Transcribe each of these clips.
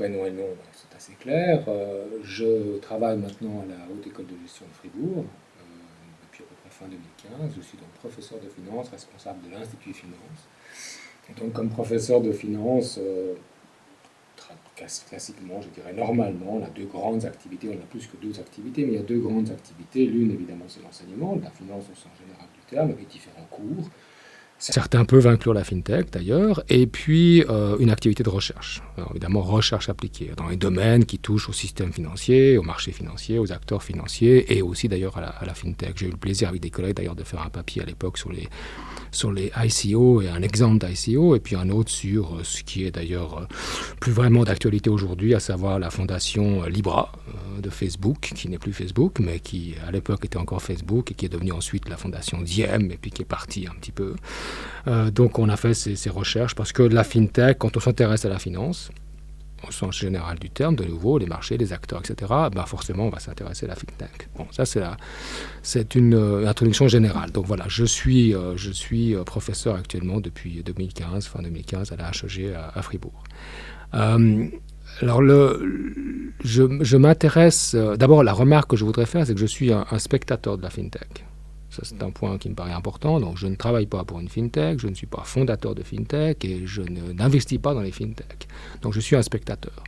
prénom et nom, c'est assez clair. Je travaille maintenant à la Haute École de Gestion de Fribourg depuis à peu près fin 2015. Je suis donc professeur de finance, responsable de l'Institut Finance. Et donc comme professeur de finance, classiquement, je dirais normalement, on a deux grandes activités. On a plus que deux activités, mais il y a deux grandes activités. L'une, évidemment, c'est l'enseignement, la finance au sens général du terme, avec différents cours. Certains peuvent inclure la FinTech d'ailleurs, et puis une activité de recherche. Alors, évidemment, recherche appliquée dans les domaines qui touchent au système financier, au marché financier, aux acteurs financiers, et aussi d'ailleurs à la FinTech. J'ai eu le plaisir avec des collègues d'ailleurs de faire un papier à l'époque sur les ICO et un exemple d'ICO, et puis un autre sur ce qui est d'ailleurs plus vraiment d'actualité aujourd'hui, à savoir la fondation Libra de Facebook, qui n'est plus Facebook, mais qui à l'époque était encore Facebook, et qui est devenue ensuite la fondation Diem, et puis qui est partie un petit peu. Donc on a fait ces recherches, parce que la FinTech, quand on s'intéresse à la finance, au sens général du terme, de nouveau, les marchés, les acteurs, etc., ben forcément, on va s'intéresser à la FinTech. Bon, ça, c'est une introduction générale. Donc voilà, je suis professeur actuellement depuis 2015, fin 2015, à la HEG à Fribourg. Alors, je m'intéresse... d'abord, la remarque que je voudrais faire, c'est que je suis un spectateur de la FinTech. Ça, c'est un point qui me paraît important. Donc, je ne travaille pas pour une FinTech, je ne suis pas fondateur de FinTech et je n'investis pas dans les FinTech. Donc, je suis un spectateur.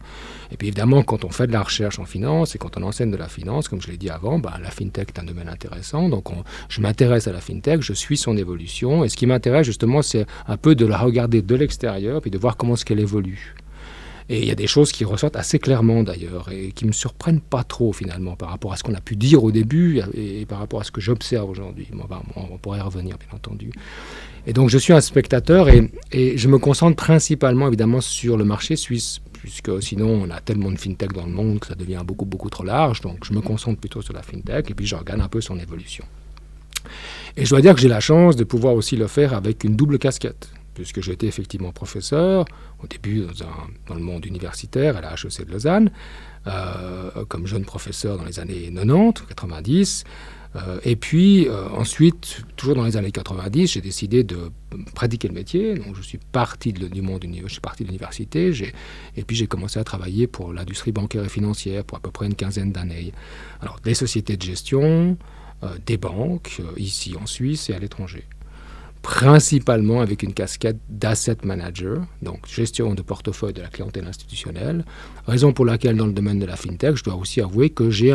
Et puis, évidemment, quand on fait de la recherche en finance et quand on enseigne de la finance, comme je l'ai dit avant, la FinTech est un domaine intéressant. Donc, je m'intéresse à la FinTech, je suis son évolution. Et ce qui m'intéresse, justement, c'est un peu de la regarder de l'extérieur puis de voir comment est-ce qu'elle évolue. Et il y a des choses qui ressortent assez clairement d'ailleurs et qui ne me surprennent pas trop finalement par rapport à ce qu'on a pu dire au début et par rapport à ce que j'observe aujourd'hui. On pourrait y revenir bien entendu. Et donc je suis un spectateur et je me concentre principalement évidemment sur le marché suisse, puisque sinon on a tellement de FinTech dans le monde que ça devient beaucoup, beaucoup trop large. Donc je me concentre plutôt sur la FinTech et puis je regarde un peu son évolution. Et je dois dire que j'ai la chance de pouvoir aussi le faire avec une double casquette, puisque j'ai été effectivement professeur, au début dans le monde universitaire, à la HEC de Lausanne, comme jeune professeur dans les années 90, 90. Et puis ensuite, toujours dans les années 90, j'ai décidé de pratiquer le métier. Donc je suis parti du monde, je suis parti de l'université, et puis j'ai commencé à travailler pour l'industrie bancaire et financière pour à peu près une quinzaine d'années. Alors des sociétés de gestion, des banques, ici en Suisse et à l'étranger. Principalement avec une casquette d'asset manager, donc gestion de portefeuille de la clientèle institutionnelle, raison pour laquelle dans le domaine de la FinTech, je dois aussi avouer que j'ai j'ai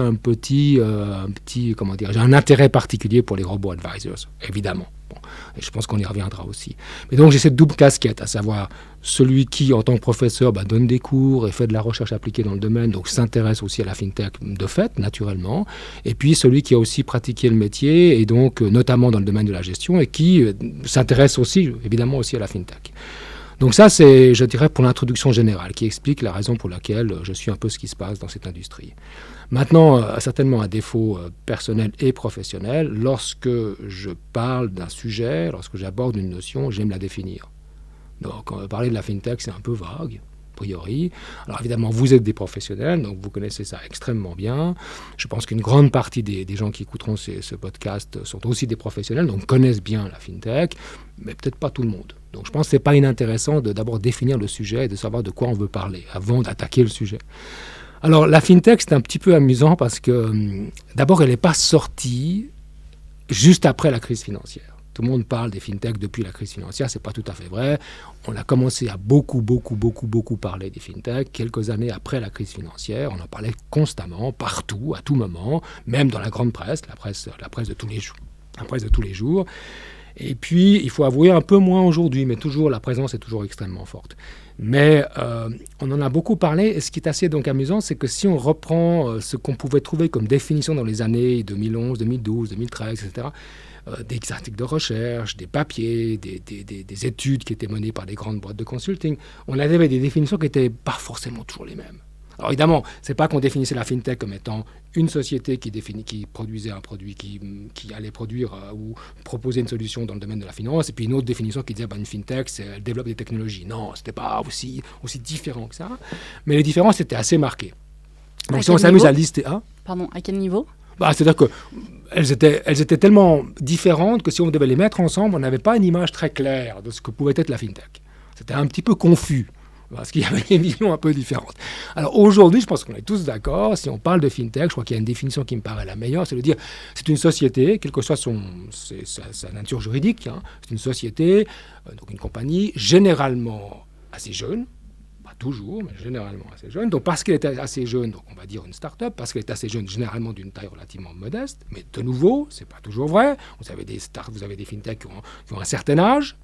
un intérêt particulier pour les robots advisors, évidemment. Bon, et je pense qu'on y reviendra aussi. Mais donc j'ai cette double casquette, à savoir celui qui, en tant que professeur, donne des cours et fait de la recherche appliquée dans le domaine, donc s'intéresse aussi à la FinTech de fait, naturellement, et puis celui qui a aussi pratiqué le métier, et donc notamment dans le domaine de la gestion, et qui s'intéresse aussi, évidemment, aussi à la FinTech. Donc ça, c'est, je dirais, pour l'introduction générale, qui explique la raison pour laquelle je suis un peu ce qui se passe dans cette industrie. Maintenant, certainement à défaut personnel et professionnel, lorsque je parle d'un sujet, lorsque j'aborde une notion, j'aime la définir. Donc, parler de la FinTech, c'est un peu vague, a priori. Alors, évidemment, vous êtes des professionnels, donc vous connaissez ça extrêmement bien. Je pense qu'une grande partie des gens qui écouteront ce podcast sont aussi des professionnels, donc connaissent bien la FinTech, mais peut-être pas tout le monde. Donc, je pense que ce n'est pas inintéressant de d'abord définir le sujet et de savoir de quoi on veut parler avant d'attaquer le sujet. Alors, la FinTech, c'est un petit peu amusant parce que, d'abord, elle n'est pas sortie juste après la crise financière. Tout le monde parle des FinTech depuis la crise financière, ce n'est pas tout à fait vrai. On a commencé à beaucoup parler des FinTech quelques années après la crise financière. On en parlait constamment, partout, à tout moment, même dans la grande presse, la presse de tous les jours. Et puis, il faut avouer un peu moins aujourd'hui, mais toujours, la présence est toujours extrêmement forte. Mais on en a beaucoup parlé, et ce qui est assez donc amusant, c'est que si on reprend ce qu'on pouvait trouver comme définition dans les années 2011, 2012, 2013, etc., des articles de recherche, des papiers, des études qui étaient menées par des grandes boîtes de consulting, on avait des définitions qui n'étaient pas forcément toujours les mêmes. Alors évidemment, ce n'est pas qu'on définissait la FinTech comme étant une société qui produisait un produit, qui allait produire ou proposer une solution dans le domaine de la finance, et puis une autre définition qui disait une FinTech, elle développe des technologies. Non, ce n'était pas aussi différent que ça, mais les différences étaient assez marquées. Donc si on s'amuse à lister... Pardon, à quel niveau ? C'est-à-dire qu'elles étaient tellement différentes que si on devait les mettre ensemble, on n'avait pas une image très claire de ce que pouvait être la FinTech. C'était un petit peu confus. parce qu'il y avait des visions un peu différentes. Alors aujourd'hui, je pense qu'on est tous d'accord, si on parle de fintech, je crois qu'il y a une définition qui me paraît la meilleure, c'est de dire c'est une société, quelle que soit sa nature juridique, hein, c'est une société, donc une compagnie généralement assez jeune, pas toujours, mais généralement assez jeune. Donc parce qu'elle est assez jeune, donc on va dire une start-up, parce qu'elle est assez jeune, généralement d'une taille relativement modeste, mais de nouveau, c'est pas toujours vrai. Vous avez des fintechs qui ont un certain âge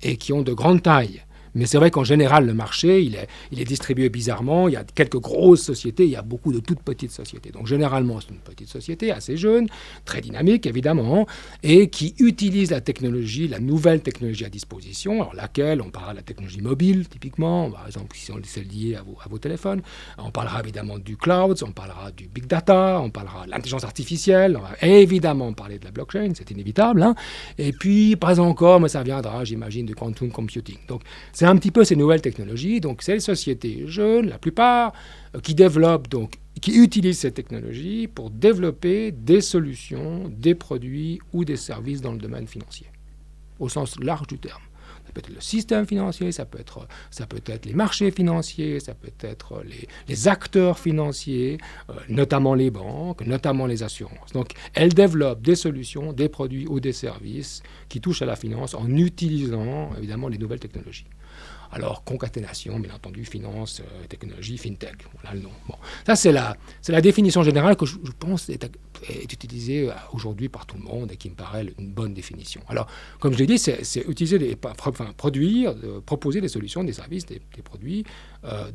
et qui ont de grandes tailles. Mais c'est vrai qu'en général, le marché, il est distribué bizarrement. Il y a quelques grosses sociétés, il y a beaucoup de toutes petites sociétés. Donc généralement, c'est une petite société assez jeune, très dynamique évidemment, et qui utilise la technologie, la nouvelle technologie à disposition. Alors laquelle? On parlera de la technologie mobile, typiquement, par exemple, si c'est lié à vos téléphones. On parlera évidemment du cloud, on parlera du big data, on parlera de l'intelligence artificielle, on va évidemment parler de la blockchain, c'est inévitable. Hein. Et puis, pas encore, mais ça viendra, j'imagine, du quantum computing. Donc, c'est un petit peu ces nouvelles technologies. Donc, c'est les sociétés jeunes, la plupart, qui développent, donc, qui utilisent ces technologies pour développer des solutions, des produits ou des services dans le domaine financier, au sens large du terme. Ça peut être le système financier, ça peut être les marchés financiers, ça peut être les acteurs financiers, notamment les banques, notamment les assurances. Donc, elles développent des solutions, des produits ou des services qui touchent à la finance en utilisant, évidemment, les nouvelles technologies. Alors, concaténation, bien entendu, finance, technologie, fintech, voilà le nom. Bon. Ça, c'est la définition générale que je pense est utilisée aujourd'hui par tout le monde et qui me paraît une bonne définition. Alors, comme je l'ai dit, c'est utiliser produire, proposer des solutions, des services, des produits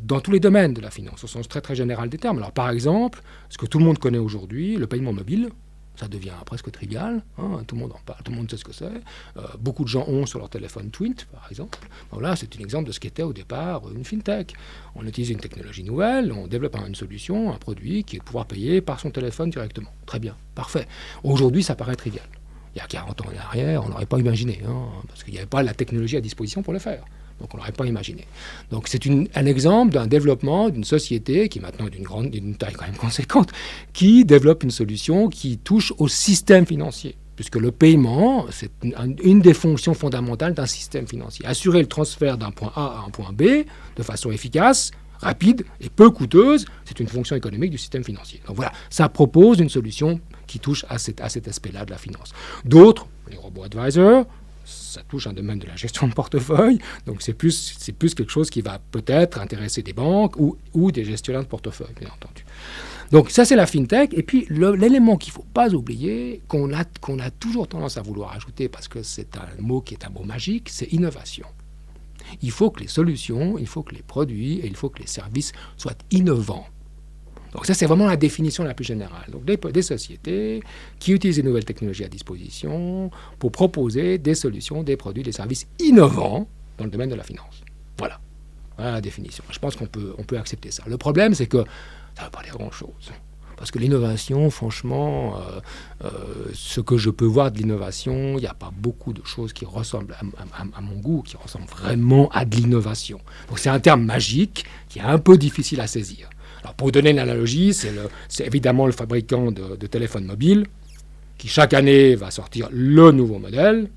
dans tous les domaines de la finance, au sens très très général des termes. Alors, par exemple, ce que tout le monde connaît aujourd'hui, le paiement mobile. Ça devient presque trivial, hein, tout le monde en parle, tout le monde sait ce que c'est. Beaucoup de gens ont sur leur téléphone Twint, par exemple. Voilà, c'est un exemple de ce qu'était au départ une fintech. On utilise une technologie nouvelle, on développe une solution, un produit qui est de pouvoir payer par son téléphone directement. Très bien, parfait. Aujourd'hui, ça paraît trivial. Il y a 40 ans en arrière, on n'aurait pas imaginé, hein, parce qu'il n'y avait pas la technologie à disposition pour le faire. Donc on ne l'aurait pas imaginé. Donc c'est un exemple d'un développement d'une société qui est maintenant d'une taille quand même conséquente, qui développe une solution qui touche au système financier. Puisque le paiement, c'est une des fonctions fondamentales d'un système financier. Assurer le transfert d'un point A à un point B de façon efficace, rapide et peu coûteuse, c'est une fonction économique du système financier. Donc voilà, ça propose une solution qui touche à cet aspect-là de la finance. D'autres, les robots advisors, ça touche un domaine de la gestion de portefeuille, donc c'est plus quelque chose qui va peut-être intéresser des banques ou des gestionnaires de portefeuille, bien entendu. Donc ça, c'est la fintech. Et puis l'élément qu'il ne faut pas oublier, qu'on a toujours tendance à vouloir ajouter, parce que c'est un mot qui est un mot magique, c'est innovation. Il faut que les solutions, il faut que les produits et il faut que les services soient innovants. Donc ça, c'est vraiment la définition la plus générale. Donc des sociétés qui utilisent les nouvelles technologies à disposition pour proposer des solutions, des produits, des services innovants dans le domaine de la finance. Voilà la définition. Je pense qu'on peut accepter ça. Le problème, c'est que ça ne veut pas dire grand-chose. Parce que l'innovation, franchement, ce que je peux voir de l'innovation, il n'y a pas beaucoup de choses qui ressemblent à mon goût, qui ressemblent vraiment à de l'innovation. Donc c'est un terme magique qui est un peu difficile à saisir. Alors pour donner une analogie, c'est évidemment le fabricant de téléphones mobiles qui chaque année va sortir le nouveau modèle,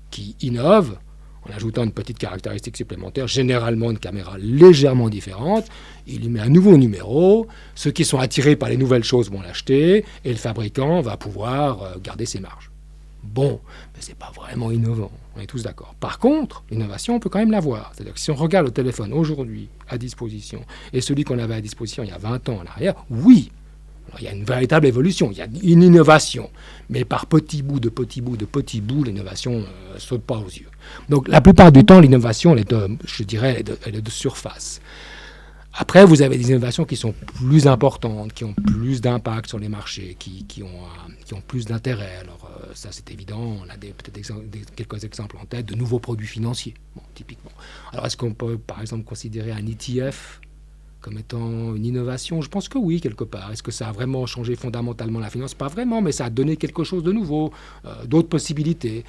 qui innove en ajoutant une petite caractéristique supplémentaire, généralement une caméra légèrement différente. Il lui met un nouveau numéro. Ceux qui sont attirés par les nouvelles choses vont l'acheter et le fabricant va pouvoir garder ses marges. Bon, mais ce n'est pas vraiment innovant, on est tous d'accord. Par contre, l'innovation, on peut quand même l'avoir. C'est-à-dire que si on regarde le téléphone aujourd'hui à disposition et celui qu'on avait à disposition il y a 20 ans en arrière, oui, alors, il y a une véritable évolution, il y a une innovation. Mais par petits bouts, l'innovation ne saute pas aux yeux. Donc la plupart du temps, l'innovation, elle est de surface. Après, vous avez des innovations qui sont plus importantes, qui ont plus d'impact sur les marchés, qui ont plus d'intérêt. Alors ça, c'est évident. On a peut-être quelques exemples en tête de nouveaux produits financiers, typiquement. Alors est-ce qu'on peut, par exemple, considérer un ETF comme étant une innovation? Je pense que oui, quelque part. Est-ce que ça a vraiment changé fondamentalement la finance? Pas vraiment, mais ça a donné quelque chose de nouveau, d'autres possibilités.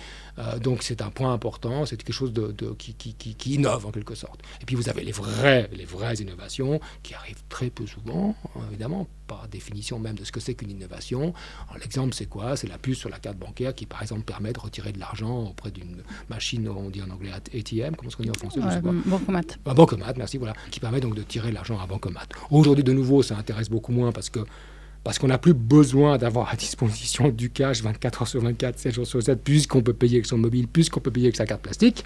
Donc c'est un point important, c'est quelque chose qui innove en quelque sorte. Et puis vous avez les vraies innovations qui arrivent très peu souvent, évidemment, par définition même de ce que c'est qu'une innovation. Alors, l'exemple, c'est quoi? C'est la puce sur la carte bancaire qui, par exemple, permet de retirer de l'argent auprès d'une machine, on dit en anglais ATM, comment est-ce qu'on dit en français? Bancomat. Bancomat, merci, voilà, qui permet donc de tirer de l'argent à bancomat. Aujourd'hui, de nouveau, ça intéresse beaucoup moins parce qu'on n'a plus besoin d'avoir à disposition du cash 24 heures sur 24, 7 jours sur 7, puisqu'on peut payer avec son mobile, puisqu'on peut payer avec sa carte plastique.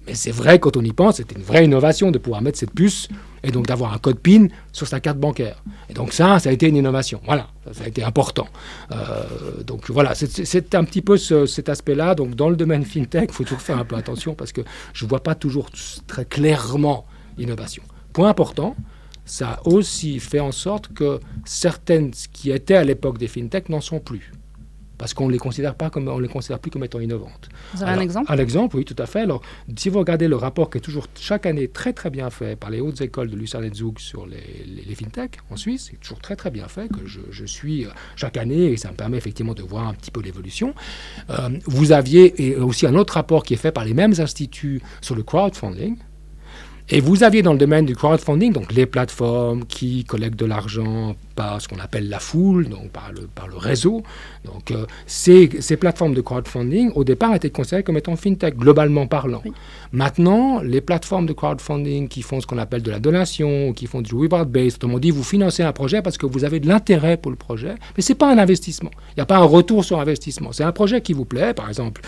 Mais c'est vrai, quand on y pense, c'était une vraie innovation de pouvoir mettre cette puce et donc d'avoir un code PIN sur sa carte bancaire. Et donc ça a été une innovation. Voilà, ça a été important. Donc voilà, c'est un petit peu cet aspect-là. Donc dans le domaine FinTech, il faut toujours faire un peu attention parce que je ne vois pas toujours très clairement l'innovation. Point important, ça a aussi fait en sorte que certaines qui étaient à l'époque des FinTech n'en sont plus. Parce qu'on ne les considère plus comme étant innovantes. Vous avez un exemple? Un exemple, oui, tout à fait. Alors, si vous regardez le rapport qui est toujours chaque année très très bien fait par les hautes écoles de Lucerne et Zug sur les FinTech en Suisse, c'est toujours très très bien fait, que je suis chaque année, et ça me permet effectivement de voir un petit peu l'évolution. Vous aviez aussi un autre rapport qui est fait par les mêmes instituts sur le crowdfunding. Et vous aviez dans le domaine du crowdfunding, donc les plateformes qui collectent de l'argent par ce qu'on appelle la foule, donc par le réseau. Donc ces plateformes de crowdfunding, au départ, étaient considérées comme étant fintech, globalement parlant. Oui. Maintenant, les plateformes de crowdfunding qui font ce qu'on appelle de la donation, qui font du reward-based, autrement dit, vous financez un projet parce que vous avez de l'intérêt pour le projet, mais ce n'est pas un investissement. Il n'y a pas un retour sur investissement. C'est un projet qui vous plaît, par exemple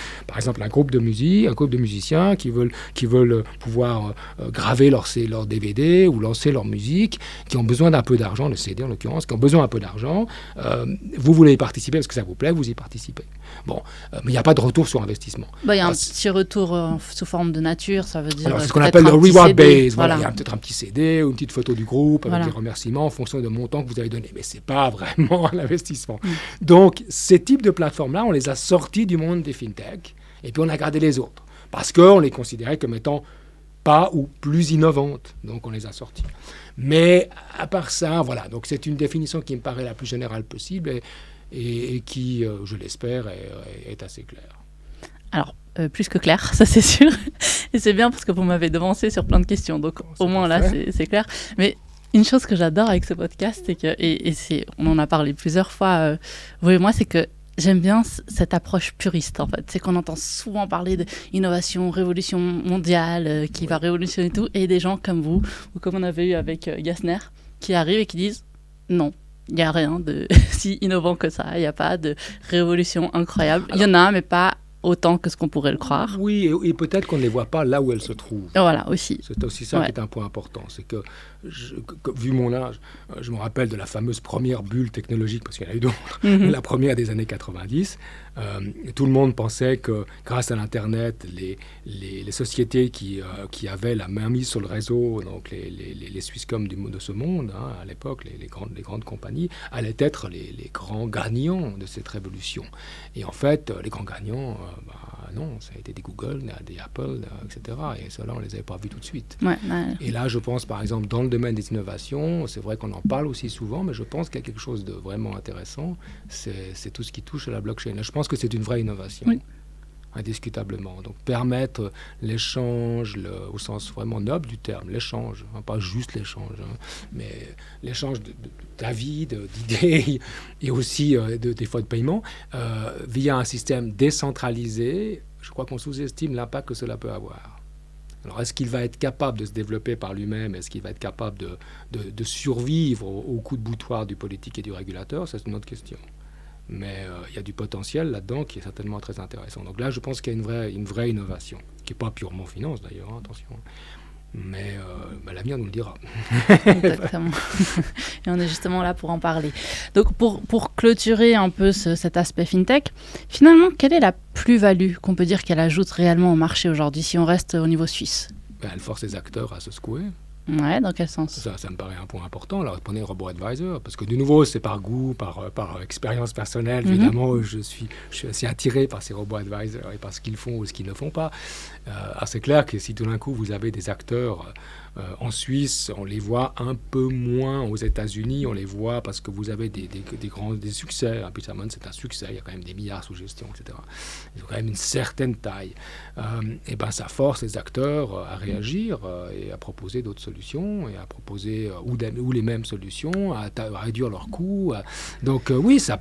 un groupe de musique, un groupe de musiciens qui veulent pouvoir graver leur DVD ou lancer leur musique, qui ont besoin d'un peu d'argent, le CD en l'occurrence, qui ont besoin d'un peu d'argent. Vous voulez y participer parce que ça vous plaît, vous y participez. Bon, mais il n'y a pas de retour sur investissement. Il y a un petit retour sous forme de nature, ça veut dire... Alors, c'est ce qu'on appelle le reward base. Voilà. Il y a peut-être un petit CD ou une petite photo du groupe avec des remerciements en fonction du montant que vous avez donné. Mais ce n'est pas vraiment un investissement. Donc, ces types de plateformes-là, on les a sortis du monde des fintech et puis on a gardé les autres parce qu'on les considérait comme étant pas ou plus innovantes. Donc, on les a sortis. Mais à part ça, voilà. Donc, c'est une définition qui me paraît la plus générale possible et qui, je l'espère, est assez claire. Alors, plus que clair, ça c'est sûr. Et c'est bien parce que vous m'avez devancé sur plein de questions. Donc, au moins là, c'est clair. Mais une chose que j'adore avec ce podcast, c'est que, on en a parlé plusieurs fois, vous et moi, c'est que j'aime bien cette approche puriste, en fait. C'est qu'on entend souvent parler d'innovation, révolution mondiale, qui va révolutionner tout. Et des gens comme vous, ou comme on avait eu avec Gassner, qui arrivent et qui disent non. Il n'y a rien de si innovant que ça. Il n'y a pas de révolution incroyable. Il y en a, mais pas autant que ce qu'on pourrait le croire. Oui, et peut-être qu'on ne les voit pas là où elles se trouvent. Voilà, aussi. C'est aussi ça qui est un point important. C'est que, vu mon âge, je me rappelle de la fameuse première bulle technologique, parce qu'il y en a eu d'autres, la première des années 90. Tout le monde pensait que, grâce à l'Internet, les sociétés qui avaient la main mise sur le réseau, donc les Swisscom de ce monde, à l'époque, les grandes compagnies, allaient être les grands gagnants de cette révolution. Et en fait, les grands gagnants... non, ça a été des Google, des Apple, etc. Et ceux-là, on ne les avait pas vus tout de suite. Et là, je pense, par exemple, dans le domaine des innovations, c'est vrai qu'on en parle aussi souvent, mais je pense qu'il y a quelque chose de vraiment intéressant, c'est tout ce qui touche à la blockchain. Et je pense que c'est une vraie innovation, indiscutablement. Donc, permettre l'échange, au sens vraiment noble du terme, l'échange, pas juste l'échange, mais l'échange d'avis, d'idées et aussi des fois de paiement via un système décentralisé. Je crois qu'on sous-estime l'impact que cela peut avoir. Alors, est-ce qu'il va être capable de se développer par lui-même? Est-ce qu'il va être capable de survivre au coup de boutoir du politique et du régulateur? Ça, c'est une autre question. Mais il y a du potentiel là-dedans qui est certainement très intéressant. Donc là, je pense qu'il y a une vraie innovation, qui n'est pas purement finance d'ailleurs, attention. Mais l'avenir nous le dira. Exactement. Et on est justement là pour en parler. Donc pour clôturer un peu cet aspect FinTech, finalement, quelle est la plus-value qu'on peut dire qu'elle ajoute réellement au marché aujourd'hui, si on reste au niveau suisse? Elle force les acteurs à se secouer. Ouais, dans quel sens? Ça me paraît un point important. Alors, prenez RoboAdvisor, parce que de nouveau, c'est par goût, par expérience personnelle. Évidemment, je suis assez attiré par ces RoboAdvisor et par ce qu'ils font ou ce qu'ils ne font pas. C'est clair que si tout d'un coup, vous avez des acteurs En Suisse, on les voit un peu moins. Aux États-Unis, on les voit parce que vous avez des succès. Peterman, c'est un succès. Il y a quand même des milliards sous gestion, etc. Ils ont quand même une certaine taille. Et ben, ça force les acteurs à réagir et à proposer d'autres solutions et à proposer ou les mêmes solutions, à réduire leurs coûts. Donc oui, ça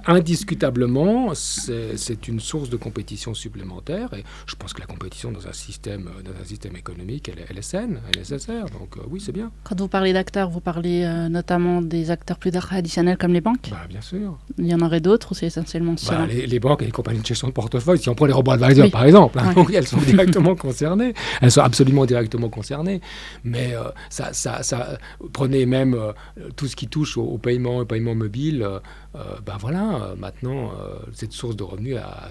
indiscutablement, c'est une source de compétition supplémentaire. Et je pense que la compétition dans un système économique, elle est saine, elle est nécessaire. Donc oui, c'est bien. Quand vous parlez d'acteurs, vous parlez notamment des acteurs plus traditionnels comme les banques? Bien sûr. Il y en aurait d'autres ou c'est essentiellement cela? Les banques et les compagnies de gestion de portefeuille, si on prend les robo-advisors par exemple, donc elles sont directement concernées. Elles sont absolument directement concernées. Mais prenez même tout ce qui touche au paiement mobile. Maintenant, cette source de revenus a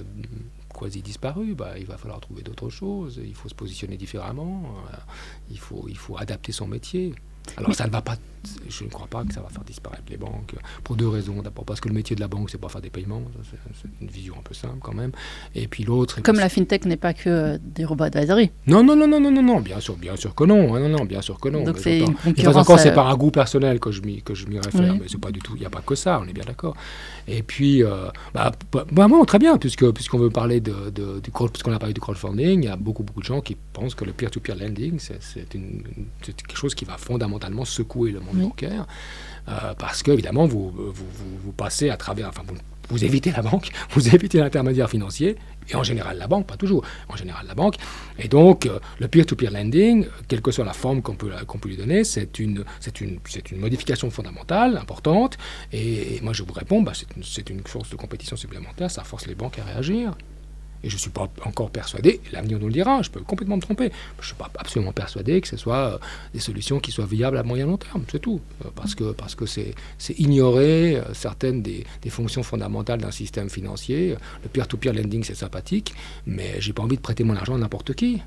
quasi disparu. Il va falloir trouver d'autres choses. Il faut se positionner différemment. Il faut adapter son métier. Alors ça ne va pas, je ne crois pas que ça va faire disparaître les banques pour deux raisons. D'abord parce que le métier de la banque, c'est pas faire des paiements, c'est une vision un peu simple quand même. Et puis l'autre, comme la fintech n'est pas que des robots advisory. Non, bien sûr que non. Non, bien sûr que non. Donc c'est une concurrence. Encore, c'est par un goût personnel que je m'y réfère, mais c'est pas du tout. Il n'y a pas que ça, on est bien d'accord. Et puis, très bien, puisqu'on veut parler puisqu'on a parlé du crowdfunding, il y a beaucoup de gens qui pensent que le peer-to-peer lending, c'est quelque chose qui va fondamentalement secouer le monde bancaire, parce qu'évidemment, vous passez à travers, vous évitez la banque, vous évitez l'intermédiaire financier, et en général la banque, pas toujours, en général la banque. Et donc, le peer-to-peer lending, quelle que soit la forme qu'on peut lui donner, c'est une modification fondamentale, importante, et moi je vous réponds, c'est une source de compétition supplémentaire, ça force les banques à réagir. Et je ne suis pas encore persuadé, l'avenir nous le dira, je peux complètement me tromper, je ne suis pas absolument persuadé que ce soit des solutions qui soient viables à moyen long terme, c'est tout. Parce que c'est ignorer certaines des fonctions fondamentales d'un système financier. Le peer-to-peer lending, c'est sympathique, mais je n'ai pas envie de prêter mon argent à n'importe qui.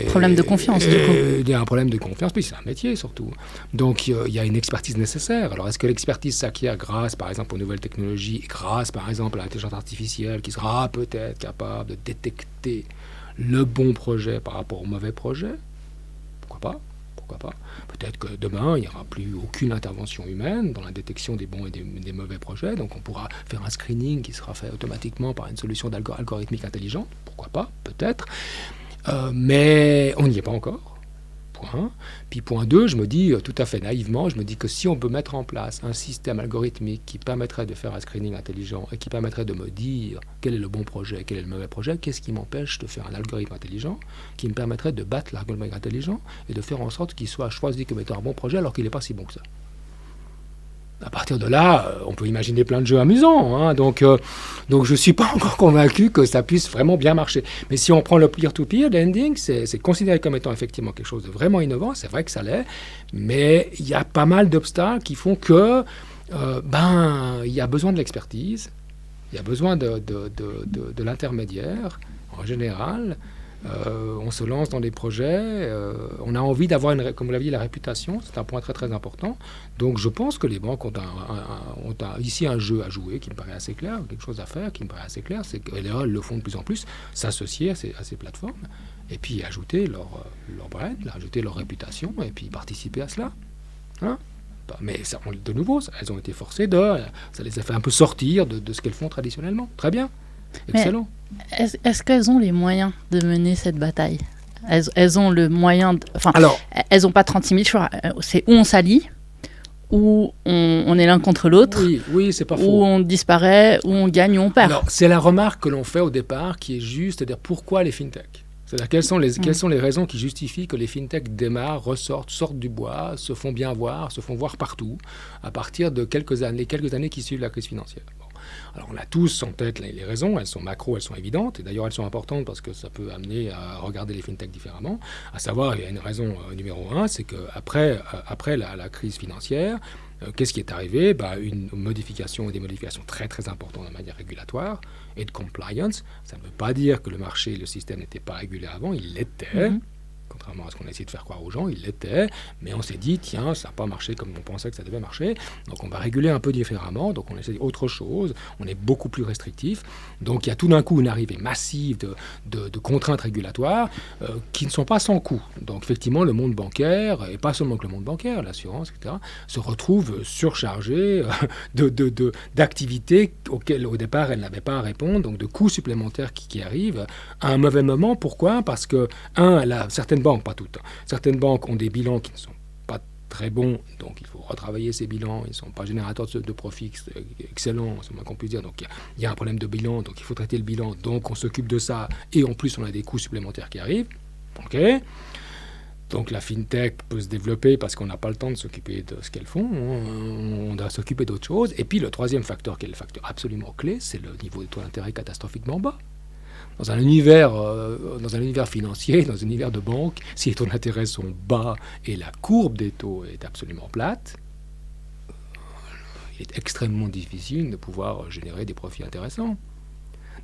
Problème de confiance, du coup. Il y a un problème de confiance, puis c'est un métier surtout. Donc il y a une expertise nécessaire. Alors est-ce que l'expertise s'acquiert grâce, par exemple, aux nouvelles technologies, et grâce, par exemple, à l'intelligence artificielle, qui sera peut-être capable de détecter le bon projet par rapport au mauvais projet? Pourquoi pas. Peut-être que demain, il n'y aura plus aucune intervention humaine dans la détection des bons et des mauvais projets. Donc on pourra faire un screening qui sera fait automatiquement par une solution algorithmique intelligente. Pourquoi pas, peut-être. Mais on n'y est pas encore. Point. Puis point 2, je me dis tout à fait naïvement, je me dis que si on peut mettre en place un système algorithmique qui permettrait de faire un screening intelligent et qui permettrait de me dire quel est le bon projet, quel est le mauvais projet, qu'est-ce qui m'empêche de faire un algorithme intelligent qui me permettrait de battre l'algorithme intelligent et de faire en sorte qu'il soit choisi comme étant un bon projet alors qu'il n'est pas si bon que ça. À partir de là, on peut imaginer plein de jeux amusants. Donc je ne suis pas encore convaincu que ça puisse vraiment bien marcher. Mais si on prend le peer-to-peer lending, c'est considéré comme étant effectivement quelque chose de vraiment innovant. C'est vrai que ça l'est. Mais il y a pas mal d'obstacles qui font que il y a besoin de l'expertise. Il y a besoin de l'intermédiaire, en général. On se lance dans des projets, on a envie d'avoir, comme vous l'aviez dit, la réputation, c'est un point très très important. Donc je pense que les banques ont ici un jeu à jouer qui me paraît assez clair, quelque chose à faire qui me paraît assez clair, c'est qu'elles le font de plus en plus, s'associer à ces plateformes, et puis ajouter leur brand, ajouter leur réputation, et puis participer à cela. Mais ça, de nouveau, elles ont été forcées ça les a fait un peu sortir de ce qu'elles font traditionnellement. Très bien. Excellent. Mais est-ce qu'elles ont les moyens de mener cette bataille? Elles ont le moyen... elles n'ont pas 36 000 choix. C'est où on s'allie, où on est l'un contre l'autre, oui, c'est pas faux. Où on disparaît, où on gagne, où on perd. Alors, c'est la remarque que l'on fait au départ qui est juste, c'est-à-dire pourquoi les fintechs? C'est-à-dire quelles sont les raisons qui justifient que les fintechs démarrent, sortent du bois, se font bien voir, se font voir partout, à partir de quelques années qui suivent la crise financière. Alors on a tous en tête les raisons, elles sont macro, elles sont évidentes, et d'ailleurs elles sont importantes parce que ça peut amener à regarder les fintechs différemment. À savoir, il y a une raison numéro 1, c'est qu'après la crise financière, qu'est-ce qui est arrivé? Des modifications très très importantes en matière régulatoire et de compliance. Ça ne veut pas dire que le marché et le système n'étaient pas régulés avant, ils l'étaient. Contrairement à ce qu'on a essayé de faire croire aux gens, il l'était, mais on s'est dit, tiens, ça n'a pas marché comme on pensait que ça devait marcher, donc on va réguler un peu différemment, donc on essaie autre chose, on est beaucoup plus restrictif, donc il y a tout d'un coup une arrivée massive de contraintes régulatoires qui ne sont pas sans coût. Donc effectivement, le monde bancaire, et pas seulement que le monde bancaire, l'assurance, etc., se retrouve surchargé d'activités auxquelles au départ elle n'avait pas à répondre, donc de coûts supplémentaires qui arrivent à un mauvais moment. Pourquoi ? Parce que, certaines banques, pas toutes, certaines banques ont des bilans qui ne sont pas très bons, donc il faut retravailler ces bilans, ils ne sont pas générateurs de profits excellents, c'est moins qu'on puisse dire, donc il y a un problème de bilan, donc il faut traiter le bilan, donc on s'occupe de ça, et en plus on a des coûts supplémentaires qui arrivent. Ok. Donc la fintech peut se développer parce qu'on n'a pas le temps de s'occuper de ce qu'elles font, on doit s'occuper d'autres choses. Et puis le troisième facteur, qui est le facteur absolument clé, c'est le niveau de taux d'intérêt catastrophiquement bas. Dans un univers financier, dans un univers de banque, si les taux d'intérêt sont bas et la courbe des taux est absolument plate, il est extrêmement difficile de pouvoir générer des profits intéressants.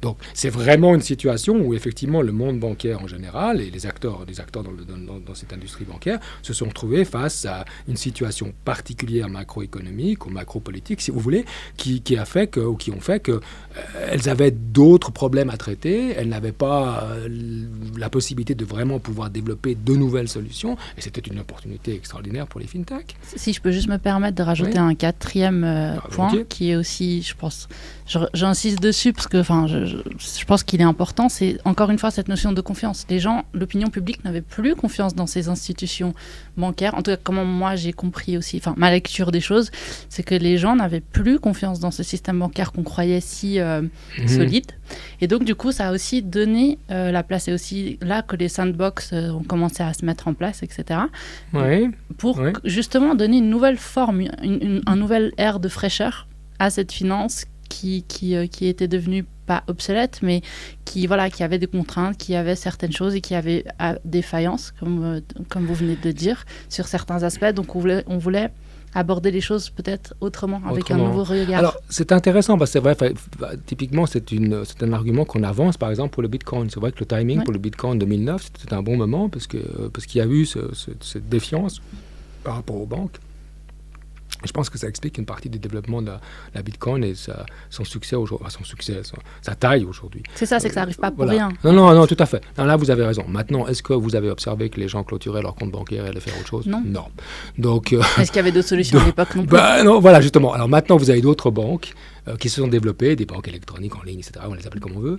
Donc c'est vraiment une situation où effectivement le monde bancaire en général et les acteurs dans cette industrie bancaire se sont retrouvés face à une situation particulière macroéconomique ou macropolitique, si vous voulez, qui ont fait qu'elles avaient d'autres problèmes à traiter, elles n'avaient pas la possibilité de vraiment pouvoir développer de nouvelles solutions, et c'était une opportunité extraordinaire pour les fintechs. Si je peux juste me permettre de rajouter un quatrième point qui est aussi, je pense, j'insiste dessus parce que je pense qu'il est important, c'est encore une fois cette notion de confiance. Les gens, l'opinion publique n'avait plus confiance dans ces institutions bancaires. En tout cas, comment moi j'ai compris aussi, ma lecture des choses, c'est que les gens n'avaient plus confiance dans ce système bancaire qu'on croyait si solide. Et donc du coup, ça a aussi donné la place. Et aussi là que les sandbox ont commencé à se mettre en place, etc. Pour justement donner une nouvelle forme, un nouvel air de fraîcheur à cette finance qui était devenue pas obsolète, mais qui avait des contraintes, qui avait certaines choses et qui avait des faillances, comme vous venez de dire, sur certains aspects. Donc on voulait aborder les choses peut-être autrement, avec un nouveau regard. Alors c'est intéressant, parce que c'est vrai, typiquement c'est un argument qu'on avance par exemple pour le Bitcoin. C'est vrai que le timing pour le Bitcoin 2009, c'était un bon moment, parce qu'il y a eu cette défiance par rapport aux banques. Je pense que ça explique une partie du développement de la Bitcoin et son succès aujourd'hui, sa taille aujourd'hui. C'est ça, c'est que ça n'arrive pas pour rien. Non, tout à fait. Non, là, vous avez raison. Maintenant, est-ce que vous avez observé que les gens clôturaient leur compte bancaire et allaient faire autre chose ? Non. Donc, est-ce qu'il y avait d'autres solutions à l'époque non plus ? Non, voilà, justement. Alors maintenant, vous avez d'autres banques qui se sont développées, des banques électroniques en ligne, etc. On les appelle comme on veut.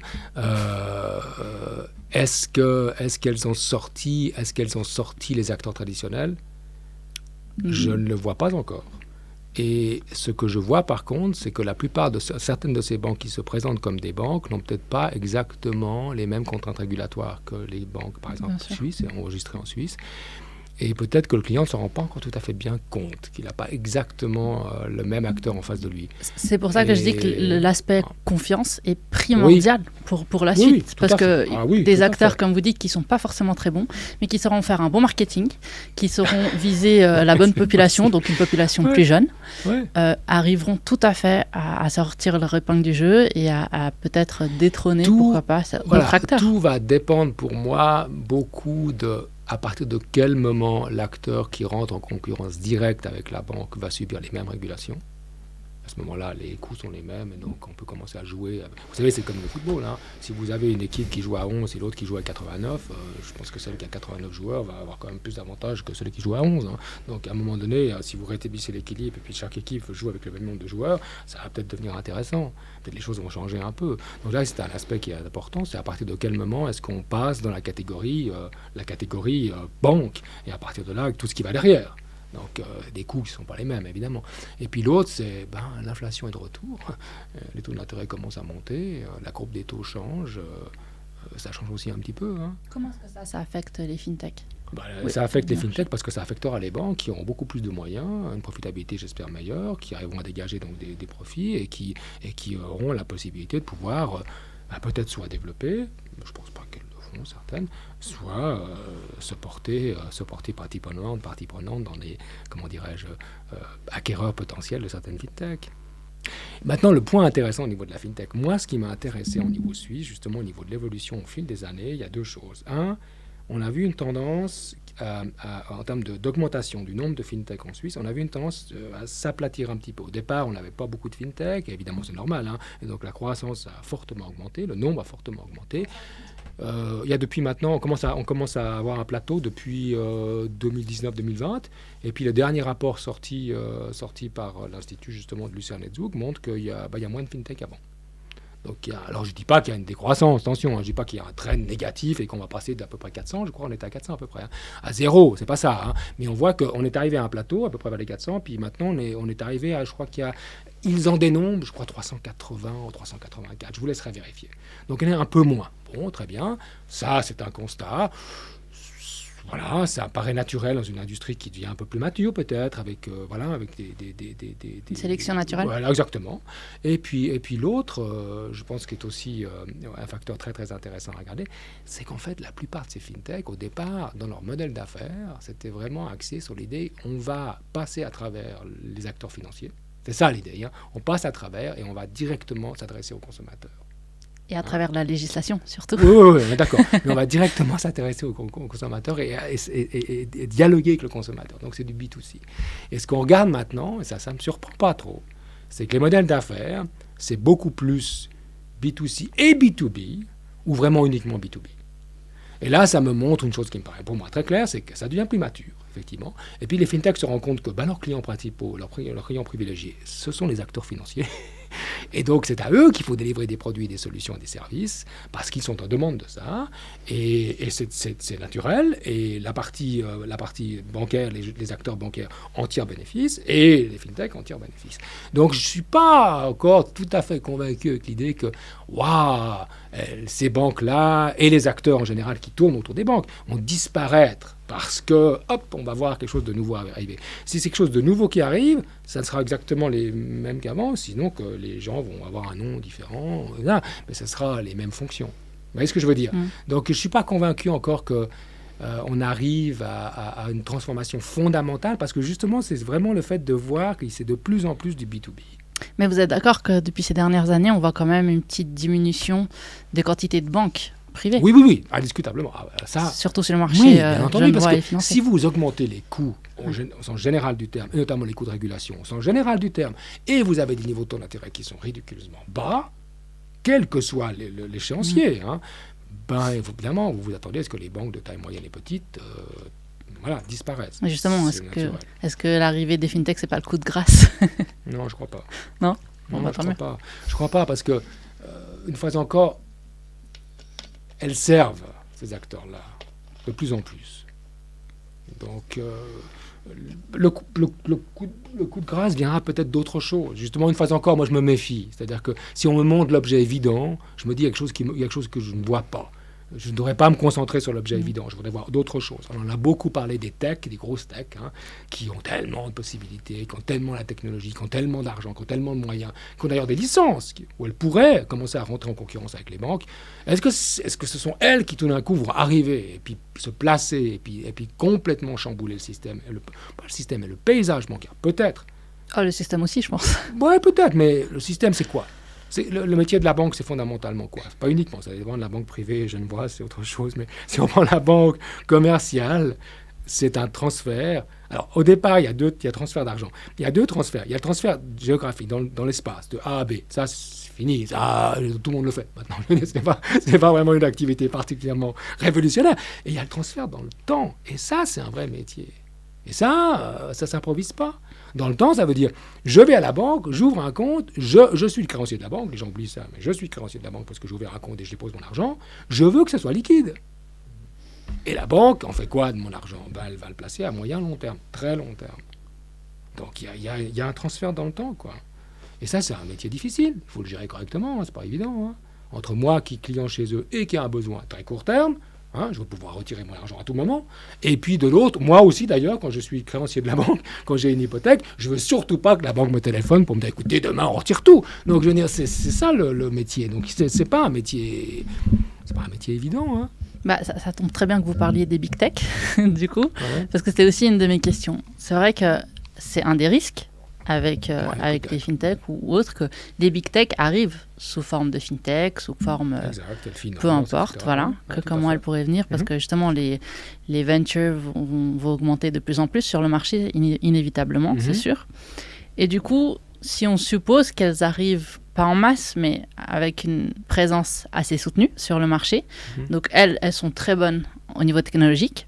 Est-ce qu'elles ont sorti les acteurs traditionnels ? Je ne le vois pas encore. Et ce que je vois par contre, c'est que la plupart certaines de ces banques qui se présentent comme des banques n'ont peut-être pas exactement les mêmes contraintes régulatoires que les banques, par exemple suisses, et enregistrées en Suisse. Et peut-être que le client ne se rend pas encore tout à fait bien compte qu'il n'a pas exactement le même acteur en face de lui. C'est pour ça que je dis que l'aspect confiance est primordial pour la suite. Parce que des acteurs, comme vous dites, qui ne sont pas forcément très bons, mais qui sauront faire un bon marketing, qui sauront viser la bonne population, donc une population plus jeune, arriveront tout à fait à sortir leur épingle du jeu et à peut-être détrôner, pourquoi pas, d'autres acteurs. Tout va dépendre pour moi beaucoup à partir de quel moment l'acteur qui rentre en concurrence directe avec la banque va subir les mêmes régulations. À ce moment-là, les coûts sont les mêmes, et donc on peut commencer à jouer. Vous savez, c'est comme le football. Si vous avez une équipe qui joue à 11 et l'autre qui joue à 89, je pense que celle qui a 89 joueurs va avoir quand même plus d'avantages que celui qui joue à 11. Donc à un moment donné, si vous rétablissez l'équilibre et puis chaque équipe joue avec le même nombre de joueurs, ça va peut-être devenir intéressant. Peut-être les choses vont changer un peu. Donc là, c'est un aspect qui est important. C'est à partir de quel moment est-ce qu'on passe dans la catégorie banque, et à partir de là, tout ce qui va derrière. Donc des coûts qui ne sont pas les mêmes, évidemment. Et puis l'autre, c'est l'inflation est de retour, les taux d'intérêt commencent à monter, la courbe des taux change, ça change aussi un petit peu. Comment est-ce que ça affecte les fintechs ? Ça affecte les fintechs parce que ça affectera les banques qui auront beaucoup plus de moyens, une profitabilité j'espère meilleure, qui arriveront à dégager donc des profits et qui auront la possibilité de pouvoir peut-être soit développer, je pense pas qu'elles le font certaines, soit se porter partie prenante dans les, acquéreurs potentiels de certaines fintechs. Maintenant, le point intéressant au niveau de la fintech, moi ce qui m'a intéressé au niveau suisse, justement au niveau de l'évolution au fil des années, il y a deux choses. on a vu une tendance en termes d'augmentation du nombre de fintech en Suisse, on a vu une tendance à s'aplatir un petit peu. Au départ, on n'avait pas beaucoup de fintech, et évidemment c'est normal, hein, et donc la croissance a fortement augmenté, le nombre a fortement augmenté. Il y a depuis maintenant, on commence à avoir un plateau depuis 2019-2020, et puis le dernier rapport sorti par l'Institut justement de Lucerne et Zug montre qu'il y a moins de fintech qu'avant. Donc, alors je ne dis pas qu'il y a une décroissance, attention, hein, je ne dis pas qu'il y a un trend négatif et qu'on va passer d'à peu près 400, je crois qu'on est à 400 à peu près, hein, à zéro, c'est pas ça, hein, mais on voit qu'on est arrivé à un plateau à peu près vers les 400, puis maintenant on est arrivé à, je crois qu'il y a, ils en dénombrent, je crois 380 ou 384, je vous laisserai vérifier. Donc on est un peu moins, bon, très bien, ça c'est un constat. Voilà, ça paraît naturel dans une industrie qui devient un peu plus mature peut-être, avec des une sélection naturelle. Voilà, exactement. Et puis l'autre, je pense qu'il est aussi un facteur très très intéressant à regarder, c'est qu'en fait la plupart de ces fintechs, au départ, dans leur modèle d'affaires, c'était vraiment axé sur l'idée on va passer à travers les acteurs financiers. C'est ça l'idée, hein. On passe à travers et on va directement s'adresser aux consommateurs. Et à travers la législation, surtout. Oui, d'accord. Mais on va directement s'intéresser aux consommateurs et dialoguer avec le consommateur. Donc, c'est du B2C. Et ce qu'on regarde maintenant, et ça ne me surprend pas trop, c'est que les modèles d'affaires, c'est beaucoup plus B2C et B2B, ou vraiment uniquement B2B. Et là, ça me montre une chose qui me paraît pour moi très claire, c'est que ça devient plus mature, effectivement. Et puis, les fintechs se rendent compte que leurs clients principaux, leurs clients privilégiés, ce sont les acteurs financiers. Et donc, c'est à eux qu'il faut délivrer des produits, des solutions et des services, parce qu'ils sont en demande de ça. Et c'est naturel. Et la partie bancaire, les acteurs bancaires en tirent bénéfice, et les fintechs en tirent bénéfice. Donc, je ne suis pas encore tout à fait convaincu avec l'idée que, waouh, ces banques-là, et les acteurs en général qui tournent autour des banques, vont disparaître. Parce que, hop, on va voir quelque chose de nouveau arriver. Si c'est quelque chose de nouveau qui arrive, ça sera exactement les mêmes qu'avant, sinon que les gens vont avoir un nom différent, mais ça sera les mêmes fonctions. Vous voyez ce que je veux dire ? Donc, je ne suis pas convaincu encore qu'on arrive à une transformation fondamentale, parce que justement, c'est vraiment le fait de voir que c'est de plus en plus du B2B. Mais vous êtes d'accord que depuis ces dernières années, on voit quand même une petite diminution des quantités de banques privées. Oui, indiscutablement. Ça, surtout sur le marché parce que si vous augmentez les coûts au sens général du terme, et notamment les coûts de régulation au sens général du terme, et vous avez des niveaux de taux d'intérêt qui sont ridiculeusement bas, quel que soit l'échéancier, évidemment, vous vous attendez à ce que les banques de taille moyenne et petite disparaissent. Mais justement, est-ce que l'arrivée des fintechs, c'est pas le coup de grâce ? Non, je crois pas. Non, je crois pas, parce que, une fois encore, elles servent, ces acteurs-là, de plus en plus. Donc, le coup de grâce viendra peut-être d'autre chose. Justement, une fois encore, moi, je me méfie. C'est-à-dire que si on me montre l'objet évident, je me dis il y a quelque chose que je ne vois pas. Je ne devrais pas me concentrer sur l'objet évident. Je voudrais voir d'autres choses. On en a beaucoup parlé des techs, des grosses techs, qui ont tellement de possibilités, qui ont tellement la technologie, qui ont tellement d'argent, qui ont tellement de moyens, qui ont d'ailleurs des licences, où elles pourraient commencer à rentrer en concurrence avec les banques. Est-ce que ce sont elles qui, tout d'un coup, vont arriver et puis se placer et puis complètement chambouler le système, pas le système, mais le paysage bancaire? Peut-être. Le système aussi, je pense. Ouais, peut-être, mais le système, c'est quoi? Le métier de la banque, c'est fondamentalement quoi? Pas uniquement, ça dépend de la banque privée, Genevois, c'est autre chose, mais si on prend la banque commerciale, c'est un transfert. Alors, au départ, il y a transfert d'argent. Il y a deux transferts. Il y a le transfert géographique dans l'espace, de A à B. Ça, c'est fini. Ça, tout le monde le fait maintenant. Ce n'est pas vraiment une activité particulièrement révolutionnaire. Et il y a le transfert dans le temps. Et ça, c'est un vrai métier. Et ça ne s'improvise pas. Dans le temps, ça veut dire, je vais à la banque, j'ouvre un compte, je suis le créancier de la banque, les gens oublient ça, mais je suis le créancier de la banque parce que j'ai ouvert un compte et je dépose mon argent, je veux que ça soit liquide. Et la banque en fait quoi de mon argent? Elle va le placer à moyen long terme, très long terme. Donc il y a un transfert dans le temps, quoi. Et ça, c'est un métier difficile, il faut le gérer correctement, c'est pas évident. Entre moi qui est client chez eux et qui a un besoin à très court terme, je veux pouvoir retirer mon argent à tout moment. Et puis de l'autre, moi aussi d'ailleurs, quand je suis créancier de la banque, quand j'ai une hypothèque, je veux surtout pas que la banque me téléphone pour me dire écoutez, demain on retire tout. Donc je veux dire, c'est ça le métier. Donc c'est pas un métier évident. Ça tombe très bien que vous parliez des big tech, du coup, parce que c'était aussi une de mes questions. C'est vrai que c'est un des risques avec les fintech ou autres, que des big tech arrivent sous forme de fintech, sous forme peu importe, etc. voilà, Ouais, comment elles pourraient venir, parce que justement les ventures vont augmenter de plus en plus sur le marché, inévitablement, c'est sûr. Et du coup, si on suppose qu'elles arrivent pas en masse, mais avec une présence assez soutenue sur le marché, donc elles sont très bonnes au niveau technologique.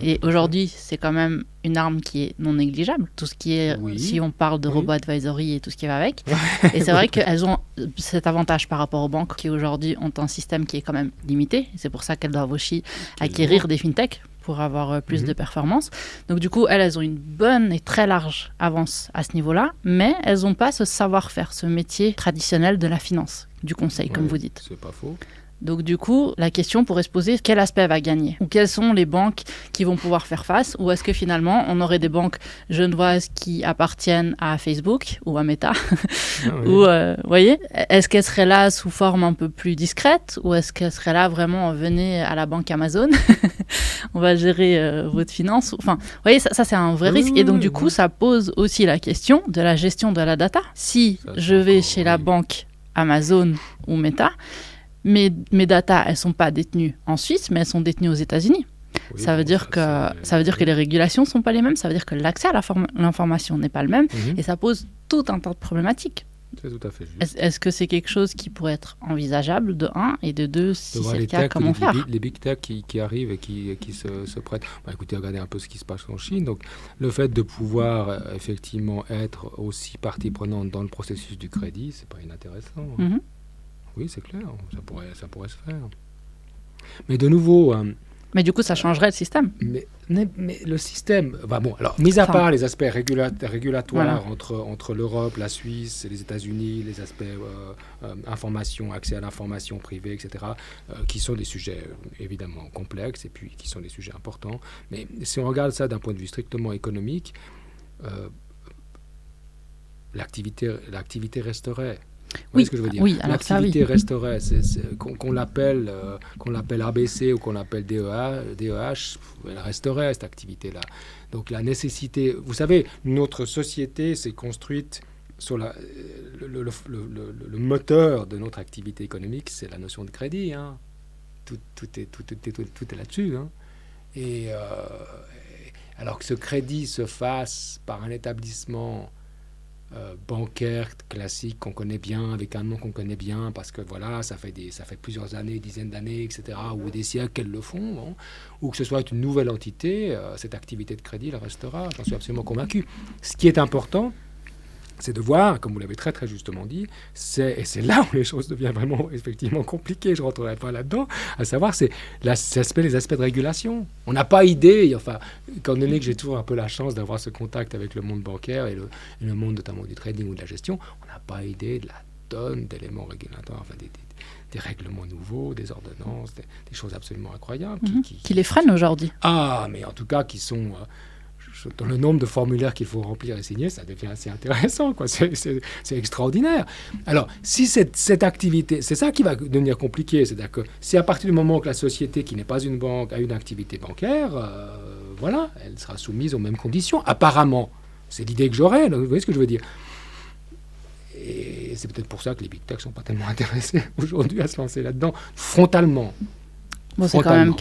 Et aujourd'hui, c'est quand même une arme qui est non négligeable. Tout ce qui est, si on parle de robot advisory et tout ce qui va avec. Et c'est vrai qu'elles ont cet avantage par rapport aux banques qui aujourd'hui ont un système qui est quand même limité. C'est pour ça qu'elles doivent aussi acquérir des fintechs pour avoir plus de performance. Donc du coup, elles ont une bonne et très large avance à ce niveau-là, mais elles n'ont pas ce savoir-faire, ce métier traditionnel de la finance, du conseil, comme vous dites. C'est pas faux. Donc du coup, la question pourrait se poser, quel aspect va gagner? Ou quelles sont les banques qui vont pouvoir faire face? Ou est-ce que finalement, on aurait des banques genevoises qui appartiennent à Facebook ou à Meta? Ou, voyez, est-ce qu'elles seraient là sous forme un peu plus discrète? Ou est-ce qu'elles seraient là vraiment, venez à la banque Amazon, on va gérer votre finance? Enfin, vous voyez, ça c'est un vrai risque. Et donc du coup, ça pose aussi la question de la gestion de la data. Si je vais chez la banque Amazon ou Meta, mes data, elles ne sont pas détenues en Suisse, mais elles sont détenues aux États-Unis. Ça veut dire que les régulations ne sont pas les mêmes, ça veut dire que l'accès à l'information n'est pas le même, et ça pose tout un tas de problématiques. C'est tout à fait juste. Est-ce que c'est quelque chose qui pourrait être envisageable, de 1, et de 2, si c'est le cas, comment faire? Les big tech qui arrivent et qui se prêtent. Écoutez, regardez un peu ce qui se passe en Chine. Donc, le fait de pouvoir effectivement être aussi partie prenante dans le processus du crédit, c'est pas inintéressant. Oui, c'est clair, ça pourrait se faire. Mais de nouveau... mais du coup, ça changerait le système. Mais le système... alors, mis à part les aspects régulatoires entre l'Europe, la Suisse et les États-Unis, les aspects information, accès à l'information privée, etc., qui sont des sujets évidemment complexes et puis qui sont des sujets importants. Mais si on regarde ça d'un point de vue strictement économique, l'activité resterait. Vous voyez ce que je veux dire? L'activité resterait, qu'on l'appelle ABC ou qu'on l'appelle DEH, elle resterait cette activité-là. Donc la nécessité, vous savez, notre société s'est construite sur le moteur de notre activité économique, c'est la notion de crédit. Hein. Tout est là-dessus. Hein. Et alors que ce crédit se fasse par un établissement bancaire classique qu'on connaît bien, avec un nom qu'on connaît bien, parce que voilà, ça fait plusieurs années, dizaines d'années, etc., ou des siècles qu'elles le font, ou que ce soit une nouvelle entité, cette activité de crédit, elle restera, j'en suis absolument convaincu. Ce qui est important, c'est de voir, comme vous l'avez très très justement dit, et c'est là où les choses deviennent vraiment effectivement compliquées, je ne rentrerai pas là-dedans, à savoir c'est les aspects de régulation. On n'a pas idée, enfin, étant donné que j'ai toujours un peu la chance d'avoir ce contact avec le monde bancaire et le monde notamment du trading ou de la gestion, on n'a pas idée de la tonne d'éléments régulateurs, enfin des règlements nouveaux, des ordonnances, des choses absolument incroyables. Qui les freinent aujourd'hui. Ah, mais en tout cas qui sont... dans le nombre de formulaires qu'il faut remplir et signer, ça devient assez intéressant, quoi. C'est extraordinaire. Alors, si cette activité, c'est ça qui va devenir compliqué, c'est-à-dire que si à partir du moment que la société qui n'est pas une banque a une activité bancaire, voilà, elle sera soumise aux mêmes conditions, apparemment. C'est l'idée que j'aurais, vous voyez ce que je veux dire. Et c'est peut-être pour ça que les big tech ne sont pas tellement intéressés aujourd'hui à se lancer là-dedans, frontalement. Bon, c'est quand même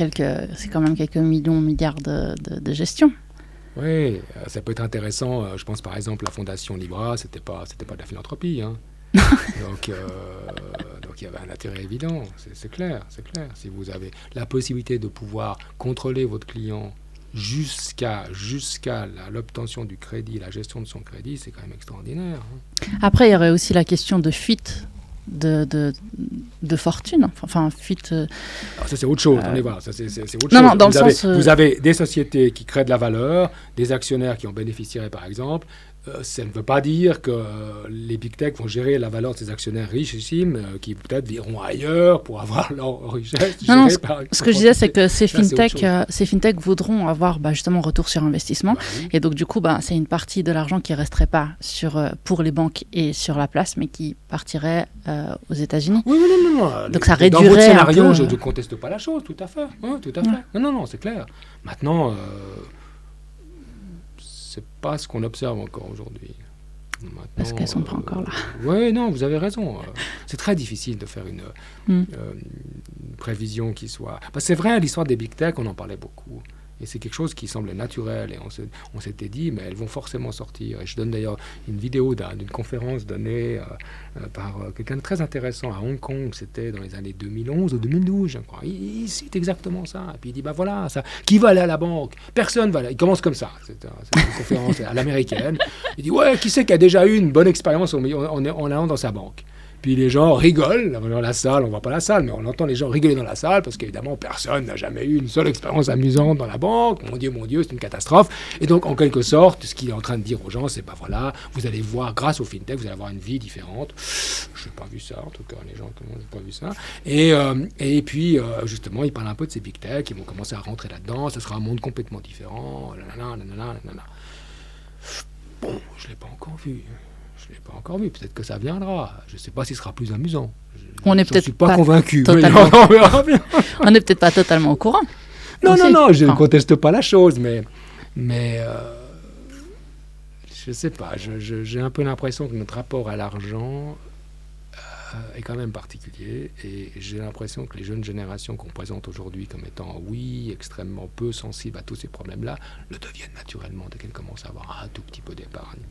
quelques milliards de gestion. Oui, ça peut être intéressant. Je pense par exemple la Fondation Libra, c'était pas de la philanthropie. Hein. donc il y avait un intérêt évident, c'est clair. Si vous avez la possibilité de pouvoir contrôler votre client jusqu'à l'obtention du crédit, la gestion de son crédit, c'est quand même extraordinaire. Hein. Après, il y aurait aussi la question de fuite de fortune, enfin fuite. Alors ça c'est autre chose. On est voir, ça c'est autre chose. Non, dans le sens. Vous avez des sociétés qui créent de la valeur, des actionnaires qui en bénéficieraient par exemple. Ça ne veut pas dire que les big tech vont gérer la valeur de ces actionnaires richissimes qui peut-être iront ailleurs pour avoir leur richesse. Non, ce que je disais, c'est que ces fintech voudront avoir justement retour sur investissement. Oui. Et donc, du coup, c'est une partie de l'argent qui ne resterait pas pour les banques et sur la place, mais qui partirait aux États-Unis. Oui, non. Donc, ça réduirait. Dans votre scénario, je ne conteste pas la chose, tout à fait. Oui, tout à fait. Non, c'est clair. Maintenant. C'est pas ce qu'on observe encore aujourd'hui. Parce qu'elles ne sont pas encore là. Oui, non, vous avez raison. C'est très difficile de faire une prévision qui soit... Parce que c'est vrai, l'histoire des big tech, on en parlait beaucoup. Et c'est quelque chose qui semblait naturel. Et on s'était dit, mais elles vont forcément sortir. Et je donne d'ailleurs une vidéo d'une conférence donnée par quelqu'un de très intéressant à Hong Kong. C'était dans les années 2011 ou 2012, je crois. Il cite exactement ça. Et puis il dit, bah voilà, ça, qui va aller à la banque? Personne va aller. Il commence comme ça. C'est une conférence à l'américaine. Il dit, ouais, qui c'est qui a déjà eu une bonne expérience en allant dans sa banque? Puis les gens rigolent dans la salle, on ne voit pas la salle, mais on entend les gens rigoler dans la salle parce qu'évidemment, personne n'a jamais eu une seule expérience amusante dans la banque. Mon Dieu, c'est une catastrophe. Et donc, en quelque sorte, ce qu'il est en train de dire aux gens, c'est, bah voilà, vous allez voir, grâce au FinTech, vous allez avoir une vie différente. Je n'ai pas vu ça, en tout cas, les gens, tout le monde n'a pas vu ça. Et puis, justement, il parle un peu de ces big tech, ils vont commencer à rentrer là-dedans, ça sera un monde complètement différent. Bon, je ne l'ai pas encore vu. Je ne l'ai pas encore vu, peut-être que ça viendra. Je ne sais pas si ce sera plus amusant. On n'est peut-être suis pas convaincu. Totalement... on n'est peut-être pas totalement au courant. Non, je ne conteste pas la chose, mais je ne sais pas. J'ai un peu l'impression que notre rapport à l'argent est quand même particulier. Et j'ai l'impression que les jeunes générations qu'on présente aujourd'hui comme étant, oui, extrêmement peu sensibles à tous ces problèmes-là, le deviennent naturellement dès qu'elles commencent à avoir un tout petit peu d'épargne.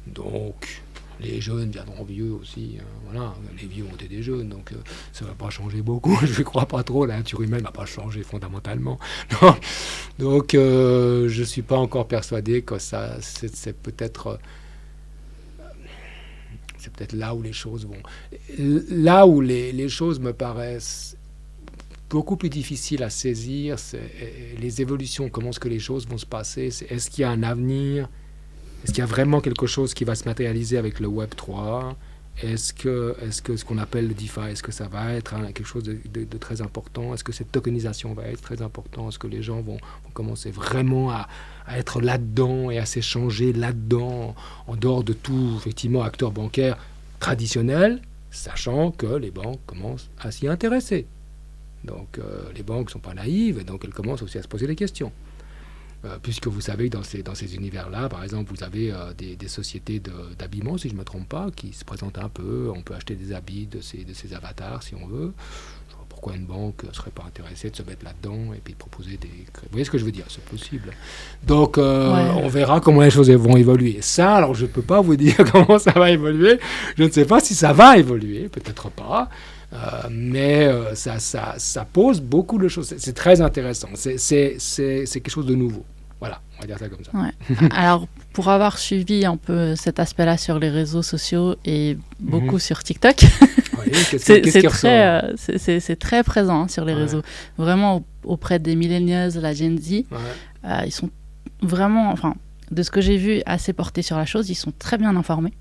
Donc, les jeunes viendront vieux aussi. Voilà, les vieux ont été des jeunes, donc ça ne va pas changer beaucoup. Je ne crois pas trop. La nature humaine ne va pas changer fondamentalement. Non. Donc, je ne suis pas encore persuadé que ça, c'est peut-être... c'est peut-être là où les choses vont. Là où les choses me paraissent beaucoup plus difficiles à saisir, c'est les évolutions, comment est-ce que les choses vont se passer, est-ce qu'il y a un avenir, est-ce qu'il y a vraiment quelque chose qui va se matérialiser avec le Web 3, est-ce que ce qu'on appelle le DeFi, est-ce que ça va être quelque chose de très important, est-ce que cette tokenisation va être très importante, est-ce que les gens vont commencer vraiment à être là-dedans et à s'échanger là-dedans, en dehors de tout, effectivement, acteur bancaire traditionnel, sachant que les banques commencent à s'y intéresser. Donc, les banques ne sont pas naïves, et donc elles commencent aussi à se poser des questions. Puisque vous savez que dans ces univers-là, par exemple, vous avez des sociétés d'habillement, si je ne me trompe pas, qui se présentent un peu. On peut acheter des habits de ces avatars, si on veut. Je vois pourquoi une banque ne serait pas intéressée de se mettre là-dedans et puis de proposer des... Vous voyez ce que je veux dire? C'est possible. Donc, on verra comment les choses vont évoluer. Ça, alors, je ne peux pas vous dire comment ça va évoluer. Je ne sais pas si ça va évoluer, peut-être pas. Mais ça pose beaucoup de choses. C'est très intéressant. C'est quelque chose de nouveau. Voilà, on va dire ça comme ça. Ouais. Alors, pour avoir suivi un peu cet aspect-là sur les réseaux sociaux et beaucoup sur TikTok, oui, c'est très présent sur les réseaux. Vraiment auprès des millennials, la Gen Z, ils sont vraiment, enfin, de ce que j'ai vu, assez portés sur la chose. Ils sont très bien informés.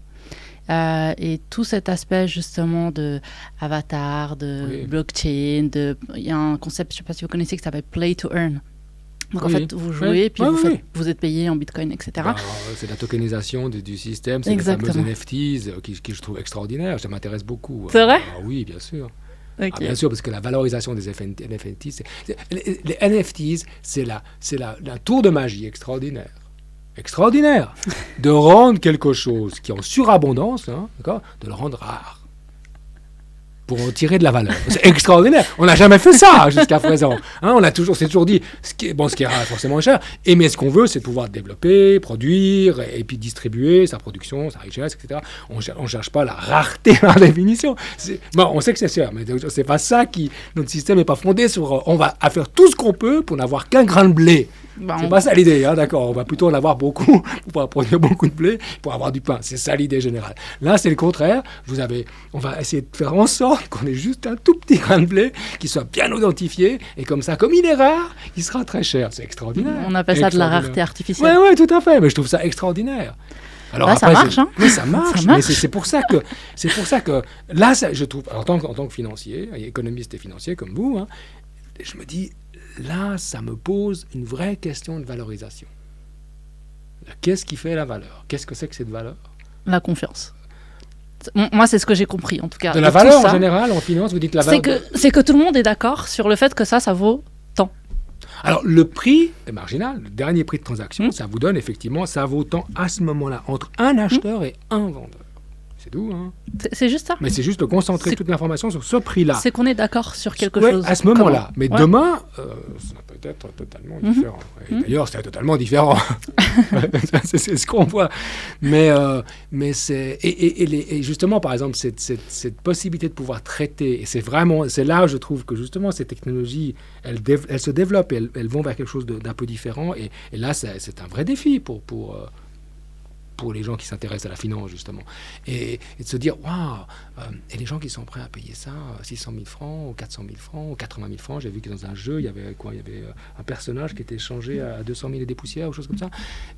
Et tout cet aspect justement de avatar, de blockchain, il y a un concept, je ne sais pas si vous connaissez, qui s'appelle Play to Earn. Donc en fait, vous jouez, puis vous êtes payé en Bitcoin, etc. C'est la tokenisation du système, c'est les fameux NFTs qui je trouve extraordinaire, ça m'intéresse beaucoup. C'est vrai? Oui, bien sûr. Okay. Bien sûr, parce que la valorisation des NFTs, les NFTs, c'est la tour de magie extraordinaire de rendre quelque chose qui est en surabondance, d'accord, de le rendre rare pour en tirer de la valeur. C'est extraordinaire. On n'a jamais fait ça jusqu'à présent. C'est toujours dit ce qui est rare, forcément cher. Mais ce qu'on veut, c'est pouvoir développer, produire et puis distribuer sa production, sa richesse, etc. On cherche pas la rareté par définition. On sait que c'est cher, mais c'est pas ça notre système n'est pas fondé sur. On va faire tout ce qu'on peut pour n'avoir qu'un grain de blé. C'est pas ça l'idée, d'accord. On va plutôt en avoir beaucoup pour produire beaucoup de blé, pour avoir du pain. C'est ça l'idée générale. Là, c'est le contraire. On va essayer de faire en sorte qu'on ait juste un tout petit grain de blé qui soit bien identifié, et comme ça, comme il est rare, il sera très cher. C'est extraordinaire. On appelle ça de la rareté artificielle. Oui, tout à fait. Mais je trouve ça extraordinaire. Alors après, ça marche, hein. Mais ça marche. Mais c'est pour ça que là, je trouve, en tant que financier, économiste et financier comme vous, je me dis. Là, ça me pose une vraie question de valorisation. Qu'est-ce qui fait la valeur? Qu'est-ce que c'est que cette valeur? La confiance. Moi, c'est ce que j'ai compris, en tout cas. De la valeur en général, en finance, vous dites la valeur... C'est que tout le monde est d'accord sur le fait que ça vaut tant. Alors, le prix est marginal. Le dernier prix de transaction, ça vous donne effectivement, ça vaut tant à ce moment-là entre un acheteur et un vendeur. C'est tout, hein. C'est juste ça. Mais c'est juste de concentrer toute l'information sur ce prix-là. C'est qu'on est d'accord sur quelque chose. À ce moment-là. Mais demain, ça peut être totalement différent. Et d'ailleurs, c'est totalement différent. c'est ce qu'on voit. Mais c'est... Et justement, par exemple, cette possibilité de pouvoir traiter, et c'est là, je trouve que justement, ces technologies, elles se développent, et elles vont vers quelque chose d'un peu différent. Et là, c'est un vrai défi pour les gens qui s'intéressent à la finance, justement. Et de se dire, waouh, et les gens qui sont prêts à payer ça, 600 000 francs, ou 400 000 francs, ou 80 000 francs. J'ai vu que dans un jeu, il y avait un personnage qui était échangé à 200 000 et des poussières, ou choses comme ça.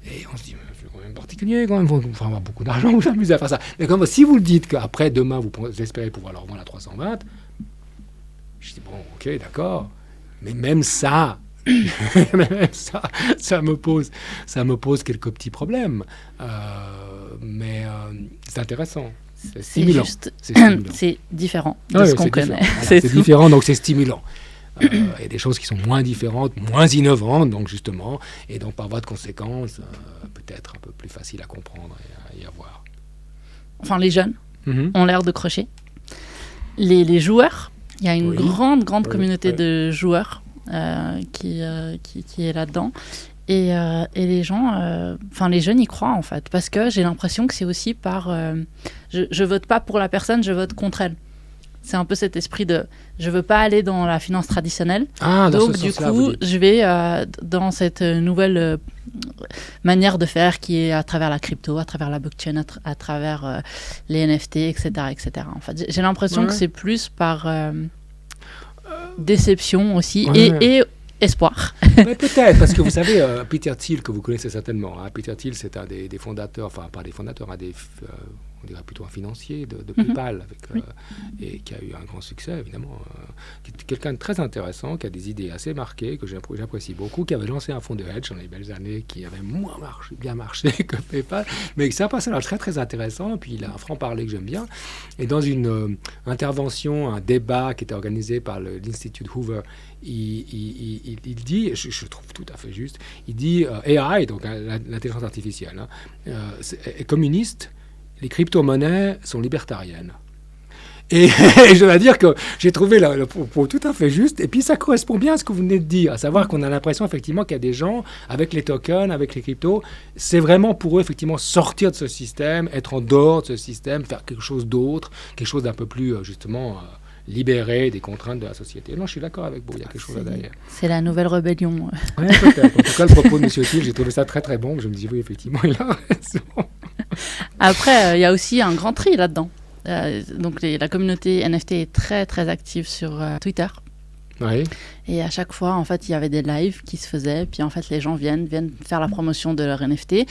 Et on se dit, c'est quand même particulier, quand même, il faut avoir beaucoup d'argent, vous amusez à faire ça. Mais comme si vous le dites qu'après, demain, vous espérez pouvoir leur vendre à 320, je dis, bon, ok, d'accord. Mais même ça, ça me pose quelques petits problèmes. Mais c'est intéressant. C'est stimulant. C'est différent de ce qu'on connaît. C'est différent, donc c'est stimulant. Il y a des choses qui sont moins différentes, moins innovantes, donc justement, et donc par voie de conséquence, peut-être un peu plus facile à comprendre et à voir. Enfin, les jeunes ont l'air de crocher. Les joueurs, il y a une grande communauté de joueurs qui est là-dedans. Et les gens, les jeunes y croient en fait, parce que j'ai l'impression que c'est aussi par... je vote pas pour la personne, je vote contre elle. C'est un peu cet esprit de je veux pas aller dans la finance traditionnelle, donc du coup je vais dans cette nouvelle manière de faire qui est à travers la crypto, à travers la blockchain, à travers les NFT, etc. En fait, j'ai l'impression que c'est plus par déception aussi et espoir. Mais peut-être, parce que vous savez, Peter Thiel, que vous connaissez certainement, Peter Thiel, c'est un des fondateurs, enfin pas des fondateurs, on dirait plutôt un financier de PayPal, et qui a eu un grand succès, évidemment. Quelqu'un de très intéressant, qui a des idées assez marquées, que j'apprécie beaucoup, qui avait lancé un fonds de hedge dans les belles années, qui avait bien marché que PayPal, mais c'est un personnage très très intéressant, puis il a un franc-parler que j'aime bien. Et dans une intervention, un débat qui était organisé par l'Institut Hoover, il dit, je trouve tout à fait juste, il dit AI, donc l'intelligence artificielle, est communiste, les crypto-monnaies sont libertariennes. Et je dois dire que j'ai trouvé le propos tout à fait juste, et puis ça correspond bien à ce que vous venez de dire, à savoir qu'on a l'impression effectivement qu'il y a des gens, avec les tokens, avec les cryptos, c'est vraiment pour eux effectivement sortir de ce système, être en dehors de ce système, faire quelque chose d'autre, quelque chose d'un peu plus justement... libéré des contraintes de la société. Non, je suis d'accord avec vous, il y a quelque chose là derrière. C'est la nouvelle rébellion. Ouais, peut-être. En tout cas, le propos de M. Thiel, j'ai trouvé ça très très bon. Je me dis, oui, effectivement, il a raison. Après, il y a aussi un grand tri là-dedans. Donc, la communauté NFT est très très active sur Twitter. Oui. Et à chaque fois, en fait, il y avait des lives qui se faisaient. Puis, en fait, les gens viennent faire la promotion de leur NFT.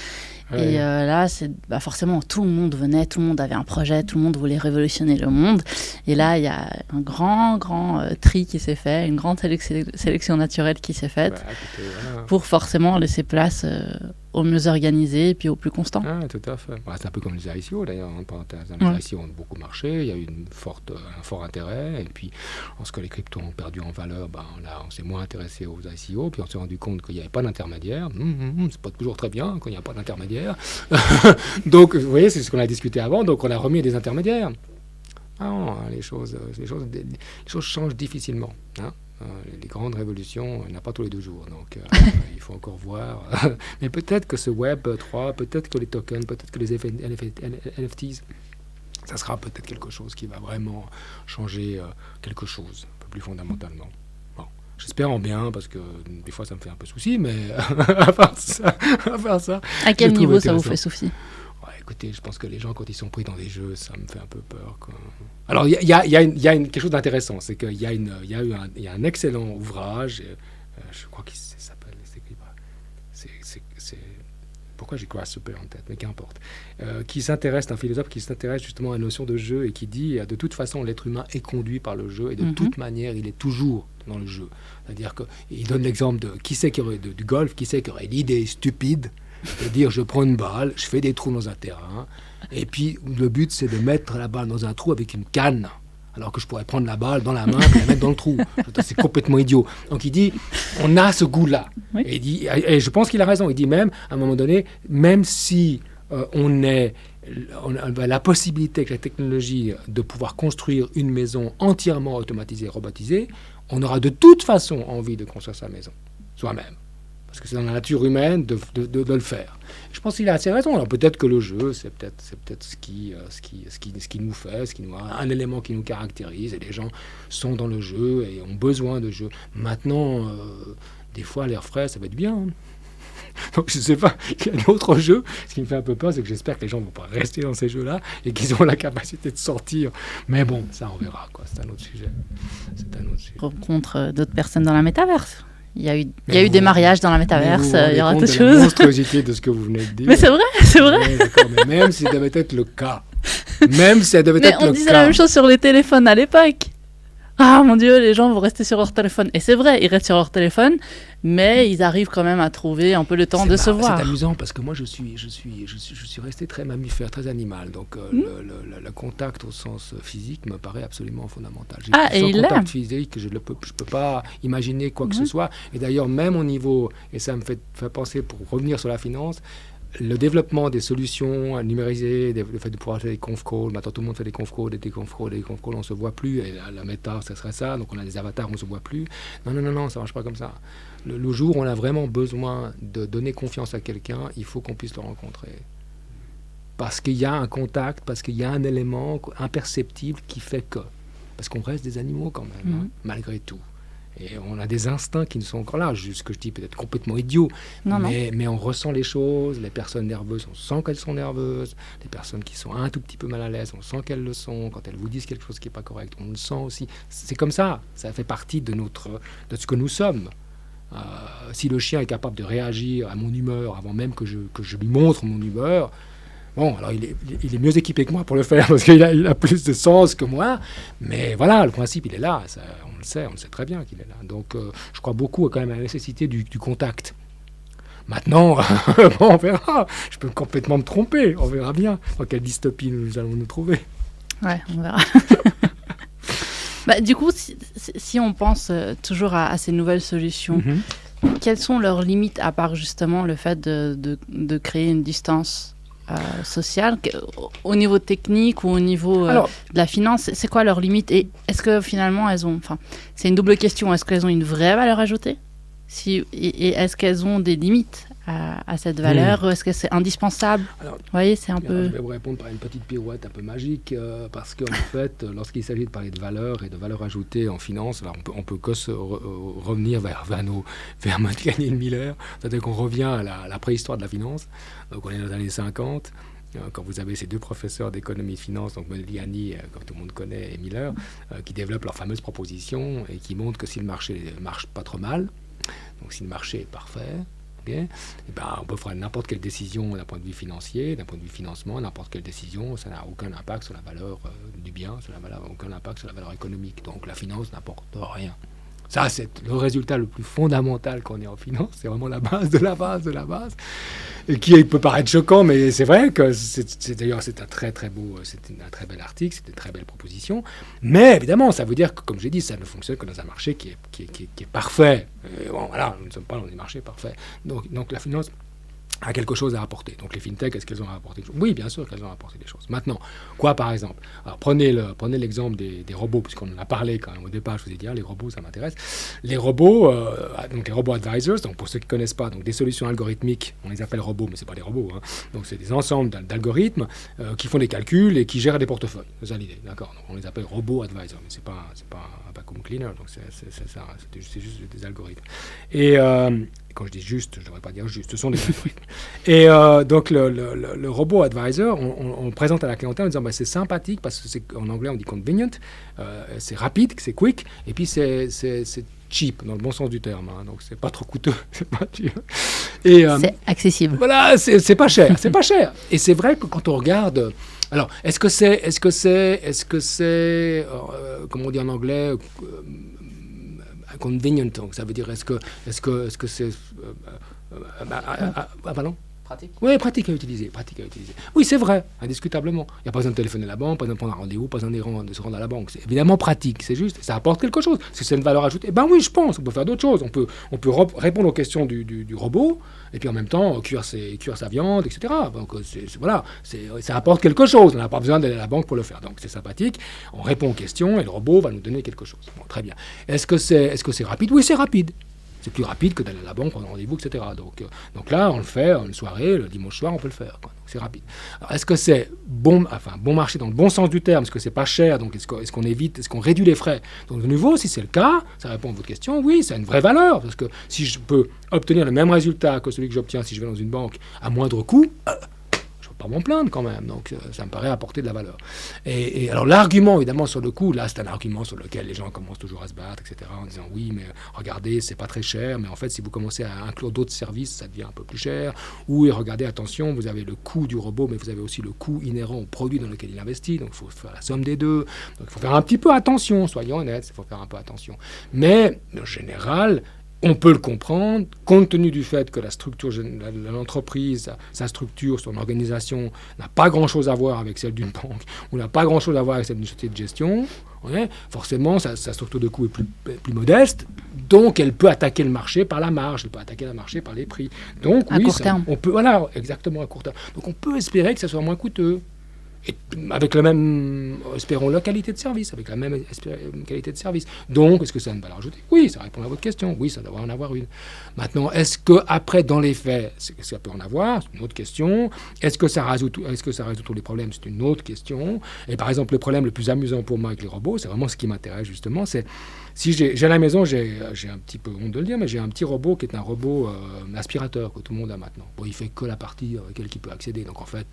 Ouais. Et là, forcément, tout le monde venait, tout le monde avait un projet, tout le monde voulait révolutionner le monde. Et là, il y a un grand tri qui s'est fait, une grande sélection naturelle qui s'est faite pour forcément laisser place aux mieux organisés et puis aux plus constants. Ah, tout à fait. C'est un peu comme les ICO d'ailleurs. Les ICO ont beaucoup marché, il y a eu un fort intérêt. Et puis, lorsque les cryptos ont perdu en valeur, là, on s'est moins intéressé aux ICO. Puis on s'est rendu compte qu'il n'y avait pas d'intermédiaire. C'est pas toujours très bien quand il n'y a pas d'intermédiaire. Donc, vous voyez, c'est ce qu'on a discuté avant. Donc, on a remis des intermédiaires. Non, les choses changent difficilement. Les grandes révolutions, il n'y en a pas tous les 2 jours. Donc, il faut encore voir. Mais peut-être que ce Web 3, peut-être que les tokens, peut-être que les NFTs, ça sera peut-être quelque chose qui va vraiment changer quelque chose, un peu plus fondamentalement. J'espère en bien, parce que des fois ça me fait un peu souci, mais à part ça... À quel niveau ça vous fait souci ? Écoutez, je pense que les gens, quand ils sont pris dans des jeux, ça me fait un peu peur, quoi. Alors, il y a quelque chose d'intéressant, c'est qu'il y a un excellent ouvrage, je crois qu'il s'appelle... Pourquoi j'ai Grasshopper en tête, mais qu'importe. Un philosophe qui s'intéresse justement à la notion de jeu et qui dit de toute façon l'être humain est conduit par le jeu et de toute manière il est toujours dans le jeu. C'est-à-dire qu'il donne l'exemple de qui c'est qui aurait du golf, qui c'est qui aurait l'idée stupide de dire je prends une balle, je fais des trous dans un terrain et puis le but c'est de mettre la balle dans un trou avec une canne. alors que je pourrais prendre la balle dans la main et la mettre dans le trou. C'est complètement idiot. Donc il dit, on a ce goût-là. Oui. Et, il dit, et je pense qu'il a raison. Il dit même, à un moment donné, même si on a la possibilité avec la technologie de pouvoir construire une maison entièrement automatisée, robotisée, on aura de toute façon envie de construire sa maison, soi-même. Parce que c'est dans la nature humaine de le faire. Je pense qu'il a assez raison. Alors peut-être que le jeu, c'est peut-être ce qui nous fait, un élément qui nous caractérise. Et les gens sont dans le jeu et ont besoin de jeu. Maintenant, des fois, l'air frais, ça va être bien. Hein. Donc je ne sais pas, il y a d'autres jeux. Ce qui me fait un peu peur, c'est que j'espère que les gens ne vont pas rester dans ces jeux-là et qu'ils auront la capacité de sortir. Mais bon, ça on verra, quoi. C'est un autre sujet. Rencontre d'autres personnes dans la métaverse. Il y a eu des mariages dans la métaverse, il y aura d'autres choses. La monstruosité de ce que vous venez de dire. Mais c'est vrai. Ouais, d'accord, mais même si ça devait être le cas. Mais on disait la même chose sur les téléphones à l'époque. Ah mon Dieu, les gens vont rester sur leur téléphone. Et c'est vrai, ils restent sur leur téléphone, mais ils arrivent quand même à trouver un peu le temps de se voir. C'est amusant parce que moi je suis resté très mammifère, très animal. Donc le contact au sens physique me paraît absolument fondamental. Sans contact physique, je ne peux pas imaginer quoi que ce soit. Et d'ailleurs, même au niveau, et ça me fait penser, pour revenir sur la finance, le développement des solutions numérisées, le fait de pouvoir faire des conf calls, maintenant tout le monde fait des conf calls, on ne se voit plus, et la méta, ça serait ça, donc on a des avatars, on ne se voit plus. Non, ça ne marche pas comme ça. Le jour où on a vraiment besoin de donner confiance à quelqu'un, il faut qu'on puisse le rencontrer. Parce qu'il y a un contact, parce qu'il y a un élément imperceptible qui fait que. Parce qu'on reste des animaux quand même, malgré tout. Et on a des instincts qui ne sont encore là, juste ce que je dis peut-être complètement idiot, mais on ressent les choses. Les personnes nerveuses, on sent qu'elles sont nerveuses. Les personnes qui sont un tout petit peu mal à l'aise, on sent qu'elles le sont. Quand elles vous disent quelque chose qui n'est pas correct, on le sent aussi. C'est comme ça fait partie de ce que nous sommes. Si le chien est capable de réagir à mon humeur avant même que je lui montre mon humeur, bon, alors il est mieux équipé que moi pour le faire, parce qu'il a plus de sens que moi, mais voilà, le principe il est là, on le sait très bien qu'il est là. Donc je crois beaucoup quand même à la nécessité du contact. Maintenant, on verra, je peux complètement me tromper, on verra bien dans quelle dystopie nous allons nous trouver. Ouais, on verra. Du coup, si on pense toujours à ces nouvelles solutions, quelles sont leurs limites, à part justement le fait de créer une distance sociale, au niveau technique ou au niveau de la finance, c'est quoi leurs limites? Et est-ce que finalement elles ont, c'est une double question, est-ce qu'elles ont une vraie valeur ajoutée et est-ce qu'elles ont des limites à cette valeur? Est-ce que c'est indispensable? Vous voyez, c'est un peu... Je vais vous répondre par une petite pirouette un peu magique, parce qu'en fait, lorsqu'il s'agit de parler de valeur et de valeur ajoutée en finance, alors on peut que se revenir vers Modigliani et Miller, c'est-à-dire qu'on revient à la préhistoire de la finance, donc on est dans les années 50, quand vous avez ces deux professeurs d'économie et de finance, donc Modigliani, comme tout le monde connaît, et Miller, qui développent leur fameuse proposition et qui montrent que si le marché marche pas trop mal, donc si le marché est parfait, on peut faire n'importe quelle décision d'un point de vue financier, d'un point de vue financement, n'importe quelle décision, ça n'a aucun impact sur la valeur du bien, aucun impact sur la valeur économique. Donc la finance n'apporte rien. Ça, c'est le résultat le plus fondamental qu'on ait en finance. C'est vraiment la base de la base de la base. Et qui peut paraître choquant, mais c'est vrai que d'ailleurs, c'est un très très bel article, c'est une très belle proposition. Mais évidemment, ça veut dire que, comme j'ai dit, ça ne fonctionne que dans un marché qui est parfait. Et bon, voilà, nous ne sommes pas dans des marchés parfaits. Donc la finance a quelque chose à apporter. Donc les fintechs, est-ce qu'elles ont apporté des choses? Oui, bien sûr qu'elles ont apporté des choses. Maintenant, quoi par exemple? Alors prenez l'exemple des robots, puisqu'on en a parlé quand même au départ, je vous ai dit, les robots, ça m'intéresse. Les robots, donc les robots advisors, donc pour ceux qui ne connaissent pas, donc des solutions algorithmiques, on les appelle robots, mais ce n'est pas des robots, hein. Donc c'est des ensembles d'algorithmes qui font des calculs et qui gèrent des portefeuilles. C'est ça l'idée, d'accord? Donc on les appelle robots advisors, mais c'est pas un vacuum cleaner, donc c'est ça, c'est juste des algorithmes. Et quand je dis juste, je ne devrais pas dire juste, ce sont des algorithmes. Et donc le robot advisor, on présente à la clientèle en disant c'est sympathique parce que en anglais on dit convenient, c'est rapide, c'est quick, et puis c'est cheap dans le bon sens du terme, hein, donc c'est pas trop coûteux, c'est pas dur. Et c'est accessible. Voilà, c'est pas cher, c'est pas cher. Et c'est vrai que quand on regarde, alors est-ce que c'est comme on dit en anglais, convenient, donc ça veut dire est-ce que c'est pardon? pratique. Oui, pratique à utiliser. Oui, c'est vrai, indiscutablement. Il n'y a pas besoin de téléphoner à la banque, pas besoin de prendre un rendez-vous, pas besoin de se rendre à la banque. C'est évidemment pratique, c'est juste, ça apporte quelque chose. Si c'est une valeur ajoutée, ben oui, je pense, on peut faire d'autres choses. On peut répondre aux questions du robot, et puis en même temps cuire sa viande, etc. Donc ça apporte quelque chose. On n'a pas besoin d'aller à la banque pour le faire. Donc c'est sympathique. On répond aux questions et le robot va nous donner quelque chose. Bon, très bien. Est-ce que c'est rapide? Oui, c'est rapide. C'est plus rapide que d'aller à la banque, prendre rendez-vous, etc. Donc là, on le fait une soirée, le dimanche soir, on peut le faire. Donc c'est rapide. Alors, est-ce que c'est bon marché dans le bon sens du terme? Est-ce que c'est pas cher? Donc est-ce qu'on évite, est-ce qu'on réduit les frais? Donc de nouveau, si c'est le cas, ça répond à votre question, oui, ça a une vraie valeur. Parce que si je peux obtenir le même résultat que celui que j'obtiens si je vais dans une banque à moindre coût, pas m'en plaindre quand même, donc ça me paraît apporter de la valeur. Et alors l'argument évidemment sur le coût, là c'est un argument sur lequel les gens commencent toujours à se battre, etc., en disant oui mais regardez c'est pas très cher, mais en fait si vous commencez à inclure d'autres services ça devient un peu plus cher, ou regardez attention vous avez le coût du robot mais vous avez aussi le coût inhérent au produit dans lequel il investit, donc il faut faire la somme des deux, donc il faut faire un petit peu attention, soyons honnêtes, il faut faire un peu attention, mais en général on peut le comprendre, compte tenu du fait que la structure de l'entreprise, sa structure, son organisation n'a pas grand-chose à voir avec celle d'une banque, ou n'a pas grand-chose à voir avec celle d'une société de gestion. Forcément, sa structure de coût est plus modeste, donc elle peut attaquer le marché par la marge, elle peut attaquer le marché par les prix. Donc à court terme. On peut, voilà, exactement à court terme. Donc on peut espérer que ça soit moins coûteux. Et avec la même, espérons-le, qualité de service, avec la même qualité de service. Donc, est-ce que ça a une valeur ajoutée? Oui, ça répond à votre question. Oui, ça devrait en avoir une. Maintenant, est-ce que après, dans les faits, ça peut en avoir? C'est une autre question. Est-ce que ça résout tous les problèmes? C'est une autre question. Et par exemple, le problème le plus amusant pour moi avec les robots, c'est vraiment ce qui m'intéresse justement, c'est si j'ai à la maison, j'ai un petit peu honte de le dire, mais j'ai un petit robot qui est un robot aspirateur que tout le monde a maintenant. Bon, il fait que la partie à laquelle il peut accéder, donc en fait,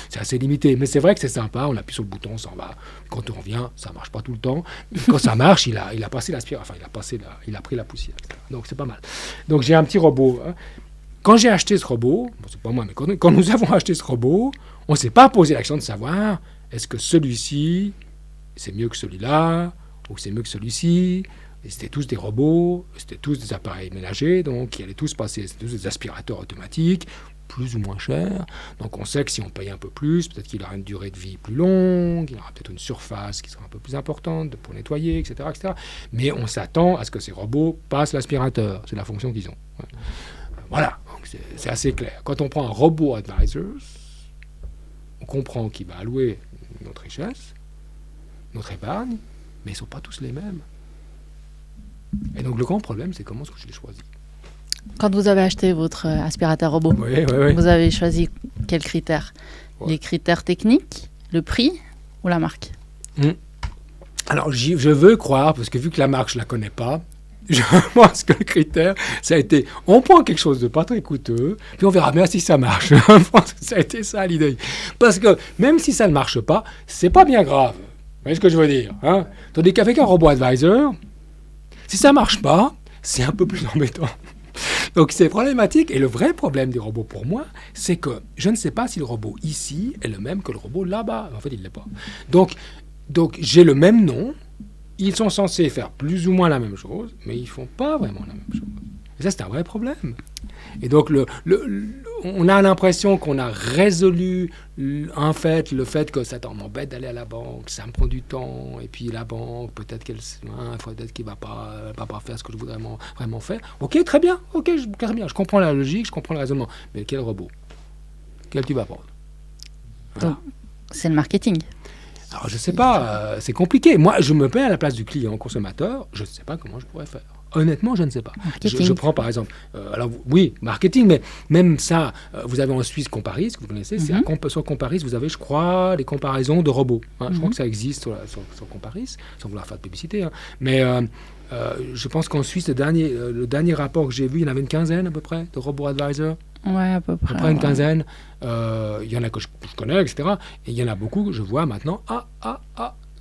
c'est assez limité. Mais c'est vrai que c'est sympa, on appuie sur le bouton, on s'en va. Quand on revient, ça marche pas tout le temps. Quand ça marche, il a passé l'aspirateur, enfin, il a pris la poussière, etc. Donc c'est pas mal. Donc j'ai un petit robot. Quand j'ai acheté ce robot, bon, c'est pas moi, mais quand nous avons acheté ce robot, on s'est pas posé la question de savoir est-ce que celui-ci, c'est mieux que celui-là, ou c'est mieux que celui-ci. Et c'était tous des robots, c'était tous des appareils ménagers, donc ils allaient tous passer, c'était tous des aspirateurs automatiques, plus ou moins chers. Donc on sait que si on paye un peu plus, peut-être qu'il aura une durée de vie plus longue, il aura peut-être une surface qui sera un peu plus importante pour nettoyer, etc., etc. Mais on s'attend à ce que ces robots passent l'aspirateur. C'est la fonction qu'ils ont. Voilà, donc c'est assez clair. Quand on prend un robot advisor, on comprend qu'il va allouer notre richesse, notre épargne, mais ils ne sont pas tous les mêmes. Et donc le grand problème, c'est comment est-ce que je les choisis. Quand vous avez acheté votre aspirateur robot, oui. Vous avez choisi quels critères? Les critères techniques, le prix ou la marque? Alors je veux croire, parce que vu que la marque, je ne la connais pas, je pense que le critère, ça a été, on prend quelque chose de pas très coûteux, puis on verra bien si ça marche. Je pense que ça a été ça l'idée. Parce que même si ça ne marche pas, c'est pas bien grave. Vous voyez ce que je veux dire, hein? Tandis qu'avec un robot advisor, si ça ne marche pas, c'est un peu plus embêtant. Donc c'est problématique. Et le vrai problème des robots pour moi, c'est que je ne sais pas si le robot ici est le même que le robot là-bas. En fait, il ne l'est pas. Donc j'ai le même nom. Ils sont censés faire plus ou moins la même chose, mais ils ne font pas vraiment la même chose. Et ça, c'est un vrai problème. Et donc, on a l'impression qu'on a résolu en fait le fait que ça m'embête d'aller à la banque, ça me prend du temps, et puis la banque, peut-être qu'elle ne va pas faire ce que je voudrais vraiment faire. Ok, très bien, je comprends la logique, je comprends le raisonnement. Mais quel robot? Quel tu vas prendre? Voilà. Donc, c'est le marketing. Alors, je ne sais pas, c'est compliqué. Moi, je me mets à la place du client consommateur, je ne sais pas comment je pourrais faire. Honnêtement, je ne sais pas. Je prends par exemple, alors oui, marketing, mais même ça, vous avez en Suisse Comparis, que vous connaissez, sur Comparis, vous avez, je crois, les comparaisons de robots. Je crois que ça existe sur Comparis, sans vouloir faire de publicité. Mais je pense qu'en Suisse, le dernier rapport que j'ai vu, il y en avait une quinzaine à peu près de robots advisors. Ouais, à peu près. Une quinzaine. Il y en a que je connais, etc. Et il y en a beaucoup que je vois maintenant.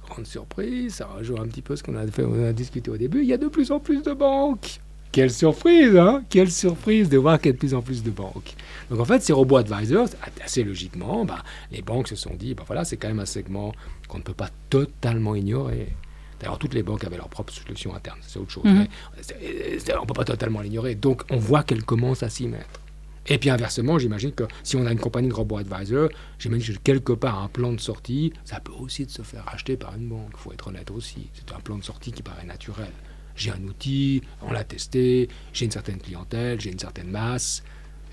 Grande surprise, ça rejoint un petit peu ce qu'on a discuté au début. Il y a de plus en plus de banques. Quelle surprise, hein? Quelle surprise de voir qu'il y a de plus en plus de banques. Donc en fait, ces robots advisors, assez logiquement, les banques se sont dit, voilà, c'est quand même un segment qu'on ne peut pas totalement ignorer. D'ailleurs, toutes les banques avaient leur propre solution interne, c'est autre chose. Mais on ne peut pas totalement l'ignorer. Donc on voit qu'elles commencent à s'y mettre. Et puis inversement, j'imagine que si on a une compagnie de robo-advisor, j'imagine que quelque part un plan de sortie, ça peut aussi se faire acheter par une banque, il faut être honnête aussi. C'est un plan de sortie qui paraît naturel. J'ai un outil, on l'a testé, j'ai une certaine clientèle, j'ai une certaine masse.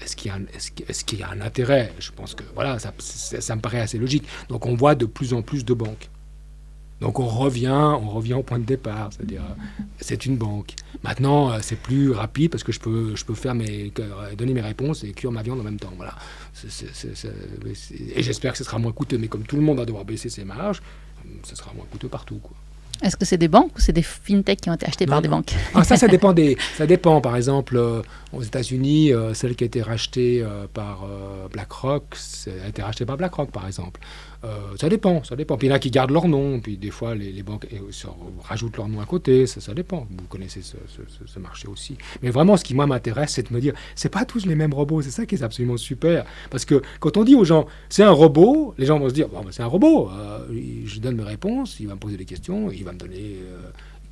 Est-ce qu'il y a un intérêt ? Je pense que voilà, ça me paraît assez logique. Donc on voit de plus en plus de banques. Donc on revient au point de départ, c'est-à-dire c'est une banque. Maintenant c'est plus rapide parce que je peux donner mes réponses et cuire ma viande en même temps. Voilà. Et j'espère que ce sera moins coûteux. Mais comme tout le monde va devoir baisser ses marges, ce sera moins coûteux partout, quoi. Est-ce que c'est des banques ou c'est des fintechs qui ont été achetés par des banques ? Ça dépend. Par exemple, aux États-Unis, celle qui a été rachetée par BlackRock, a été rachetée par BlackRock, par exemple. Ça dépend. Puis il y en a qui gardent leur nom, puis des fois les banques rajoutent leur nom à côté. Ça dépend. Vous connaissez ce marché aussi. Mais vraiment, ce qui moi m'intéresse, c'est de me dire, c'est pas tous les mêmes robots. C'est ça qui est absolument super. Parce que quand on dit aux gens, c'est un robot, les gens vont se dire, bon, c'est un robot. Je donne mes réponses, il va me poser des questions, il va me donner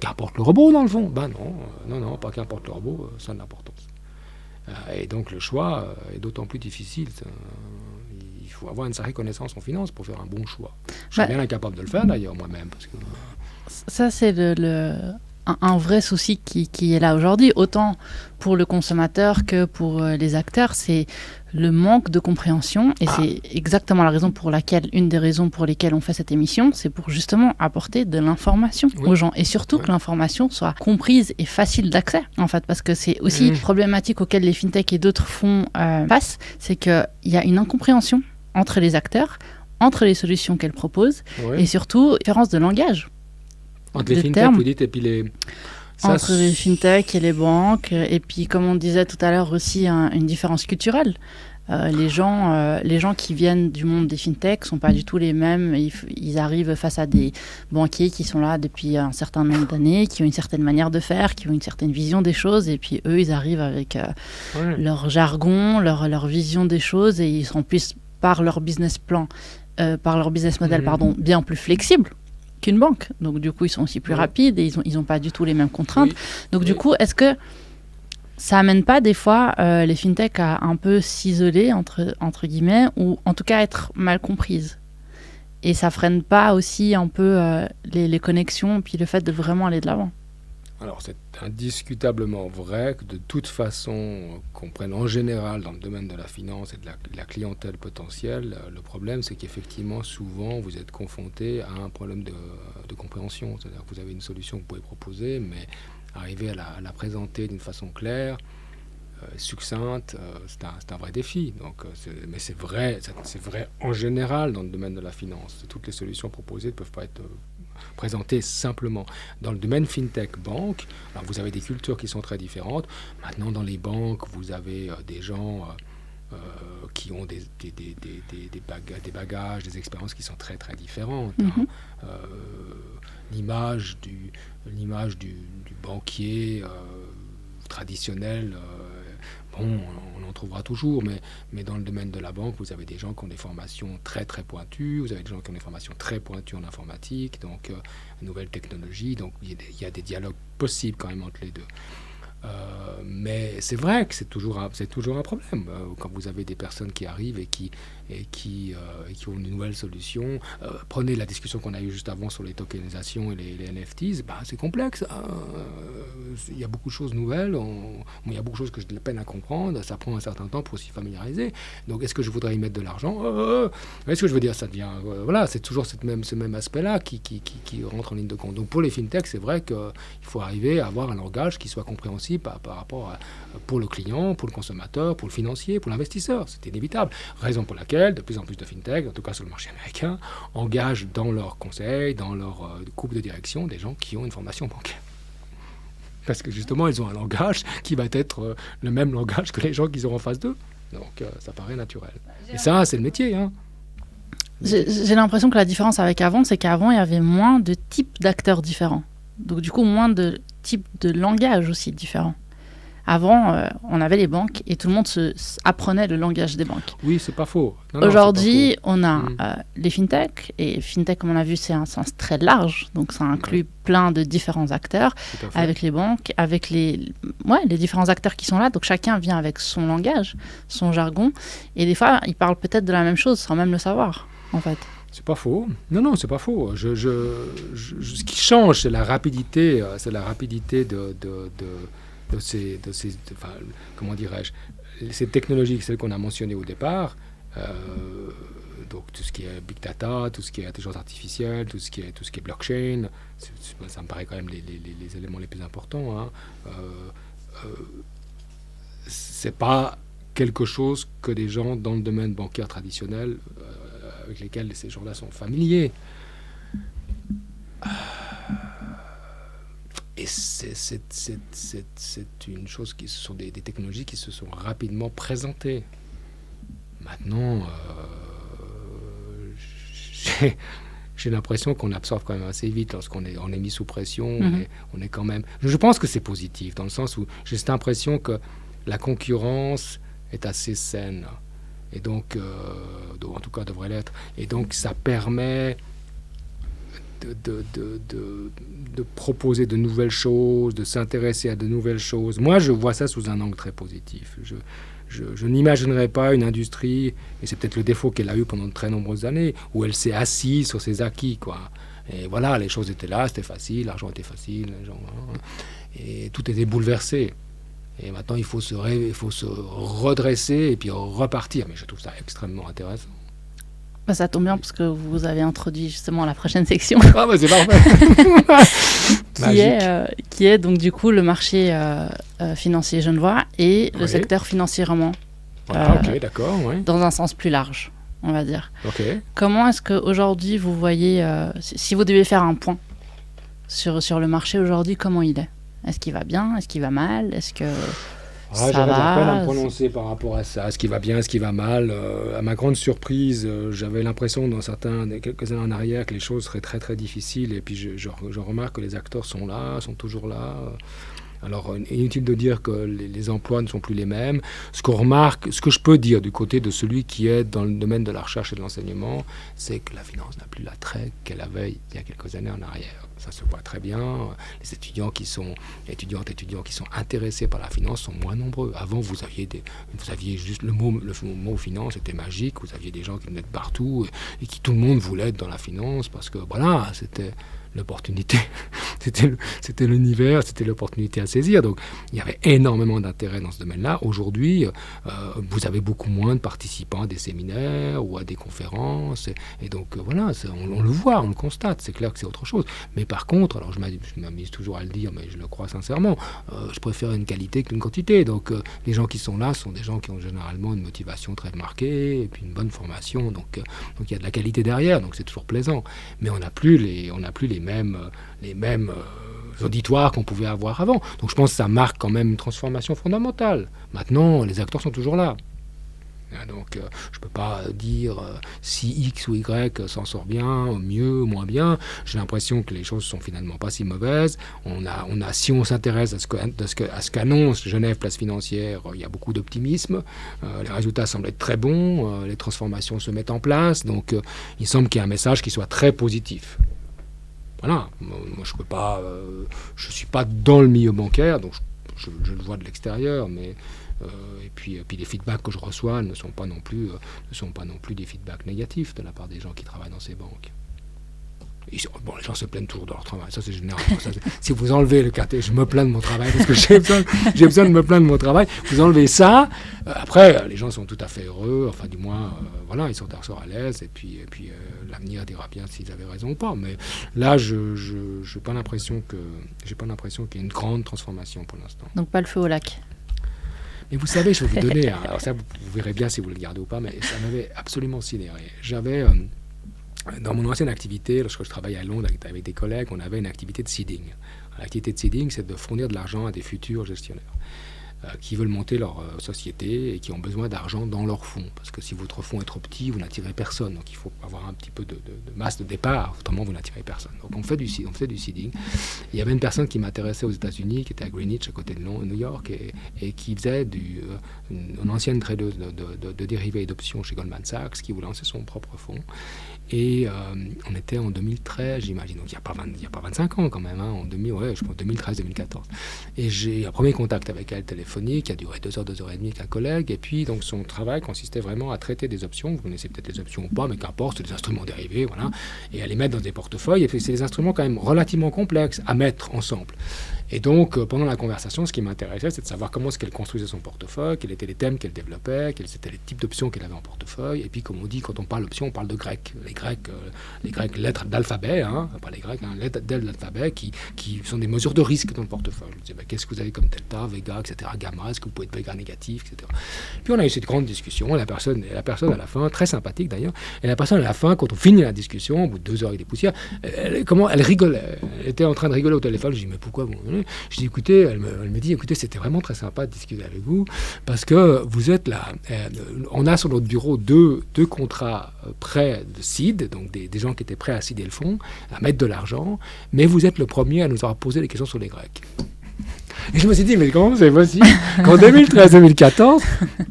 qu'importe le robot dans le fond. Ben non, pas qu'importe le robot, ça a de l'importance. Et donc le choix est d'autant plus difficile. Il faut avoir une certaine connaissance en finance pour faire un bon choix. Je suis bien incapable de le faire d'ailleurs moi-même. Parce que... Ça c'est un vrai souci qui est là aujourd'hui, autant pour le consommateur que pour les acteurs, c'est le manque de compréhension. Et c'est exactement une des raisons pour lesquelles on fait cette émission, c'est pour justement apporter de l'information aux gens. Et surtout que l'information soit comprise et facile d'accès, en fait, parce que c'est aussi une problématique auquel les fintechs et d'autres font face, c'est qu'il y a une incompréhension entre les acteurs, entre les solutions qu'elles proposent, et surtout, différence de langage. Entre les fintechs, vous dites, et puis les... Entre les fintechs et les banques, et puis comme on disait tout à l'heure aussi, une différence culturelle. Les gens qui viennent du monde des fintechs ne sont pas du tout les mêmes. Ils arrivent face à des banquiers qui sont là depuis un certain nombre d'années, qui ont une certaine manière de faire, qui ont une certaine vision des choses, et puis eux, ils arrivent avec leur jargon, leur vision des choses, et ils sont plus par leur business plan, par leur business model, bien plus flexibles qu'une banque. Donc du coup, ils sont aussi plus rapides et ils ont pas du tout les mêmes contraintes. Donc du coup, est-ce que ça amène pas des fois les fintechs à un peu s'isoler entre guillemets, ou en tout cas être mal comprises, et ça freine pas aussi un peu les connexions puis le fait de vraiment aller de l'avant? Alors c'est indiscutablement vrai que de toute façon, qu'on prenne en général dans le domaine de la finance et de la clientèle potentielle, le problème c'est qu'effectivement souvent vous êtes confronté à un problème de compréhension. C'est-à-dire que vous avez une solution que vous pouvez proposer, mais arriver à la présenter d'une façon claire, succincte, c'est un vrai défi. Donc, mais c'est vrai en général dans le domaine de la finance. Toutes les solutions proposées ne peuvent pas être présentées simplement. Dans le domaine fintech banque, vous avez des cultures qui sont très différentes. Maintenant, dans les banques, vous avez des gens qui ont des bagages, des expériences qui sont très très différentes. L'image du banquier traditionnel, on en trouvera toujours, mais dans le domaine de la banque, vous avez des gens qui ont des formations très très pointues, vous avez des gens qui ont des formations très pointues en informatique, donc nouvelles technologies, donc il y a des dialogues possibles quand même entre les deux. Mais c'est vrai que c'est toujours un problème quand vous avez des personnes qui arrivent et qui ont une nouvelle solution. Prenez la discussion qu'on a eue juste avant sur les tokenisations et les NFTs. C'est complexe. Il y a beaucoup de choses nouvelles. Il y a beaucoup de choses que j'ai de la peine à comprendre. Ça prend un certain temps pour s'y familiariser. Donc, est-ce que je voudrais y mettre de l'argent ? Est-ce que je veux dire, ça devient... voilà, c'est toujours ce même aspect-là qui rentre en ligne de compte. Donc, pour les fintechs, c'est vrai qu'il faut arriver à avoir un langage qui soit compréhensible par rapport pour le client, pour le consommateur, pour le financier, pour l'investisseur. C'est inévitable. Raison pour laquelle de plus en plus de fintech, en tout cas sur le marché américain, engagent dans leur conseil, dans leur groupe de direction, des gens qui ont une formation bancaire. Parce que justement, ils ont un langage qui va être le même langage que les gens qu'ils auront en face d'eux. Donc ça paraît naturel. Et ça, c'est le métier. J'ai l'impression que la différence avec avant, c'est qu'avant, il y avait moins de types d'acteurs différents. Donc du coup, moins de types de langage aussi différents. Avant, on avait les banques et tout le monde apprenait le langage des banques. Oui, c'est pas faux. Aujourd'hui, on a les fintech. Et fintech, comme on a vu, c'est un sens très large. Donc, ça inclut plein de différents acteurs, avec les banques, avec les différents acteurs qui sont là. Donc, chacun vient avec son langage, son jargon. Et des fois, ils parlent peut-être de la même chose sans même le savoir, en fait. C'est pas faux. Non, c'est pas faux. Ce qui change, c'est la rapidité. Comment dirais-je, ces technologies, celles qu'on a mentionnées au départ, donc tout ce qui est big data, tout ce qui est intelligence artificielle, tout ce qui est blockchain, ça me paraît quand même les éléments les plus importants. Hein. C'est pas quelque chose que des gens dans le domaine bancaire traditionnel avec lesquels ces gens-là sont familiers. Et c'est une chose ce sont des technologies qui se sont rapidement présentées. Maintenant, j'ai l'impression qu'on absorbe quand même assez vite lorsqu'on est mis sous pression. On est quand même. Je pense que c'est positif dans le sens où j'ai cette impression que la concurrence est assez saine. Et donc, en tout cas, devrait l'être. Et donc, ça permet de proposer de nouvelles choses, de s'intéresser à de nouvelles choses. Moi, je vois ça sous un angle très positif. Je n'imaginerais pas une industrie, et c'est peut-être le défaut qu'elle a eu pendant de très nombreuses années, où elle s'est assise sur ses acquis, quoi. Et voilà, les choses étaient là, c'était facile, l'argent était facile, et tout était bouleversé. Et maintenant, il faut se redresser et puis repartir. Mais je trouve ça extrêmement intéressant. Ça tombe bien parce que vous avez introduit justement la prochaine section. Ah bah c'est parfait. qui est donc du coup le marché financier genevois et le secteur financier roman. Voilà, ok, d'accord. Ouais. Dans un sens plus large, on va dire. Okay. Comment est-ce qu'aujourd'hui vous voyez, si vous devez faire un point sur le marché aujourd'hui, comment il est ? Est-ce qu'il va bien ? Est-ce qu'il va mal ? Est-ce que ça j'avais va ? de la peine à me prononcer par rapport à ça. Est-ce qu'il va bien ? Est-ce qu'il va mal ? À ma grande surprise, j'avais l'impression quelques années en arrière que les choses seraient très très difficiles. Et puis je remarque que les acteurs sont toujours là. Alors, inutile de dire que les emplois ne sont plus les mêmes. Ce que je peux dire du côté de celui qui est dans le domaine de la recherche et de l'enseignement, c'est que la finance n'a plus l'attrait qu'elle avait il y a quelques années en arrière. Ça se voit très bien. Les étudiants qui sont intéressés par la finance sont moins nombreux. Avant, vous aviez juste le mot finance était magique. Vous aviez des gens qui venaient de partout et qui tout le monde voulait être dans la finance parce que voilà, c'était l'opportunité, c'était l'univers, c'était l'opportunité à saisir. Donc, il y avait énormément d'intérêt dans ce domaine-là. Aujourd'hui, vous avez beaucoup moins de participants à des séminaires ou à des conférences. Et donc, voilà, on le voit, on le constate. C'est clair que c'est autre chose. Mais par contre, alors je m'amuse toujours à le dire, mais je le crois sincèrement, je préfère une qualité qu'une quantité. Donc, les gens qui sont là sont des gens qui ont généralement une motivation très marquée et puis une bonne formation. Donc il y a de la qualité derrière, donc c'est toujours plaisant. Mais on n'a plus les mêmes auditoires qu'on pouvait avoir avant. Donc je pense que ça marque quand même une transformation fondamentale. Maintenant, les acteurs sont toujours là. Donc je ne peux pas dire si X ou Y s'en sort bien, mieux, moins bien. J'ai l'impression que les choses sont finalement pas si mauvaises. Si on s'intéresse à ce qu'annonce Genève Place Financière, il y a beaucoup d'optimisme. Les résultats semblent être très bons. Les transformations se mettent en place. Donc il semble qu'il y ait un message qui soit très positif. Voilà, moi je suis pas dans le milieu bancaire, donc je le vois de l'extérieur, mais et puis les feedbacks que je reçois ne sont pas non plus des feedbacks négatifs de la part des gens qui travaillent dans ces banques. Les gens se plaignent toujours de leur travail, ça c'est général. Si vous enlevez le côté je me plains de mon travail parce que j'ai besoin de me plaindre de mon travail, vous enlevez ça, après les gens sont tout à fait heureux, enfin du moins voilà, ils sont à l'aise et puis l'avenir dira bien s'ils avaient raison ou pas. Mais là j'ai pas l'impression qu'il y ait une grande transformation pour l'instant. Donc pas le feu au lac. Et vous savez, je vais vous donner, alors ça vous verrez bien si vous le gardez ou pas, mais ça m'avait absolument sidéré. J'avais dans mon ancienne activité, lorsque je travaillais à Londres avec des collègues, on avait une activité de seeding. L'activité de seeding, c'est de fournir de l'argent à des futurs gestionnaires. qui veulent monter leur société et qui ont besoin d'argent dans leur fonds. Parce que si votre fonds est trop petit, vous n'attirez personne. Donc il faut avoir un petit peu de masse de départ, autrement vous n'attirez personne. Donc on fait du seeding. Il y avait une personne qui m'intéressait aux États-Unis, qui était à Greenwich, à côté de New York, et qui faisait une ancienne tradeuse de dérivés et d'options chez Goldman Sachs, qui voulait lancer son propre fonds. Et on était en 2013, j'imagine, donc il n'y a pas 25 ans quand même, hein, je pense 2013-2014. Et j'ai eu un premier contact avec elle téléphonique, qui a duré 2 heures et demie avec un collègue, et puis donc son travail consistait vraiment à traiter des options, vous connaissez peut-être les options ou pas, mais qu'importe, c'est des instruments dérivés, voilà, et à les mettre dans des portefeuilles, et puis c'est des instruments quand même relativement complexes à mettre ensemble. Et donc, pendant la conversation, ce qui m'intéressait, c'est de savoir comment est-ce qu'elle construisait son portefeuille, quels étaient les thèmes qu'elle développait, quels étaient les types d'options qu'elle avait en portefeuille. Et puis, comme on dit, quand on parle d'options, on parle de grec. Les grecs, lettres d'alphabet, pas les grecs, lettres d'alphabet, qui sont des mesures de risque dans le portefeuille. Je disais, qu'est-ce que vous avez comme delta, vega, etc., gamma, est-ce que vous pouvez être vega négatif, etc. Puis on a eu cette grande discussion, et la personne à la fin, très sympathique d'ailleurs, et la personne à la fin, quand on finit la discussion, au bout de 2 heures avec des poussières, elle rigolait. Elle était en train de rigoler au téléphone. Je dis, mais pourquoi je dis, écoutez, elle me dit, écoutez, c'était vraiment très sympa de discuter avec vous, parce que vous êtes là, on a sur notre bureau deux contrats prêts de seed, donc des gens qui étaient prêts à seeder le fonds, à mettre de l'argent, mais vous êtes le premier à nous avoir posé des questions sur les Grecs. Et je me suis dit, mais comment c'est possible qu'en 2013-2014,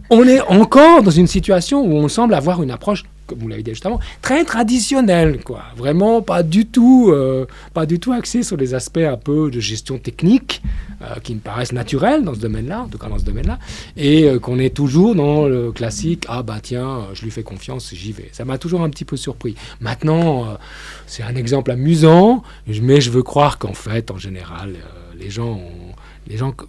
on est encore dans une situation où on semble avoir une approche, comme vous l'avez dit justement, très traditionnelle, quoi. Vraiment pas du tout axée sur les aspects un peu de gestion technique qui me paraissent naturels dans ce domaine-là, en tout cas dans ce domaine-là, et qu'on est toujours dans le classique, je lui fais confiance, j'y vais. Ça m'a toujours un petit peu surpris. Maintenant, c'est un exemple amusant, mais je veux croire qu'en fait, en général, les gens,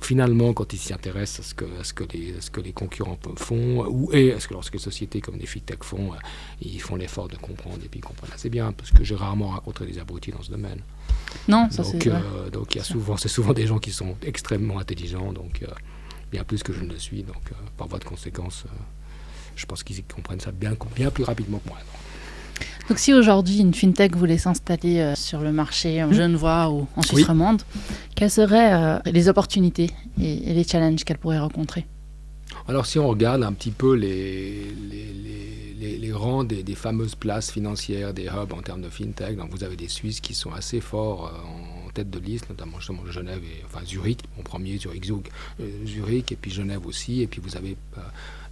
finalement, quand ils s'y intéressent à ce que les concurrents font, est-ce que lorsque les sociétés comme des fintech font, ils font l'effort de comprendre et puis ils comprennent assez bien, parce que j'ai rarement rencontré des abrutis dans ce domaine. Non, ça c'est vrai. Donc c'est souvent des gens qui sont extrêmement intelligents, donc bien plus que je ne le suis, donc par voie de conséquence, je pense qu'ils comprennent ça bien plus rapidement que moi. Donc si aujourd'hui une fintech voulait s'installer sur le marché en Genevois ou en Suisse romande, quelles seraient les opportunités et les challenges qu'elle pourrait rencontrer? Alors si on regarde un petit peu les rangs des fameuses places financières, des hubs en termes de fintech, donc vous avez des Suisses qui sont assez forts en tête de liste, notamment justement Genève Zurich, mon premier, Zurich, et puis Genève aussi, et puis vous avez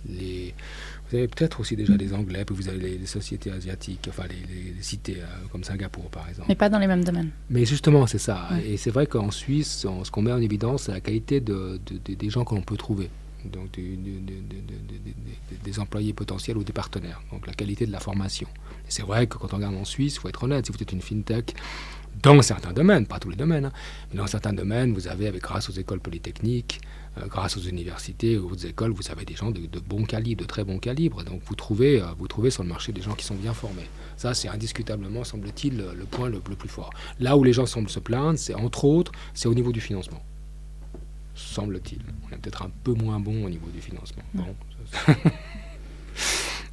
vous avez peut-être aussi déjà des Anglais, puis vous avez les sociétés asiatiques, les cités comme Singapour par exemple. Mais pas dans les mêmes domaines. Mais justement, c'est ça. Ouais. Et c'est vrai qu'en Suisse, ce qu'on met en évidence, c'est la qualité des gens que l'on peut trouver. Donc des employés potentiels ou des partenaires. Donc la qualité de la formation. Et c'est vrai que quand on regarde en Suisse, il faut être honnête, si vous êtes une fintech, dans certains domaines, pas tous les domaines, mais dans certains domaines, vous avez, grâce aux écoles polytechniques, grâce aux universités, aux écoles, vous avez des gens de bon calibre, de très bon calibre. Donc vous trouvez sur le marché des gens qui sont bien formés. Ça, c'est indiscutablement, semble-t-il, le point le plus fort. Là où les gens semblent se plaindre, c'est entre autres, c'est au niveau du financement. Semble-t-il. On est peut-être un peu moins bon au niveau du financement. Bon,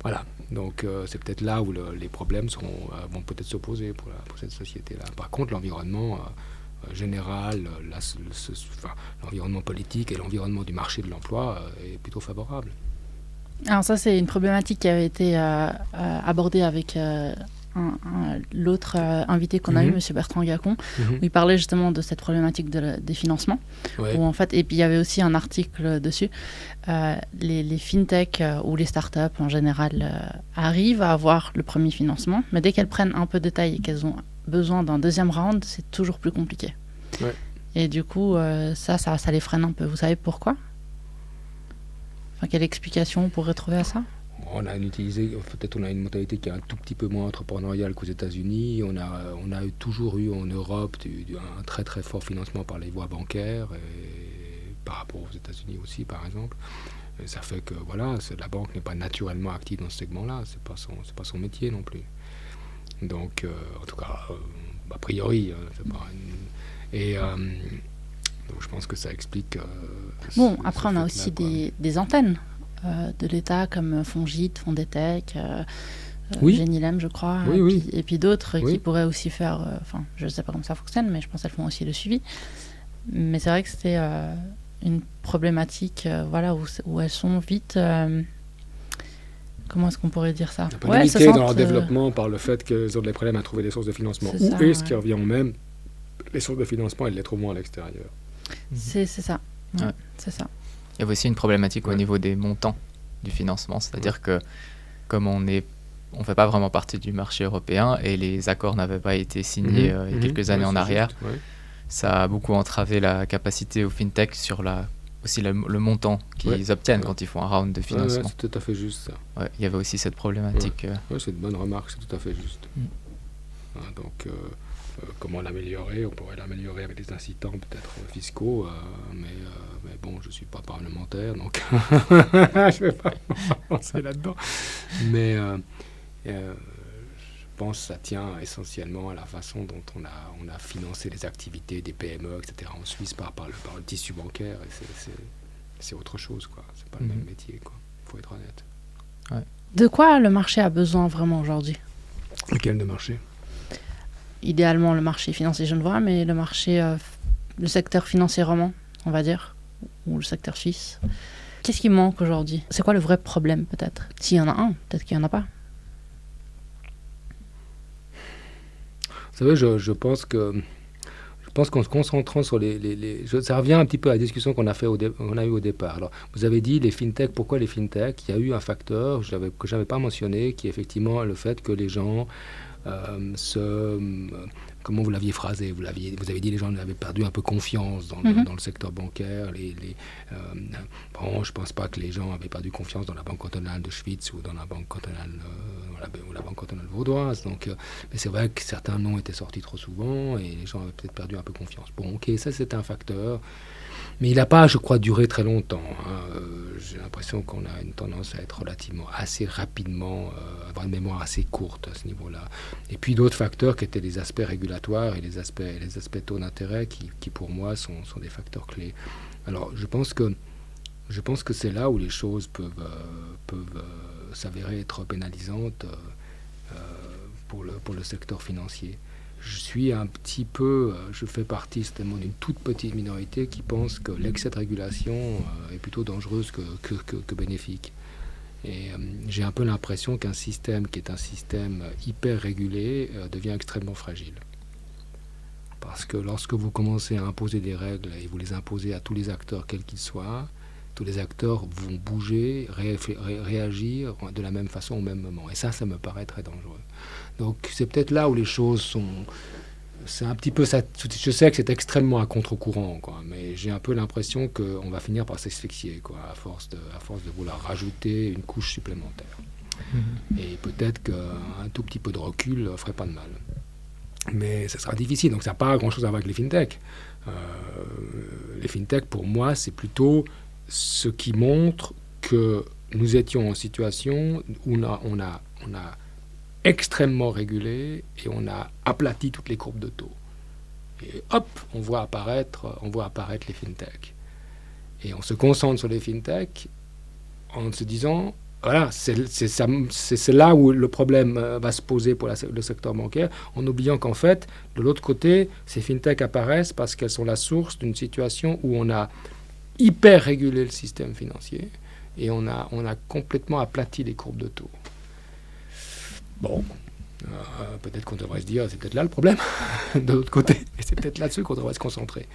voilà. Donc c'est peut-être là où les problèmes vont peut-être s'opposer pour cette société-là. Par contre, l'environnement général, l'environnement politique et l'environnement du marché de l'emploi est plutôt favorable. Alors ça, c'est une problématique qui avait été abordée avec l'autre invité qu'on a eu, M. Bertrand Gacon, où il parlait justement de cette problématique des financements. Ouais. Où, en fait, et puis il y avait aussi un article dessus. Les fintech ou les startups en général arrivent à avoir le premier financement, mais dès qu'elles prennent un peu de taille et qu'elles ont besoin d'un deuxième round, c'est toujours plus compliqué. Ouais. Et du coup, ça les freine un peu. Vous savez pourquoi? Quelle explication on pourrait trouver à ça? On a une mentalité qui est un tout petit peu moins entrepreneuriale qu'aux États-Unis. On a toujours eu en Europe un très très fort financement par les voies bancaires, et par rapport aux États-Unis aussi, par exemple. Et ça fait que la banque n'est pas naturellement active dans ce segment-là. C'est pas son métier non plus. Donc, en tout cas, a priori, c'est pas donc je pense que ça explique. Après on a aussi des antennes de l'État comme Fongit, Fondetech, Genilem, je crois, et puis d'autres qui pourraient aussi faire. Je ne sais pas comment ça fonctionne, mais je pense qu'elles font aussi le suivi. Mais c'est vrai que une problématique où elles sont vite... comment est-ce qu'on pourrait dire ça? Un peu limitées dans leur développement par le fait qu'elles ont des problèmes à trouver des sources de financement. Ce qui revient au même, les sources de financement, elles les trouvent moins à l'extérieur. C'est ça. Ouais. C'est ça. Il y avait aussi une problématique au niveau des montants du financement, c'est-à-dire que comme on ne fait pas vraiment partie du marché européen et les accords n'avaient pas été signés il y a quelques années en arrière, ça a beaucoup entravé la capacité aux fintech sur aussi le montant qu'ils obtiennent quand ils font un round de financement. C'est tout à fait juste ça. Ouais, il y avait aussi cette problématique. C'est une bonne remarque, c'est tout à fait juste. Donc, comment l'améliorer? On pourrait l'améliorer avec des incitants peut-être fiscaux, mais bon, je ne suis pas parlementaire, donc je ne vais pas penser là-dedans. Mais je pense que ça tient essentiellement à la façon dont on a financé les activités des PME, etc. en Suisse par le tissu bancaire. Et c'est autre chose, quoi. C'est pas le même métier, quoi. Il faut être honnête. Ouais. De quoi le marché a besoin vraiment aujourd'hui? Lequel de marché? Idéalement le marché financier genevois, mais le marché, le secteur financier roman, on va dire, ou le secteur suisse. Qu'est-ce qui manque aujourd'hui? C'est quoi le vrai problème, peut-être? S'il y en a un, peut-être qu'il n'y en a pas. Vous savez, je pense qu'en se concentrant sur ça revient un petit peu à la discussion qu'on a eue au départ. Alors, vous avez dit les fintech, pourquoi les fintech? Il y a eu un facteur que je n'avais pas mentionné, qui est effectivement le fait que les gens comment vous l'aviez phrasé, vous avez dit les gens avaient perdu un peu confiance dans le secteur bancaire. Bon, je ne pense pas que les gens avaient perdu confiance dans la banque cantonale de Schwyz ou dans la banque cantonale ou la banque cantonale vaudoise. Donc, mais c'est vrai que certains noms étaient sortis trop souvent et les gens avaient peut-être perdu un peu confiance. Bon, ok, ça c'est un facteur. Mais il n'a pas, je crois, duré très longtemps. J'ai l'impression qu'on a une tendance à être relativement assez rapidement, avoir une mémoire assez courte à ce niveau-là. Et puis d'autres facteurs qui étaient les aspects régulatoires et les aspects taux d'intérêt qui pour moi sont des facteurs clés. Alors je pense que c'est là où les choses peuvent s'avérer être pénalisantes pour le secteur financier. Je fais partie certainement d'une toute petite minorité qui pense que l'excès de régulation est plutôt dangereuse que bénéfique. Et j'ai un peu l'impression qu'un système qui est un système hyper régulé devient extrêmement fragile. Parce que lorsque vous commencez à imposer des règles et vous les imposez à tous les acteurs, quels qu'ils soient, tous les acteurs vont bouger, réagir de la même façon au même moment. Et ça me paraît très dangereux. Donc c'est peut-être là où les choses sont... C'est un petit peu ça. Je sais que c'est extrêmement à contre-courant, quoi, mais j'ai un peu l'impression qu'on va finir par s'asphyxier, quoi, à force de vouloir rajouter une couche supplémentaire. Et peut-être qu'un tout petit peu de recul ne ferait pas de mal. Mais ce sera difficile, donc ça n'a pas grand-chose à voir avec les fintech. Les fintech, pour moi, c'est plutôt ce qui montre que nous étions en situation où on a extrêmement régulé et on a aplati toutes les courbes de taux. Et hop, on voit apparaître les fintech. Et on se concentre sur les fintech en se disant, voilà, c'est là où le problème va se poser pour le secteur bancaire, en oubliant qu'en fait, de l'autre côté, ces fintech apparaissent parce qu'elles sont la source d'une situation où on a hyper régulé le système financier et on a complètement aplati les courbes de taux. Bon, peut-être qu'on devrait se dire, c'est peut-être là le problème, de l'autre côté, et c'est peut-être là-dessus qu'on devrait se concentrer.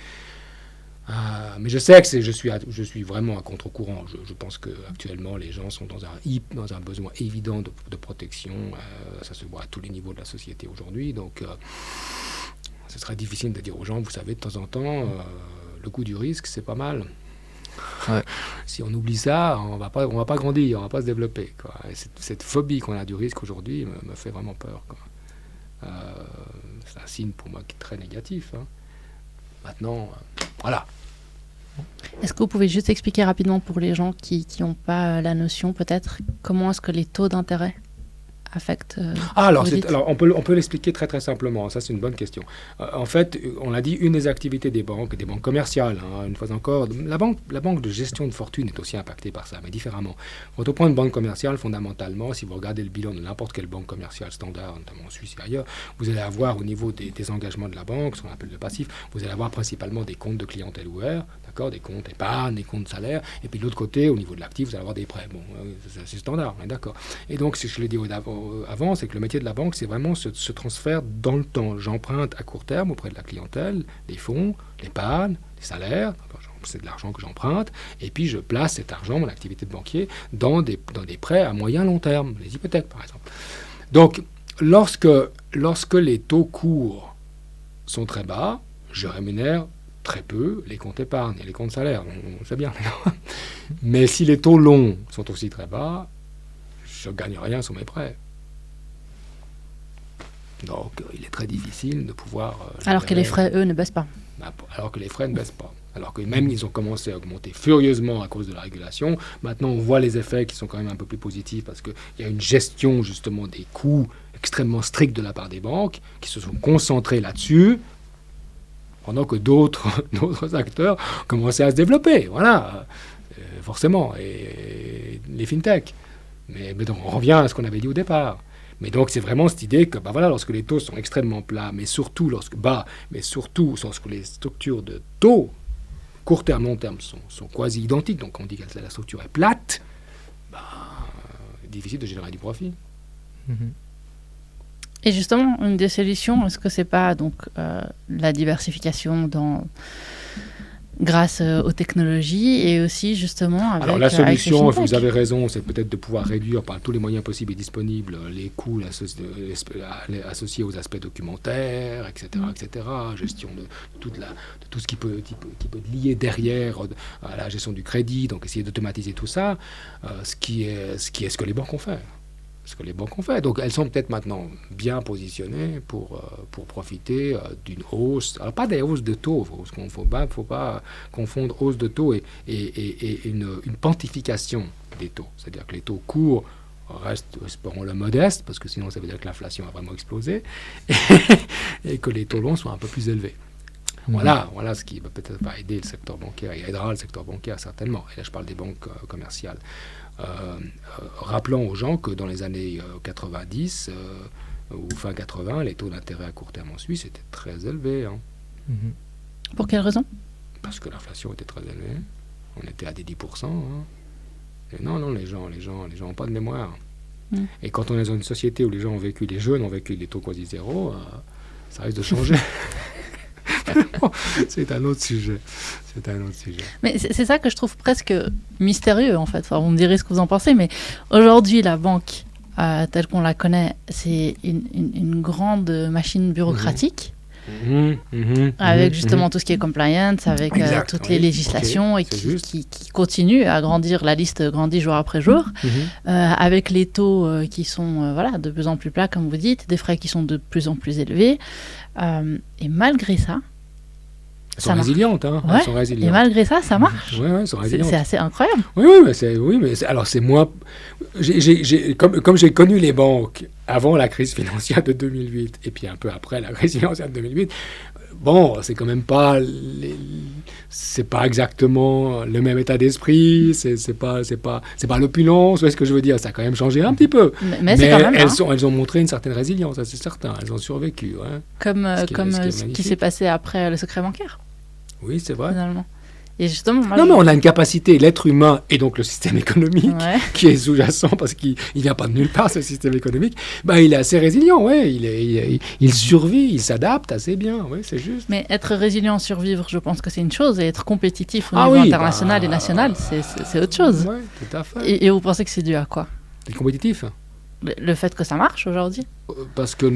Mais je sais que je suis vraiment à contre-courant. Je pense qu'actuellement, les gens sont dans un besoin évident de protection. Ça se voit à tous les niveaux de la société aujourd'hui. Donc, ce serait difficile de dire aux gens, vous savez, de temps en temps, le coût du risque, c'est pas mal. Ouais. Si on oublie ça, on va pas grandir, on va pas se développer, quoi. Et cette phobie qu'on a du risque aujourd'hui me fait vraiment peur, quoi. C'est un signe pour moi qui est très négatif, hein. Maintenant, voilà. Est-ce que vous pouvez juste expliquer rapidement pour les gens qui n'ont pas la notion, peut-être, comment est-ce que les taux d'intérêt affecte alors on peut l'expliquer très très simplement. Ça, c'est une bonne question. En fait, on l'a dit, une des activités des banques commerciales, une fois encore, la banque de gestion de fortune est aussi impactée par ça, mais différemment. Quand on prend une banque commerciale, fondamentalement, si vous regardez le bilan de n'importe quelle banque commerciale standard, notamment en Suisse et ailleurs, vous allez avoir au niveau des engagements de la banque, ce qu'on appelle le passif, vous allez avoir principalement des comptes de clientèle ouverts, des comptes épargne, des comptes salaires, et puis de l'autre côté, au niveau de l'actif, vous allez avoir des prêts. Bon, c'est standard, on est d'accord. Et donc, ce que je l'ai dit avant, c'est que le métier de la banque, c'est vraiment ce transfert dans le temps. J'emprunte à court terme auprès de la clientèle, des fonds, l'épargne, les salaires, c'est de l'argent que j'emprunte, et puis je place cet argent, mon activité de banquier, dans des prêts à moyen long terme, les hypothèques par exemple. Donc, lorsque les taux courts sont très bas, je rémunère très peu les comptes épargne et les comptes salaires, on sait bien. Mais si les taux longs sont aussi très bas, je ne gagne rien sur mes prêts. Donc, il est très difficile de pouvoir... alors que les frais, eux, ne baissent pas. Alors que les frais ne baissent pas. Alors que même ils ont commencé à augmenter furieusement à cause de la régulation. Maintenant, on voit les effets qui sont quand même un peu plus positifs parce qu'il y a une gestion, justement, des coûts extrêmement stricte de la part des banques qui se sont concentrés là-dessus, pendant que d'autres acteurs commençaient à se développer, voilà, forcément, et les fintechs. Mais donc, on revient à ce qu'on avait dit au départ. Mais donc, c'est vraiment cette idée que, lorsque les taux sont extrêmement plats, mais surtout lorsque les structures de taux, court terme, long terme, sont quasi identiques, donc on dit que la structure est plate, difficile de générer du profit. Et justement, une des solutions, est-ce que c'est pas donc la diversification grâce aux technologies et aussi justement avec... Alors la solution, vous avez raison, c'est peut-être de pouvoir réduire par tous les moyens possibles et disponibles les coûts associés aux aspects documentaires, etc., gestion de tout ce qui peut être lié derrière à la gestion du crédit, donc essayer d'automatiser tout ça, ce que les banques ont fait. Donc elles sont peut-être maintenant bien positionnées pour profiter d'une hausse. Alors pas des hausses de taux, il ne faut pas confondre hausse de taux et une pontification des taux. C'est-à-dire que les taux courts restent, espérons-le, modestes, parce que sinon ça veut dire que l'inflation a vraiment explosé, et que les taux longs soient un peu plus élevés. Voilà ce qui va peut-être pas aider le secteur bancaire, et aidera le secteur bancaire certainement. Et là je parle des banques commerciales. Rappelons aux gens que dans les années 90 ou fin 80, les taux d'intérêt à court terme en Suisse étaient très élevés. Pour quelle raison ? Parce que l'inflation était très élevée. On était à des 10%. Et non, les gens n'ont pas de mémoire. Et quand on est dans une société où les jeunes ont vécu des taux quasi zéro, ça risque de changer. C'est un autre sujet. Mais c'est ça que je trouve presque mystérieux, en fait. Enfin, vous me direz ce que vous en pensez, mais aujourd'hui, la banque, telle qu'on la connaît, c'est une grande machine bureaucratique. Avec justement tout ce qui est compliance, avec toutes les législations, et qui continue à grandir, la liste grandit jour après jour, avec les taux qui sont de plus en plus plats, comme vous dites, des frais qui sont de plus en plus élevés, et malgré ça, elles sont résilientes, elles sont résilientes. Et malgré ça, ça marche. Elles sont résilientes. C'est assez incroyable. Alors c'est moi. Comme j'ai connu les banques avant la crise financière de 2008 et puis un peu après la crise financière de 2008, c'est quand même pas c'est pas exactement le même état d'esprit, c'est pas l'opulence, vous voyez ce que je veux dire, ça a quand même changé un petit peu. Mais c'est quand même, elles ont montré une certaine résilience, ça c'est certain, elles ont survécu. Comme ce qui s'est passé après le secret bancaire. Oui, c'est vrai. Finalement. Et justement, mais on a une capacité, l'être humain et donc le système économique, qui est sous-jacent parce qu'il ne vient pas de nulle part, ce système économique, il est assez résilient, il survit, il s'adapte assez bien, c'est juste. Mais être résilient, survivre, je pense que c'est une chose, et être compétitif au niveau international et national, c'est autre chose. Oui, tout à fait. Et vous pensez que c'est dû à quoi ? Être compétitif. Le fait que ça marche aujourd'hui ? Parce que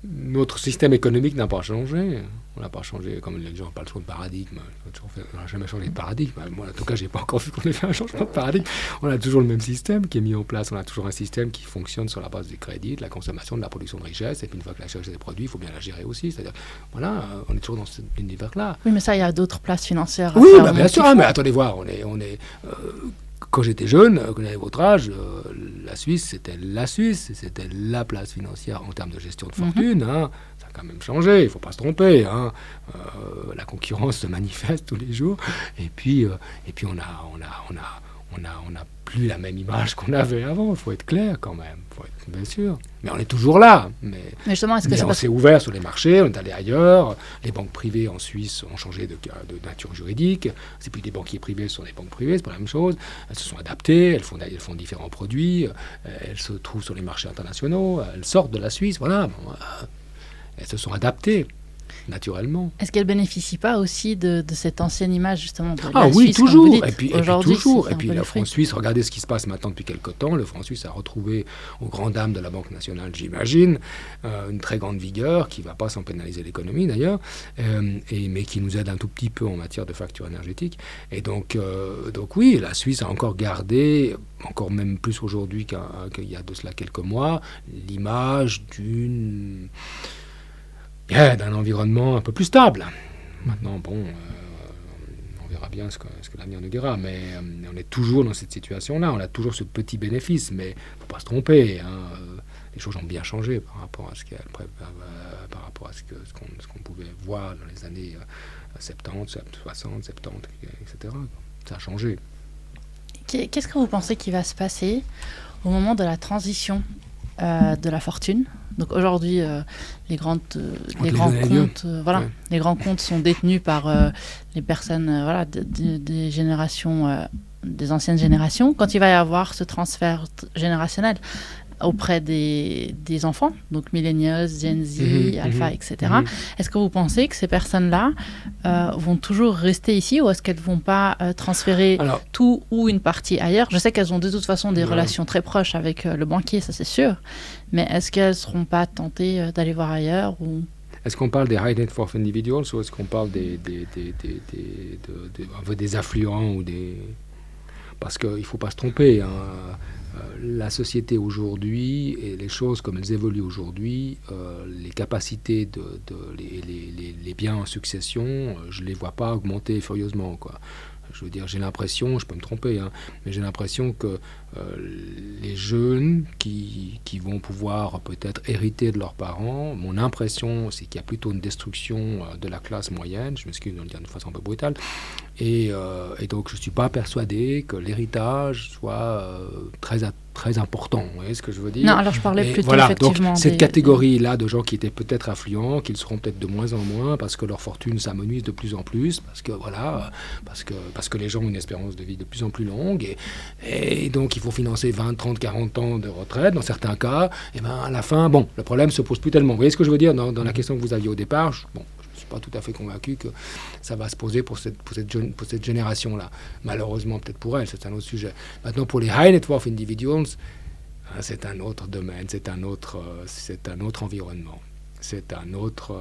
notre système économique n'a pas changé. On n'a pas changé, comme les gens parlent trop de paradigme. On n'a jamais changé de paradigme. Moi, en tout cas, je n'ai pas encore vu qu'on ait fait un changement de paradigme. On a toujours le même système qui est mis en place. On a toujours un système qui fonctionne sur la base du crédit, de la consommation, de la production de richesse. Et puis, une fois que la richesse est produite, il faut bien la gérer aussi. C'est-à-dire, on est toujours dans cet univers-là. Oui, mais ça, il y a d'autres places financières. Oui, bien sûr. Mais attendez voir, quand j'étais jeune, quand j'avais votre âge, la Suisse, c'était la place financière en termes de gestion de fortune. Hein. Ça a quand même changé, il ne faut pas se tromper. Hein. La concurrence se manifeste tous les jours. Et puis on n'a plus la même image qu'on avait avant. Il faut être clair quand même, bien sûr. Mais on est toujours là. Mais justement, est-ce que on s'est ouvert sur les marchés, on est allé ailleurs. Les banques privées en Suisse ont changé de nature juridique. C'est plus des banquiers privés, ce sont des banques privées, c'est pas la même chose. Elles se sont adaptées, elles font différents produits, elles se trouvent sur les marchés internationaux, elles sortent de la Suisse, voilà. Bon, elles se sont adaptées. Naturellement. Est-ce qu'elle bénéficie pas aussi de cette ancienne image justement de la Suisse, toujours. Comme vous dites, et puis le franc suisse, regardez ce qui se passe maintenant depuis quelque temps. Le franc suisse a retrouvé, aux grandes dames de la Banque nationale, j'imagine, une très grande vigueur qui ne va pas sans pénaliser l'économie d'ailleurs, mais qui nous aide un tout petit peu en matière de facture énergétique. Et donc oui, la Suisse a encore gardé, encore même plus aujourd'hui qu'il y a de cela quelques mois, l'image d'un environnement un peu plus stable. Maintenant, on verra bien ce que l'avenir nous dira, mais on est toujours dans cette situation-là, on a toujours ce petit bénéfice, mais il ne faut pas se tromper. Hein. Les choses ont bien changé par rapport à ce qu'on pouvait voir dans les années 70, 60, 70, etc. Ça a changé. Qu'est-ce que vous pensez qui va se passer au moment de la transition de la fortune? Donc aujourd'hui, les grands comptes sont détenus par les personnes des générations, des anciennes générations. Quand il va y avoir ce transfert générationnel auprès des enfants, donc millennials, Gen Z, Alpha, etc. Est-ce que vous pensez que ces personnes-là vont toujours rester ici ou est-ce qu'elles ne vont pas transférer tout ou une partie ailleurs? Je sais qu'elles ont de toute façon des relations très proches avec le banquier, ça c'est sûr, mais est-ce qu'elles ne seront pas tentées d'aller voir ailleurs ou... Est-ce qu'on parle des high net worth individuals ou est-ce qu'on parle des affluents ou des... Parce qu'il ne faut pas se tromper, hein. La société aujourd'hui et les choses comme elles évoluent aujourd'hui, les capacités les biens en succession, je ne les vois pas augmenter furieusement, quoi. Je veux dire, j'ai l'impression, je peux me tromper, hein, mais j'ai l'impression que les jeunes qui vont pouvoir peut-être hériter de leurs parents, mon impression, c'est qu'il y a plutôt une destruction de la classe moyenne, je m'excuse de le dire de façon un peu brutale, et donc je ne suis pas persuadé que l'héritage soit très important, vous voyez ce que je veux dire? Non, alors je parlais plutôt effectivement... Donc cette catégorie-là de gens qui étaient peut-être affluents, qu'ils seront peut-être de moins en moins, parce que leur fortune s'amenuise de plus en plus, parce que les gens ont une espérance de vie de plus en plus longue, et donc il faut financer 20, 30, 40 ans de retraite, dans certains cas, et ben à la fin, le problème ne se pose plus tellement. Vous voyez ce que je veux dire dans la question que vous aviez au départ? Je ne suis pas tout à fait convaincu que ça va se poser pour cette génération-là. Malheureusement, peut-être pour elle, c'est un autre sujet. Maintenant, pour les high net worth individuals, c'est un autre domaine, c'est un autre environnement. C'est un autre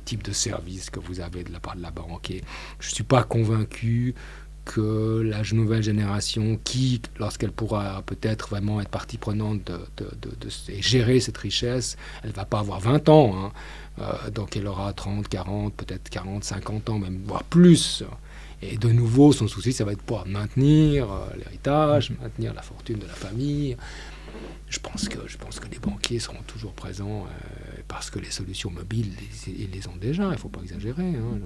type de service que vous avez de la part de la banque. Et je ne suis pas convaincu que la nouvelle génération, qui, lorsqu'elle pourra peut-être vraiment être partie prenante et gérer cette richesse, elle ne va pas avoir 20 ans. Hein. Donc elle aura 30, 40, peut-être 40, 50 ans, même, voire plus. Et de nouveau, son souci, ça va être pour maintenir l'héritage, maintenir la fortune de la famille. Je pense que les banquiers seront toujours présents parce que les solutions mobiles, ils les ont déjà. Il ne faut pas exagérer. Hein.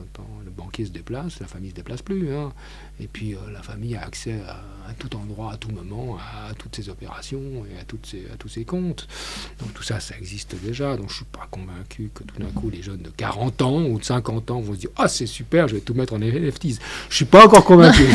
Le banquier se déplace, la famille ne se déplace plus. Hein. Et puis la famille a accès à tout endroit, à tout moment, à toutes ses opérations et à tous ses comptes. Donc tout ça, ça existe déjà. Donc je ne suis pas convaincu que tout d'un coup, les jeunes de 40 ans ou de 50 ans vont se dire « Ah, c'est super, je vais tout mettre en NFTs ». Je ne suis pas encore convaincu.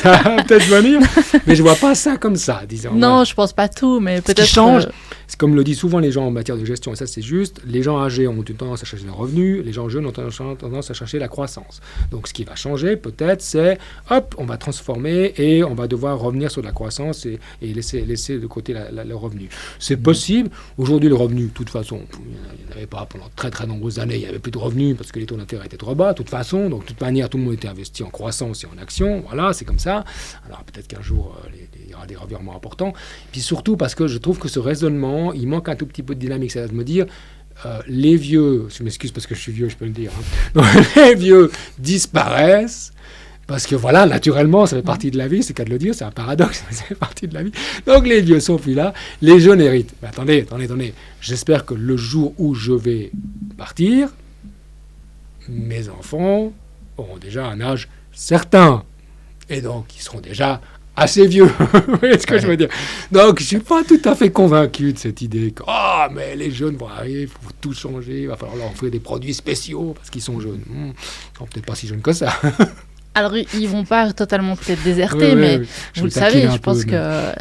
Ça va peut-être venir, mais je ne vois pas ça comme ça, disons. Non, je ne pense pas tout, mais peut-être... Ce qui change, c'est comme le disent souvent les gens en matière de gestion, et ça c'est juste, les gens âgés ont une tendance à chercher le revenu, les gens jeunes ont tendance à chercher la croissance. Donc ce qui va changer peut-être, c'est, hop, on va transformer et on va devoir revenir sur la croissance et laisser de côté le revenu. C'est possible. Aujourd'hui, le revenu, de toute façon, il n'y en avait pas pendant très très nombreuses années, il n'y avait plus de revenus parce que les taux d'intérêt étaient trop bas, de toute façon, donc de toute manière, tout le monde était investi en croissance et en actions, voilà, c'est comme ça. Alors peut-être qu'un jour, il y aura des revirements importants. Puis surtout parce que je trouve que ce raisonnement, il manque un tout petit peu de dynamique, c'est à me dire, les vieux, je m'excuse parce que je suis vieux, je peux le dire, hein, les vieux disparaissent Parce que voilà, naturellement, ça fait partie de la vie, c'est qu'à de le dire, c'est un paradoxe, mais ça fait partie de la vie. Donc les vieux sont plus là, les jeunes héritent. Mais attendez, j'espère que le jour où je vais partir, mes enfants auront déjà un âge certain. Et donc, ils seront déjà assez vieux. Vous voyez ce que je veux dire? Donc, je ne suis pas tout à fait convaincu de cette idée que mais les jeunes vont arriver, il faut tout changer, il va falloir leur offrir des produits spéciaux parce qu'ils sont jeunes. Ils ne sont peut-être pas si jeunes que ça. Alors, ils vont pas totalement peut-être déserter, mais vous le savez, je pense que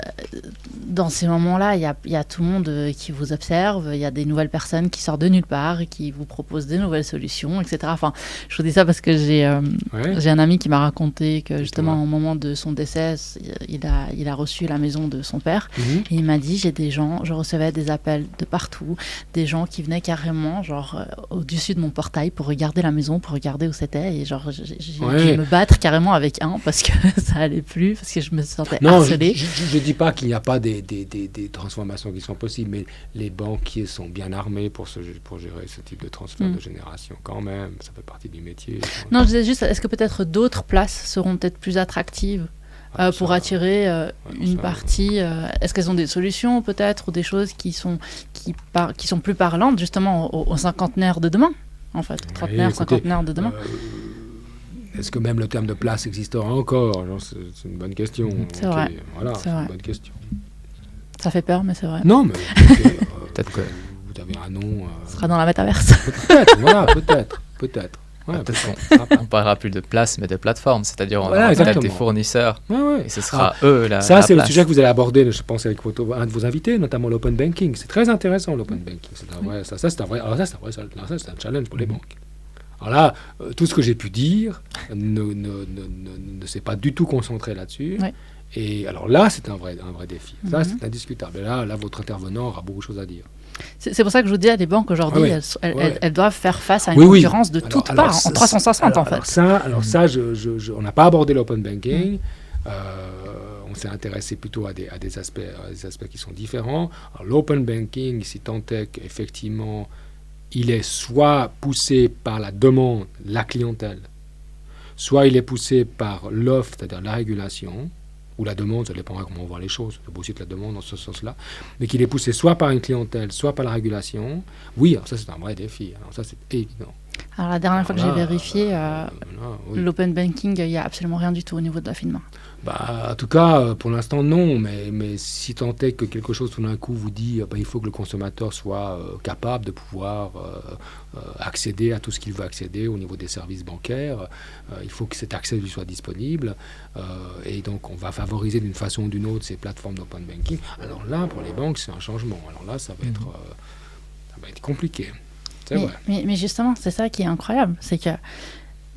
dans ces moments-là, il y a tout le monde qui vous observe, il y a des nouvelles personnes qui sortent de nulle part et qui vous proposent des nouvelles solutions, etc. Enfin, je vous dis ça parce que j'ai un ami qui m'a raconté que justement, au moment de son décès, il a reçu la maison de son père et il m'a dit, je recevais des appels de partout, des gens qui venaient carrément genre au-dessus de mon portail pour regarder la maison, pour regarder où c'était et genre, j'ai me battre carrément avec un parce que ça allait plus, parce que je me sentais harcelée. Je dis pas qu'il n'y a pas des transformations qui sont possibles, mais les banquiers sont bien armés pour gérer ce type de transfert de génération quand même, ça fait partie du métier. Non, je disais juste, est-ce que peut-être d'autres places seront peut-être plus attractives pour attirer une partie est-ce qu'elles ont des solutions peut-être, ou des choses qui sont plus parlantes justement aux cinquantenaires de demain, en fait, trentenaires, cinquantenaires de demain? Est-ce que même le terme de place existera encore? C'est une bonne question. C'est vrai. Voilà, c'est une bonne question. Ça fait peur, mais c'est vrai. Non, mais peut-être que vous avez un nom. Ce sera dans la métaverse. Peut-être. Ouais, on parlera plus de place, mais de plateforme. C'est-à-dire, on aura peut-être des fournisseurs. Et ce sera eux la Ça, c'est place. le sujet que vous allez aborder, je pense, avec un de vos invités, notamment l'open banking. C'est très intéressant, l'open banking. C'est un challenge pour les banques. Alors là, tout ce que j'ai pu dire ne s'est pas du tout concentré là-dessus. Ouais. Et alors là, c'est un vrai défi. Ça, c'est indiscutable. Et là, votre intervenant aura beaucoup de choses à dire. C'est pour ça que je vous dis, les banques aujourd'hui, elles doivent faire face à une concurrence de toutes parts, en 360 en fait. Alors ça, on n'a pas abordé l'open banking. On s'est intéressé plutôt à des aspects qui sont différents. Alors l'open banking, si tant est qu'effectivement, il est soit poussé par la demande, la clientèle, soit il est poussé par l'offre, c'est-à-dire la régulation, ou la demande, ça dépendra comment on voit les choses, c'est aussi de la demande dans ce sens-là, mais qu'il est poussé soit par une clientèle, soit par la régulation. Oui, alors ça c'est un vrai défi, alors ça c'est évident. Alors la dernière fois que j'ai vérifié, l'open banking, il n'y a absolument rien du tout au niveau de la FINMA. En tout cas, pour l'instant, non. Mais si tant est que quelque chose, tout d'un coup, vous dit il faut que le consommateur soit capable de pouvoir accéder à tout ce qu'il veut accéder au niveau des services bancaires, il faut que cet accès lui soit disponible. Et donc, on va favoriser d'une façon ou d'une autre ces plateformes d'open banking. Alors là, pour les banques, c'est un changement. Alors là, ça va être compliqué. Mais justement, c'est ça qui est incroyable. C'est que,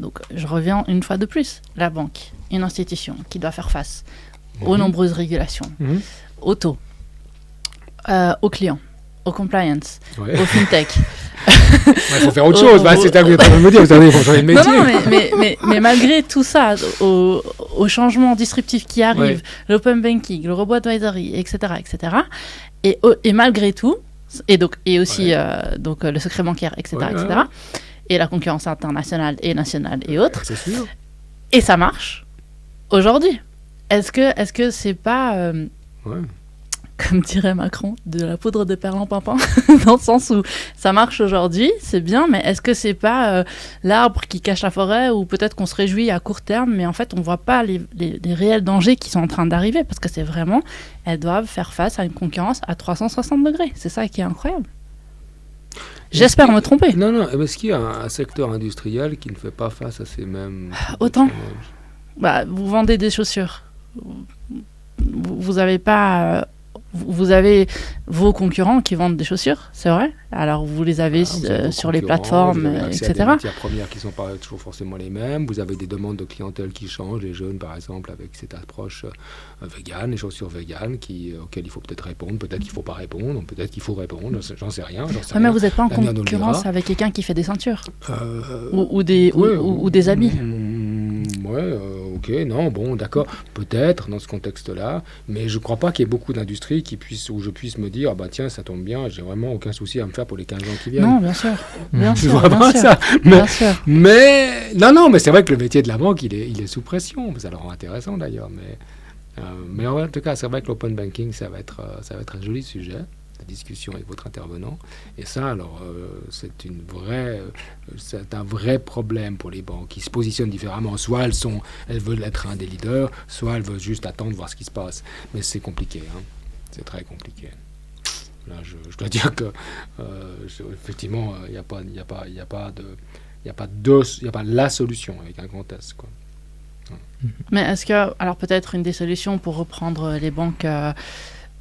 donc, je reviens une fois de plus, la banque, une institution qui doit faire face aux nombreuses régulations, aux taux, aux clients, aux compliance, aux fintech. Il faut faire autre chose. C'est ça que vous êtes en train de me dire. Vous savez, il faut changer de métier. Non, mais malgré tout ça, aux changements disruptifs qui arrivent, l'open banking, le robot advisory, etc., et malgré tout, et aussi donc le secret bancaire, etc., et la concurrence internationale et nationale et autres. C'est sûr. Et ça marche aujourd'hui. Est-ce que c'est pas, comme dirait Macron, de la poudre de perlimpinpin, dans le sens où ça marche aujourd'hui, c'est bien, mais est-ce que c'est pas l'arbre qui cache la forêt, ou peut-être qu'on se réjouit à court terme, mais en fait on voit pas les réels dangers qui sont en train d'arriver, parce que c'est vraiment, elles doivent faire face à une concurrence à 360 degrés. C'est ça qui est incroyable. J'espère me tromper. Non, est-ce qu'il y a un secteur industriel qui ne fait pas face à ces mêmes... Autant. Vous vendez des chaussures. Vous avez pas... Vous avez vos concurrents qui vendent des chaussures, c'est vrai. Alors vous les avez sur les plateformes, etc. Vous avez des matières premières qui ne sont pas toujours forcément les mêmes. Vous avez des demandes de clientèle qui changent. Les jeunes, par exemple, avec cette approche vegan, les chaussures vegan, auxquelles il faut peut-être répondre. Peut-être qu'il ne faut pas répondre. Peut-être qu'il faut répondre. J'en sais rien. Mais vous n'êtes pas en concurrence avec quelqu'un qui fait des ceintures ou des habits. Ok, non, bon, d'accord, peut-être dans ce contexte-là, mais je ne crois pas qu'il y ait beaucoup d'industries où je puisse me dire, bah tiens, ça tombe bien, j'ai vraiment aucun souci à me faire pour les 15 ans qui viennent. Non, bien sûr. Bien Je sûr, vois bien pas sûr. ça. Bien sûr. Mais non, mais c'est vrai que le métier de la banque, il est sous pression. Ça le rend intéressant d'ailleurs. Mais en tout cas, c'est vrai que l'open banking, ça va être un joli sujet. La discussion avec votre intervenant. Et ça, alors, c'est un vrai problème pour les banques qui se positionnent différemment. Soit elles veulent être un des leaders, soit elles veulent juste attendre, voir ce qui se passe. Mais c'est compliqué, hein. C'est très compliqué. Là, je dois dire que, effectivement, il n'y a pas la solution avec un grand S, quoi. Mais est-ce que, alors peut-être une des solutions pour reprendre les banques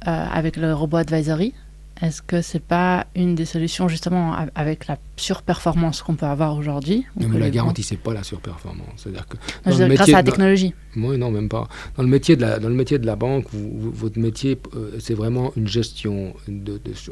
avec le robot advisory, est-ce que c'est pas une des solutions justement avec la surperformance qu'on peut avoir aujourd'hui? Non, mais la garantie, c'est pas la surperformance. C'est-à-dire que grâce à la technologie. Oui, non, même pas. Dans le métier de la banque, votre métier, c'est vraiment une gestion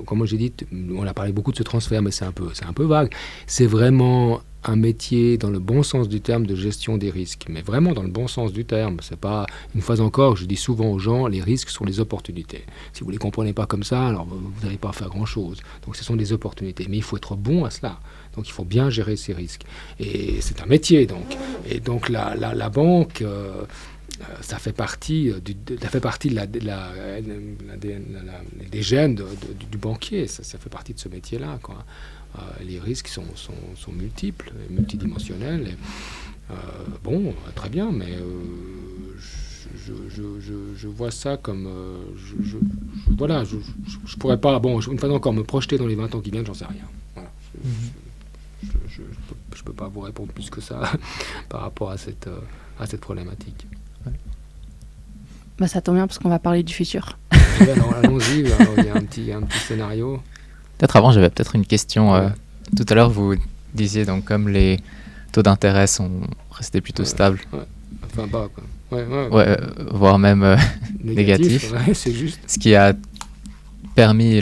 comme j'ai dit, on a parlé beaucoup de ce transfert, mais c'est un peu vague. C'est vraiment un métier dans le bon sens du terme de gestion des risques, mais vraiment dans le bon sens du terme. C'est pas, une fois encore, je dis souvent aux gens, les risques sont les opportunités. Si vous les comprenez pas comme ça, alors vous n'allez pas faire grand-chose. Donc ce sont des opportunités, mais il faut être bon à cela. Donc il faut bien gérer ces risques. Et c'est un métier, donc. Et donc la banque, ça fait partie des gènes du banquier. Ça fait partie de ce métier-là, quoi. Les risques sont multiples, multidimensionnels. Et, bon, très bien, mais je vois ça comme... voilà, je pourrais pas, bon, une fois encore, me projeter dans les 20 ans qui viennent, j'en sais rien. Voilà. Je peux pas vous répondre plus que ça par rapport à cette problématique. Ouais. Bah, ça tombe bien parce qu'on va parler du futur. Alors, allons-y, il y a un petit scénario. Peut-être avant, j'avais peut-être une question. Tout à l'heure, vous disiez donc comme les taux d'intérêt sont restés plutôt stables. Ouais. Enfin, bas, quoi. Voire même négatifs. Ouais, c'est juste. Ce qui a permis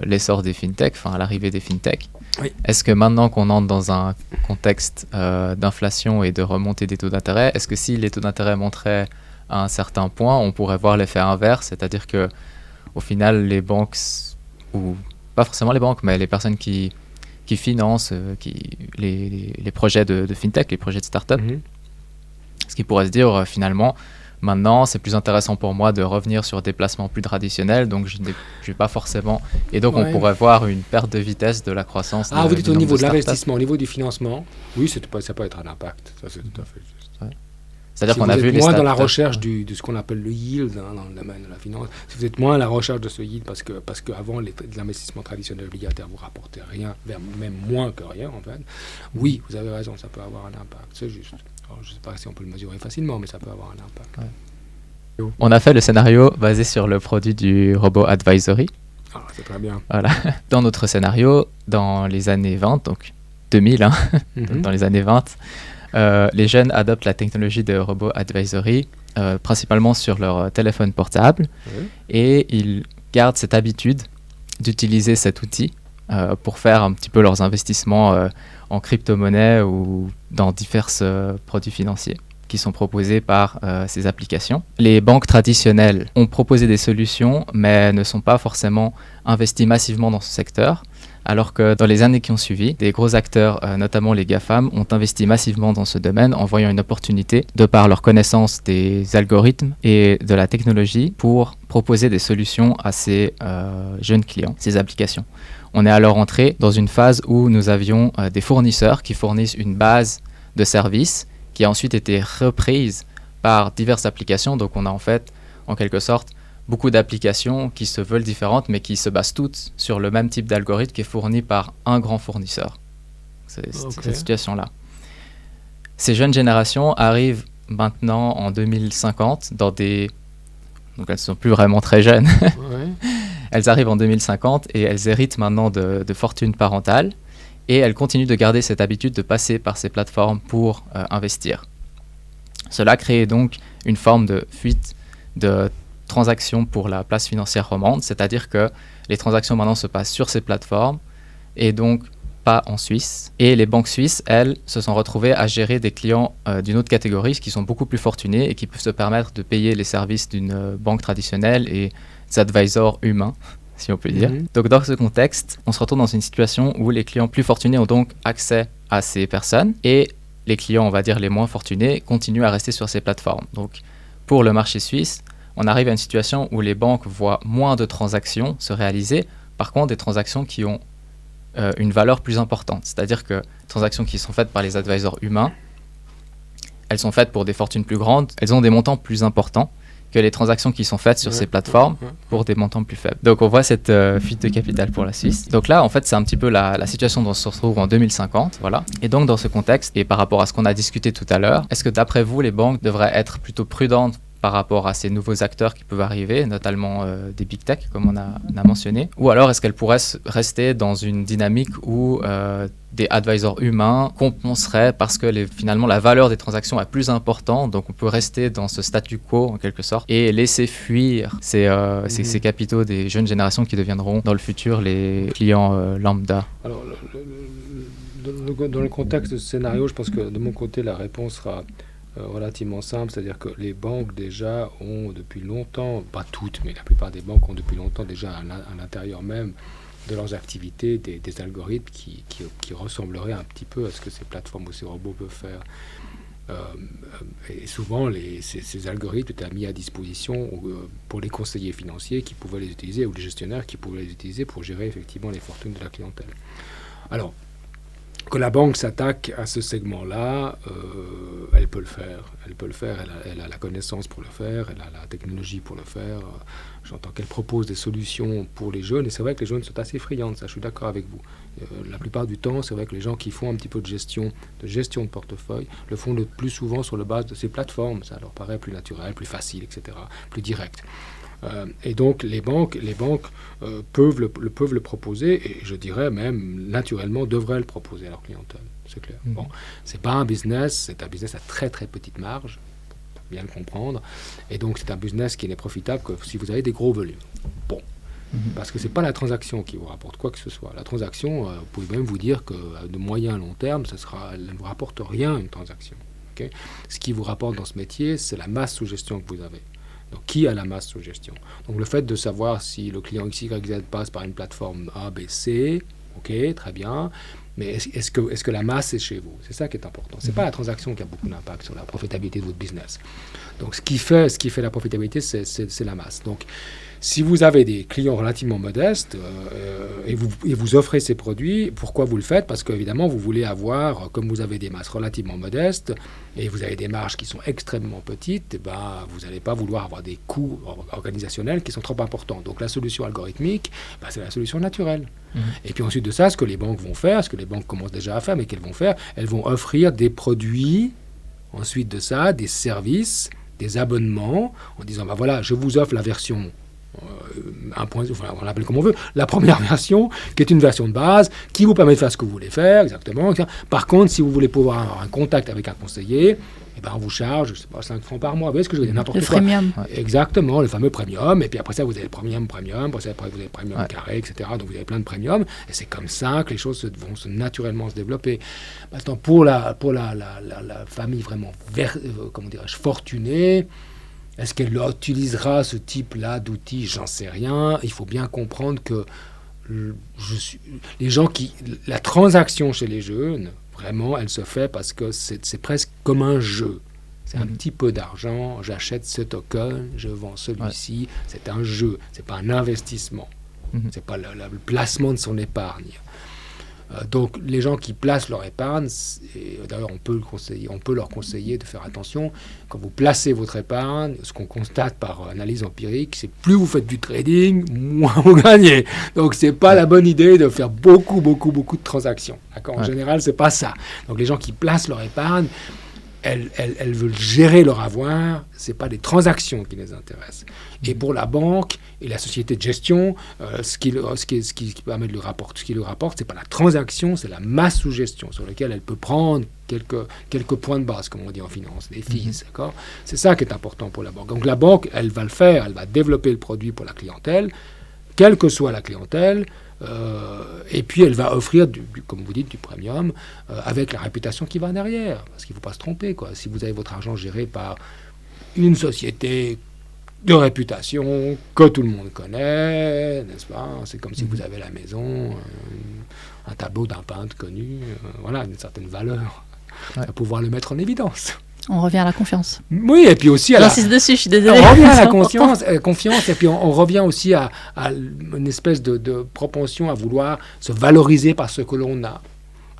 l'essor des fintech, enfin l'arrivée des fintech. Oui. Est-ce que maintenant qu'on entre dans un contexte d'inflation et de remontée des taux d'intérêt, est-ce que si les taux d'intérêt monteraient à un certain point, on pourrait voir l'effet inverse, c'est-à-dire que au final, les banques, ou pas forcément les banques, mais les personnes qui financent les projets de fintech, les projets de start-up, ce qui pourrait se dire finalement, maintenant c'est plus intéressant pour moi de revenir sur des placements plus traditionnels, donc je ne vais pas forcément... Et donc on pourrait voir une perte de vitesse de la croissance. Vous dites au niveau de l'investissement, au niveau du financement, oui, ça peut être un impact, ça c'est tout à fait juste. Ouais. C'est-à-dire si qu'on a vu les moins dans la recherche de ce qu'on appelle le yield dans le domaine de la finance, si vous êtes moins à la recherche de ce yield parce qu'avant l'investissement traditionnel obligataire vous rapportait rien, même moins que rien en fait, oui, vous avez raison, ça peut avoir un impact, c'est juste. Alors, je ne sais pas si on peut le mesurer facilement, mais ça peut avoir un impact. Ouais. On a fait le scénario basé sur le produit du robot advisory. Ah, c'est très bien. Voilà. Dans notre scénario, dans les années 20, donc 2000, dans les années 20, les jeunes adoptent la technologie de robot advisory principalement sur leur téléphone portable et ils gardent cette habitude d'utiliser cet outil pour faire un petit peu leurs investissements en crypto-monnaie ou dans divers produits financiers qui sont proposés par ces applications. Les banques traditionnelles ont proposé des solutions mais ne sont pas forcément investies massivement dans ce secteur. Alors que dans les années qui ont suivi, des gros acteurs, notamment les GAFAM, ont investi massivement dans ce domaine en voyant une opportunité, de par leur connaissance des algorithmes et de la technologie, pour proposer des solutions à ces jeunes clients, ces applications. On est alors entré dans une phase où nous avions des fournisseurs qui fournissent une base de services qui a ensuite été reprise par diverses applications. Donc on a en fait, en quelque sorte, beaucoup d'applications qui se veulent différentes, mais qui se basent toutes sur le même type d'algorithme qui est fourni par un grand fournisseur. C'est cette situation-là. Ces jeunes générations arrivent maintenant en 2050 dans des... Donc elles ne sont plus vraiment très jeunes. Elles arrivent en 2050 et elles héritent maintenant de fortunes parentales et elles continuent de garder cette habitude de passer par ces plateformes pour investir. Cela crée donc une forme de fuite de transactions pour la place financière romande, c'est-à-dire que les transactions maintenant se passent sur ces plateformes et donc pas en Suisse. Et les banques suisses, elles, se sont retrouvées à gérer des clients d'une autre catégorie, qui sont beaucoup plus fortunés et qui peuvent se permettre de payer les services d'une banque traditionnelle et des advisors humains, si on peut dire. Donc dans ce contexte, on se retrouve dans une situation où les clients plus fortunés ont donc accès à ces personnes et les clients, on va dire, les moins fortunés continuent à rester sur ces plateformes. Donc pour le marché suisse, on arrive à une situation où les banques voient moins de transactions se réaliser, par contre des transactions qui ont une valeur plus importante. C'est-à-dire que les transactions qui sont faites par les advisors humains, elles sont faites pour des fortunes plus grandes, elles ont des montants plus importants que les transactions qui sont faites sur ces plateformes pour des montants plus faibles. Donc on voit cette fuite de capital pour la Suisse. Donc là, en fait, c'est un petit peu la situation dont on se retrouve en 2050. Voilà. Et donc dans ce contexte, et par rapport à ce qu'on a discuté tout à l'heure, est-ce que d'après vous, les banques devraient être plutôt prudentes par rapport à ces nouveaux acteurs qui peuvent arriver, notamment des big tech, comme on a mentionné, ou alors est-ce qu'elles pourraient rester dans une dynamique où des advisors humains compenseraient parce que finalement la valeur des transactions est plus importante, donc on peut rester dans ce statu quo en quelque sorte et laisser fuir ces capitaux des jeunes générations qui deviendront dans le futur les clients lambda. Alors, dans le contexte de ce scénario, je pense que de mon côté, la réponse sera relativement simple, c'est-à-dire que les banques déjà ont depuis longtemps, pas toutes, mais la plupart des banques ont depuis longtemps déjà à l'intérieur même de leurs activités des algorithmes qui ressembleraient un petit peu à ce que ces plateformes ou ces robots peuvent faire. Et souvent, ces algorithmes étaient mis à disposition pour les conseillers financiers qui pouvaient les utiliser ou les gestionnaires qui pouvaient les utiliser pour gérer effectivement les fortunes de la clientèle. Alors, que la banque s'attaque à ce segment-là, elle peut le faire. Elle peut le faire, elle a la connaissance pour le faire, elle a la technologie pour le faire. J'entends qu'elle propose des solutions pour les jeunes, et c'est vrai que les jeunes sont assez friands, ça je suis d'accord avec vous. La plupart du temps, c'est vrai que les gens qui font un petit peu de gestion de portefeuille le font le plus souvent sur la base de ces plateformes. Ça leur paraît plus naturel, plus facile, etc., plus direct. Et donc les banques peuvent le proposer, et je dirais même naturellement devraient le proposer à leur clientèle, c'est clair. Bon, c'est pas un business, c'est un business à très très petite marge, faut bien le comprendre, et donc c'est un business qui n'est profitable que si vous avez des gros volumes. Bon, parce que c'est pas la transaction qui vous rapporte quoi que ce soit. La transaction, vous pouvez même vous dire que de moyen à long terme, elle ne vous rapporte rien une transaction. Okay. Ce qui vous rapporte dans ce métier, c'est la masse sous gestion que vous avez. Donc, qui a la masse sous gestion? Donc, le fait de savoir si le client X, Y, Z passe par une plateforme A, B, C, ok, très bien, mais est-ce que la masse est chez vous? C'est ça qui est important. Ce n'est pas la transaction qui a beaucoup d'impact sur la profitabilité de votre business. Donc, ce qui fait la profitabilité, c'est la masse. Donc, si vous avez des clients relativement modestes et vous offrez ces produits, pourquoi vous le faites? Parce qu'évidemment, vous voulez avoir, comme vous avez des masses relativement modestes et vous avez des marges qui sont extrêmement petites, vous n'allez pas vouloir avoir des coûts organisationnels qui sont trop importants. Donc la solution algorithmique, c'est la solution naturelle. Et puis ensuite de ça, ce que les banques vont faire, ce que les banques commencent déjà à faire, mais qu'elles vont faire, elles vont offrir des produits, ensuite de ça, des services, des abonnements, en disant, voilà, je vous offre la version... on l'appelle comme on veut, la première version, qui est une version de base, qui vous permet de faire ce que vous voulez faire, exactement. Par contre, si vous voulez pouvoir avoir un contact avec un conseiller, on vous charge, je sais pas, 5 francs par mois. Vous voyez ce que je veux dire? N'importe quoi. Le premium. Exactement, le fameux premium. Et puis après ça, vous avez le premium, après vous avez le premium carré, etc. Donc vous avez plein de premiums. Et c'est comme ça que les choses vont naturellement se développer. Maintenant, pour la famille vraiment, fortunée, est-ce qu'elle utilisera ce type-là d'outils? J'en sais rien. Il faut bien comprendre que les gens la transaction chez les jeunes, vraiment, elle se fait parce que c'est presque comme un jeu. C'est un petit peu d'argent, j'achète ce token, je vends celui-ci. C'est un jeu, c'est pas un investissement. C'est pas le placement de son épargne. Donc les gens qui placent leur épargne, et d'ailleurs on peut leur conseiller de faire attention, quand vous placez votre épargne, ce qu'on constate par analyse empirique, c'est plus vous faites du trading, moins vous gagnez. Donc c'est pas la bonne idée de faire beaucoup de transactions. D'accord ? En général, c'est pas ça. Donc les gens qui placent leur épargne, elles veulent gérer leur avoir, ce n'est pas des transactions qui les intéressent. Et pour la banque et la société de gestion, ce qui permet de le rapporter, ce qui le rapporte, ce n'est pas la transaction, c'est la masse sous gestion sur laquelle elle peut prendre quelques points de base, comme on dit en finance, des fees. D'accord ? C'est ça qui est important pour la banque. Donc la banque, elle va le faire, elle va développer le produit pour la clientèle, quelle que soit la clientèle. Et puis elle va offrir, comme vous dites, du premium, avec la réputation qui va derrière. Parce qu'il ne faut pas se tromper, quoi. Si vous avez votre argent géré par une société de réputation que tout le monde connaît, n'est-ce pas? C'est comme si vous avez à la maison un tableau d'un peintre connu, voilà, d'une certaine valeur, à pouvoir le mettre en évidence. On revient à la confiance. Oui, et puis aussi à J'insiste dessus, je suis désolée. On revient à la confiance, et puis on revient aussi à une espèce de propension à vouloir se valoriser par ce que l'on a.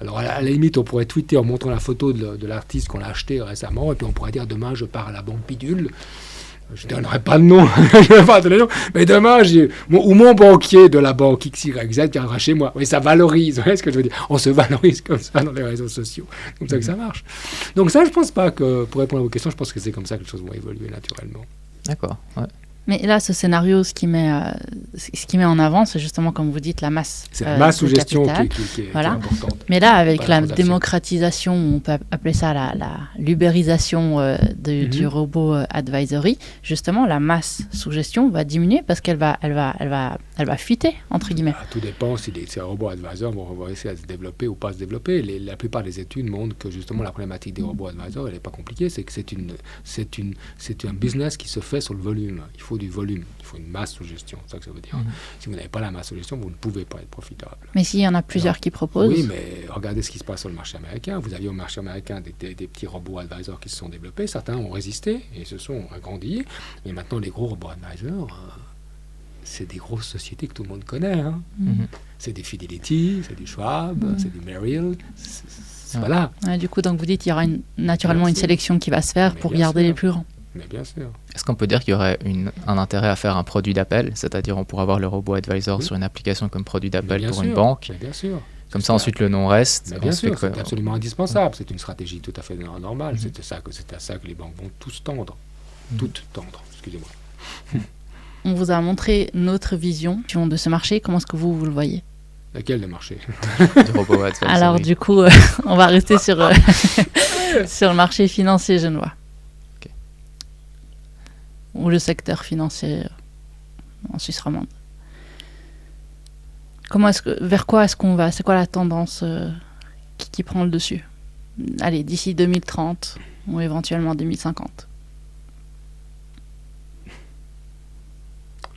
Alors à la limite, on pourrait tweeter en montrant la photo de l'artiste qu'on a acheté récemment, et puis on pourrait dire demain je pars à la banque Bidule. Je ne donnerai pas de nom, mais demain, mon banquier de la banque XYZ viendra chez moi. Oui, ça valorise, vous voyez ce que je veux dire? On se valorise comme ça dans les réseaux sociaux. C'est comme ça que ça marche. Donc ça, je ne pense pas que, pour répondre à vos questions, je pense que c'est comme ça que les choses vont évoluer naturellement. D'accord, ouais. Mais là, ce scénario, ce qui met en avant, c'est justement, comme vous dites, la masse. C'est la masse sous gestion qui est importante. Mais là, avec la démocratisation, on peut appeler ça la l'ubérisation du robot advisory, justement, la masse sous gestion va diminuer parce qu'elle va fuiter, entre guillemets. Tout dépend si ces robots advisors vont réussir à se développer ou pas se développer. La plupart des études montrent que justement la problématique des robots advisors, elle n'est pas compliquée, c'est que c'est un business qui se fait sur le volume. Il faut du volume, il faut une masse sous gestion, c'est ça que ça veut dire. Si vous n'avez pas la masse sous gestion, vous ne pouvez pas être profitable. Mais s'il y en a plusieurs qui proposent... Oui, mais regardez ce qui se passe sur le marché américain. Vous aviez au marché américain des petits robots advisors qui se sont développés, certains ont résisté et se sont agrandis, mais maintenant les gros robots advisors, c'est des grosses sociétés que tout le monde connaît. C'est des Fidelity, c'est des Schwab, c'est des Merrill, voilà. Du coup, donc vous dites qu'il y aura naturellement une sélection qui va se faire pour garder les plus grands. Mais bien sûr. Est-ce qu'on peut dire qu'il y aurait un intérêt à faire un produit d'appel, c'est-à-dire on pourrait avoir le robot advisor sur une application comme produit d'appel pour une banque, mais bien sûr. Comme ça, ensuite, le nom reste. Mais bien sûr, c'est absolument indispensable. C'est une stratégie tout à fait normale. C'est à ça que les banques vont tous tendre. Toutes tendre, excusez-moi. On vous a montré notre vision de ce marché. Comment est-ce que vous le voyez? Laquelle, le marché? Du robot advisory. Alors, du coup, on va rester sur le marché financier genevois. Ou le secteur financier en Suisse romande. Vers quoi est-ce qu'on va? C'est quoi la tendance qui prend le dessus? Allez, d'ici 2030 ou éventuellement 2050.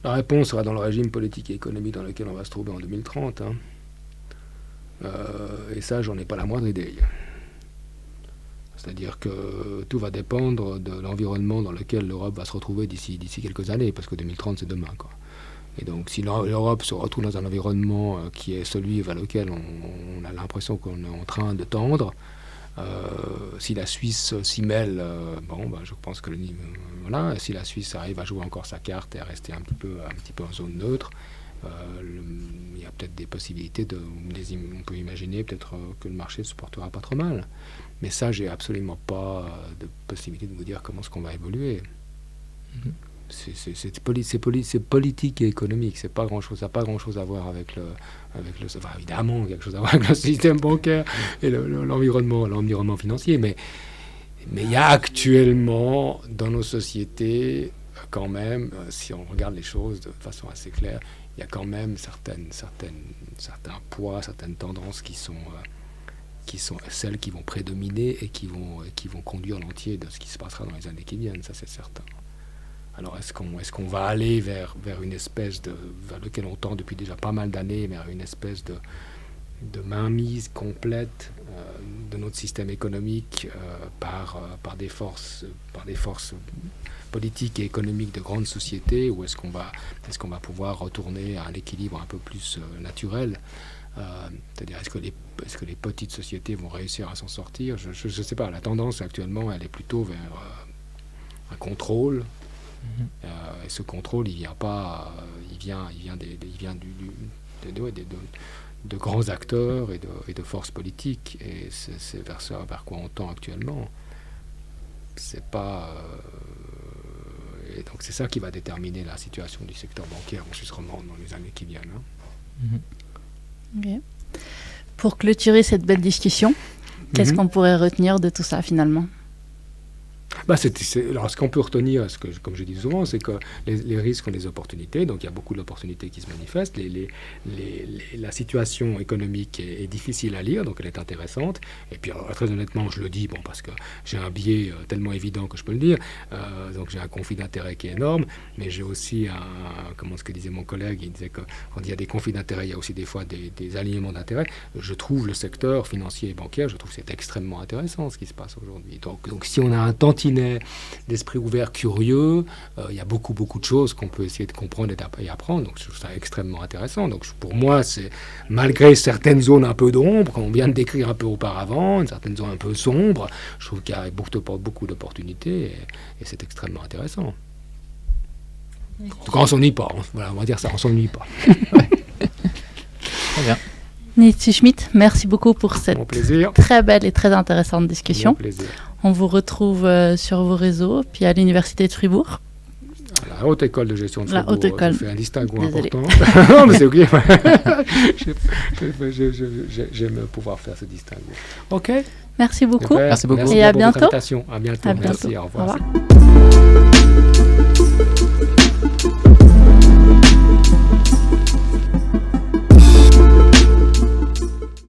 La réponse sera dans le régime politique et économique dans lequel on va se trouver en 2030. Et ça, j'en ai pas la moindre idée. C'est-à-dire que tout va dépendre de l'environnement dans lequel l'Europe va se retrouver d'ici quelques années, parce que 2030, c'est demain, quoi. Et donc, si l'Europe se retrouve dans un environnement qui est celui vers lequel on a l'impression qu'on est en train de tendre, si la Suisse s'y mêle, je pense que voilà, si la Suisse arrive à jouer encore sa carte et à rester un petit peu en zone neutre, il y a peut-être des possibilités on peut imaginer peut-être que le marché se portera pas trop mal. Mais ça, j'ai absolument pas de possibilité de vous dire comment est-ce qu'on va évoluer. C'est politique et économique. Ça n'a pas grand-chose à voir avec le enfin, évidemment, quelque chose à voir avec le système bancaire et l'environnement financier. Mais il y a actuellement dans nos sociétés, quand même, si on regarde les choses de façon assez claire, il y a quand même certains poids, certaines tendances qui sont celles qui vont prédominer et qui vont conduire l'entier de ce qui se passera dans les années qui viennent, ça c'est certain. Alors est-ce qu'on va aller vers une espèce vers lequel on tend depuis déjà pas mal d'années, vers une espèce de mainmise complète de notre système économique par des forces politiques et économiques de grandes sociétés, ou est-ce qu'on va pouvoir retourner à un équilibre un peu plus naturel? C'est-à-dire, est-ce que les petites sociétés vont réussir à s'en sortir? Je ne sais pas. La tendance actuellement, elle est plutôt vers un contrôle. Et ce contrôle, il vient de grands acteurs et de forces politiques. Et c'est vers ça vers quoi on tend actuellement. C'est pas. Et donc c'est ça qui va déterminer la situation du secteur bancaire en Suisse romande dans les années qui viennent. Okay. Pour clôturer cette belle discussion, qu'est-ce qu'on pourrait retenir de tout ça finalement? Alors, ce qu'on peut retenir, comme je dis souvent, c'est que les risques ont des opportunités. Donc, il y a beaucoup d'opportunités qui se manifestent. La situation économique est difficile à lire, donc elle est intéressante. Et puis, très honnêtement, je le dis, parce que j'ai un biais tellement évident que je peux le dire. Donc, j'ai un conflit d'intérêt qui est énorme, mais j'ai aussi comment ce que disait mon collègue, il disait que quand il y a des conflits d'intérêt, il y a aussi des fois des alignements d'intérêts. Je trouve le secteur financier et bancaire, je trouve que c'est extrêmement intéressant ce qui se passe aujourd'hui. Donc si on a un tantinet d'esprit ouvert, curieux, il y a beaucoup de choses qu'on peut essayer de comprendre et apprendre. Donc je trouve ça extrêmement intéressant. Donc pour moi, c'est malgré certaines zones un peu d'ombre, qu'on vient de décrire un peu auparavant, une certaine zone un peu sombre, je trouve qu'il y a beaucoup d'opportunités et c'est extrêmement intéressant. En tout cas, on ne s'ennuie pas. Voilà, on va dire ça, on ne s'ennuie pas. Très bien. Nietzsche Schmidt, merci beaucoup pour cette très belle et très intéressante discussion. On vous retrouve sur vos réseaux, puis à l'Université de Fribourg. À la Haute École de Gestion de Fribourg. La Haute École. Je fais un distinguo important. Non, mais c'est OK. J'aime pouvoir faire ce distinguo. OK. Merci beaucoup. Merci beaucoup. Et à bientôt. À bientôt. Merci, au revoir. Au revoir.